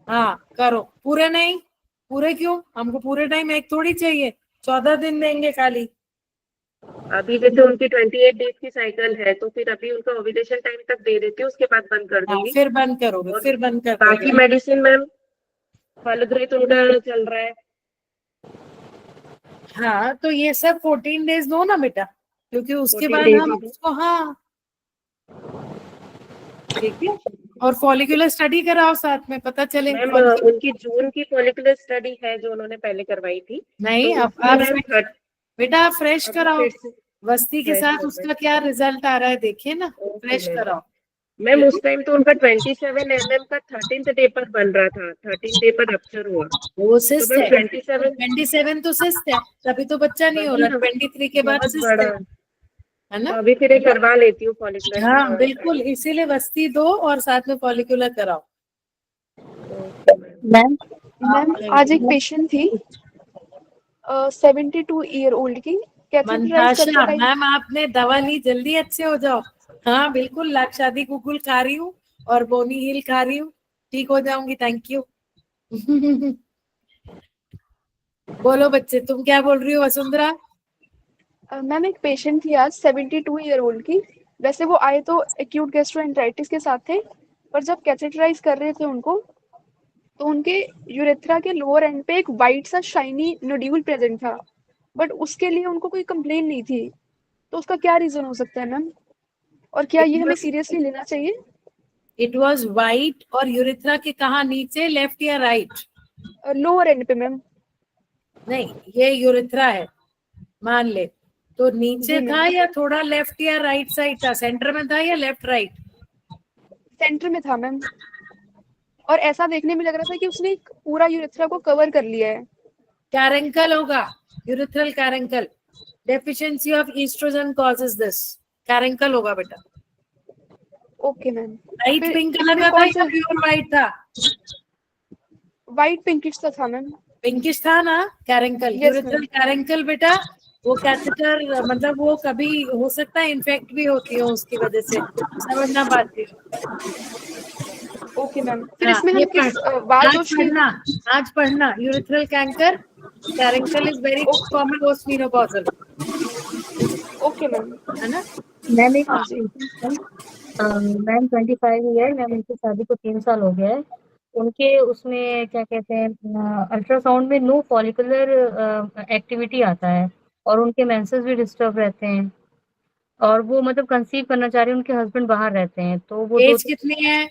Speaker 1: हाँ करो, पूरे नहीं, पूरे क्यों, हमको पूरे टाइम एक थोड़ी चाहिए, 14 दिन देंगे खाली।
Speaker 16: अभी जैसे उनकी 28 डेज की साइकिल है, तो फिर अभी उनका ओव्यूलेशन टाइम तक दे देती हूँ, उसके बाद बंद कर
Speaker 1: हाँ
Speaker 16: दूंगी।
Speaker 1: फिर बंद करोगे,
Speaker 16: और
Speaker 1: फिर बंद कर
Speaker 16: बाकी
Speaker 1: दोगे।
Speaker 16: मेडिसिन मैम फलग्रेत उनका चल रहा है।
Speaker 1: हाँ तो ये सब 14 डेज दो ना बेटा, क्योंकि उसके
Speaker 16: 14
Speaker 1: बाद
Speaker 16: days
Speaker 1: हम
Speaker 16: ही दो।
Speaker 1: उसको, हाँ ठीक है, और फॉलिकुलर स्टडी कराओ साथ में, पता चले
Speaker 16: मैम उनकी जून की फॉलिकुलर स्टडी है जो उन्होंने पहले करवाई थी,
Speaker 1: नहीं,
Speaker 16: तो
Speaker 1: अब
Speaker 16: उसमें
Speaker 1: आप
Speaker 16: मैम
Speaker 1: बेटा आप फ्रेश
Speaker 16: अब
Speaker 1: कराओ,
Speaker 16: फिर से
Speaker 1: वस्ती के
Speaker 16: fresh
Speaker 1: साथ
Speaker 16: कर रहे
Speaker 1: उसका क्या रिजल्ट आ रहा है देखिए ना,
Speaker 16: हैं। Okay
Speaker 1: fresh
Speaker 16: ma'am.
Speaker 1: कराओ।
Speaker 16: मैम उस टाइम तो उनका 27 mm का 13th डे पर बन रहा था, 13 डे पर रप्चर हुआ,
Speaker 1: वो
Speaker 16: तो
Speaker 1: सिस्ट
Speaker 16: मैम
Speaker 1: है, 27 तो सिस्ट है, तभी तो बच्चा नहीं हो
Speaker 16: वही
Speaker 1: रहा,
Speaker 16: ना,
Speaker 1: 23 के बाद
Speaker 16: बहुत
Speaker 1: सिस्ट
Speaker 16: बड़ा।
Speaker 1: है
Speaker 16: तो
Speaker 1: ना?
Speaker 16: अभी फिर ये करवा लेती हूँ फॉलिकुलर
Speaker 1: हाँ बिल्कुल,
Speaker 16: स्टडी।
Speaker 1: इसीलिए वस्ती दो और साथ में फॉलिकुलर कराओ।
Speaker 16: Okay ma'am.
Speaker 11: मैम आज एक पेशेंट थी 72 ईयर ओल्ड की, कैथेटराइज करते
Speaker 1: मंताशा
Speaker 11: टाइम
Speaker 1: मैम, आपने दवा ली, जल्दी अच्छे हो जाओ। हाँ बिल्कुल, लाक्षादी कुकुल खा रही हूँ और बोनी हिल खा रही हूँ, ठीक हो जाऊंगी, थैंक यू। बोलो बच्चे, तुम क्या बोल रही हो वसुंधरा?
Speaker 11: मैम एक पेशेंट थी आज 72 ईयर ओल्ड की। वैसे वो आए तो एक्यूट गैस्ट्रोएंटेराइटिस के साथ थे, पर जब कैथेटराइज कर रहे थे उनको, तो उनके यूरेथ्रा के लोअर एंड पे एक वाइट सा शाइनी नोड्यूल प्रेजेंट था, बट उसके लिए उनको कोई कंप्लेन नहीं थी। तो उसका क्या रीजन हो सकता है मैम, और क्या ये हमें सीरियसली लेना चाहिए?
Speaker 1: इट वॉज वाइट, और यूरिथ्रा के कहा, नीचे लेफ्ट या राइट?
Speaker 11: लोअर एंड पे मैम।
Speaker 1: नहीं, ये यूरिथ्रा है मान ले, तो नीचे
Speaker 11: जी
Speaker 1: था
Speaker 11: मैम,
Speaker 1: या थोड़ा लेफ्ट या राइट साइड था, सेंटर में था या लेफ्ट राइट?
Speaker 11: सेंटर में था मैम, और ऐसा देखने में लग रहा था कि उसने पूरा यूरेथ्रा को कवर कर लिया है।
Speaker 1: कैरेंकल होगा, urethral caruncle, deficiency of estrogen causes this, caruncle होगा बेटा।
Speaker 11: Okay ma'am.
Speaker 1: लाइट
Speaker 11: फिर
Speaker 1: पिंक कलर
Speaker 11: इसमें
Speaker 1: का था
Speaker 11: कौन
Speaker 1: या
Speaker 11: सा?
Speaker 1: प्योर व्हाइट था?
Speaker 11: वाइट पिंकिश सा था मैम।
Speaker 1: पिंकिश था ना caruncle,
Speaker 11: yes
Speaker 1: urethral
Speaker 11: ma'am.
Speaker 1: Caruncle बेटा। वो कैथेटर मतलब वो कभी हो सकता है इन्फेक्ट भी होती हो उसकी वजह से, समझना पाती हो।
Speaker 11: ओके मैम, फिर
Speaker 1: हाँ
Speaker 11: इसमें
Speaker 1: ये
Speaker 11: हम
Speaker 1: पढ़,
Speaker 11: किस वाल
Speaker 1: आज
Speaker 11: दोष की?
Speaker 1: पढ़ना, आज पढ़ना, urethral canker, caruncle is very common postmenopausal,
Speaker 11: okay ma'am.
Speaker 1: है ना?
Speaker 17: मैम एक
Speaker 11: हाँ जी।
Speaker 17: मैम 25 ईयर, मैम उनकी शादी को 3 साल हो गया है। उनके उसमें क्या कहते हैं, अल्ट्रासाउंड में नो फॉलिकुलर एक्टिविटी आता है, और उनके मेंसेस भी डिस्टर्ब रहते हैं, और वो मतलब कंसीव करना चाह रहे हैं, उनके हस्बैंड बाहर रहते हैं, तो वो
Speaker 1: एज कितनी है?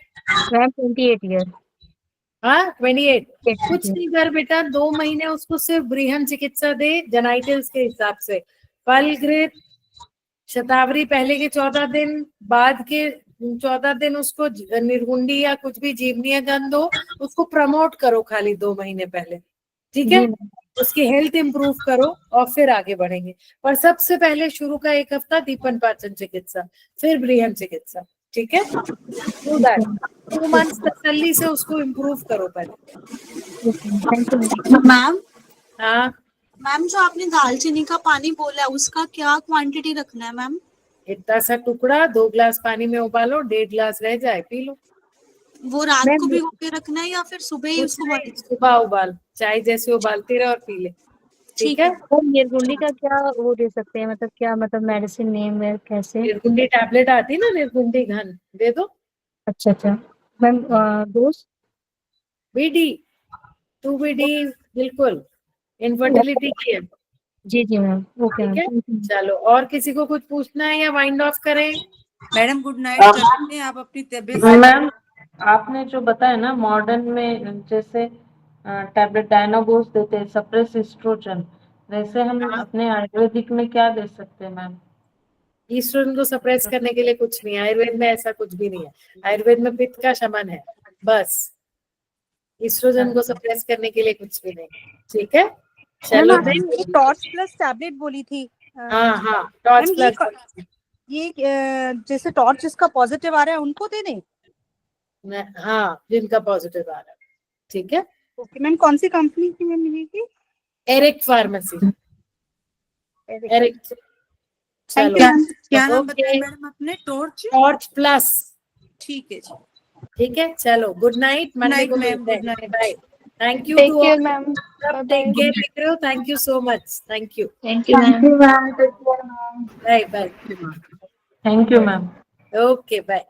Speaker 17: Ma'am 28 year.
Speaker 1: हाँ 28। कुछ नहीं कर बेटा, 2 महीने उसको सिर्फ बृहन चिकित्सा दे, जेनाइटल्स के हिसाब से, फलग्रेत, शतावरी पहले के 14 दिन, बाद के 14 दिन उसको निर्गुंडी या कुछ भी जीवनीय गंध दो, उसको प्रमोट करो खाली 2 महीने पहले, ठीक है? उसकी हेल्थ इंप्रूव करो और फिर आगे बढ़ेंगे, पर सबसे पहले शुरू का 1 हफ्ता दीपन पाचन चिकित्सा, फिर बृहन चिकित्सा, ठीक है? डू दैट 2 मंथ्स तसल्ली से उसको इम्प्रूव करो पहले।
Speaker 9: मैम
Speaker 1: हाँ
Speaker 9: मैम जो आपने दालचीनी का पानी बोला है उसका क्या क्वांटिटी रखना है मैम?
Speaker 1: इतना सा टुकड़ा 2 ग्लास पानी में उबालो, 1.5 ग्लास रह जाए पी लो।
Speaker 9: वो रात को
Speaker 1: मैम
Speaker 9: भिगो के रखना है या फिर सुबह ही
Speaker 1: कुछ
Speaker 9: उसको
Speaker 1: नहीं, सुबह उबाल, चाय जैसे उबालते रहे और पी ले, ठीक है?
Speaker 17: तो निर्गुंडी का क्या वो दे सकते हैं, मतलब क्या, मतलब मेडिसिन नेम है कैसे?
Speaker 1: निर्गुंडी टैबलेट आती ना, निर्गुंडी घन दे दो।
Speaker 17: अच्छा अच्छा मैम, डोज?
Speaker 1: बीडी 2 बीडी बिल्कुल, इनफर्टिलिटी की है,
Speaker 17: जी जी मैम, ओके
Speaker 1: ठीक है?
Speaker 17: मैम।
Speaker 1: चलो, और किसी को कुछ पूछना है या वाइंड ऑफ करें?
Speaker 5: मैडम गुड नाइट करते हैं, आप अपनी तबीयत
Speaker 13: मैम आपने जो बताया ना मॉडर्न में जैसे टैबलेट डायनाबोस देते हैं सप्रेस एस्ट्रोजन, वैसे हम अपने आयुर्वेदिक में क्या दे सकते हैं मैम?
Speaker 1: ईस्ट्रोजन को सप्रेस करने के लिए कुछ नहीं है, आयुर्वेद में ऐसा कुछ भी नहीं है। आयुर्वेद में पित्त का शमन है बस, ईस्ट्रोजन को सप्रेस करने के लिए कुछ भी नहीं। ठीक है, चलो।
Speaker 8: टॉर्च प्लस टैबलेट बोली थी।
Speaker 1: हाँ टॉर्च प्लस।
Speaker 8: ये जैसे टॉर्च जिसका पॉजिटिव आ रहा है उनको देने?
Speaker 1: हाँ, जिनका पॉजिटिव आ रहा है। ठीक है,
Speaker 8: ओके मैम। कौन सी कंपनी की मैम मिलेगी?
Speaker 1: Eric pharmacy. एरिक। चलो,
Speaker 5: क्या नाम बताया मैडम आपने?
Speaker 1: Torch plus.
Speaker 5: ठीक है जी,
Speaker 1: ठीक है, चलो। गुड नाइट, मंडे को मिलते हैं। Bye. Thank you to all ma'am. Take care लिख रहे हो? Thank you so much. Thank you
Speaker 14: ma'am.
Speaker 1: Bye bye.
Speaker 13: Thank you ma'am.
Speaker 1: Okay bye.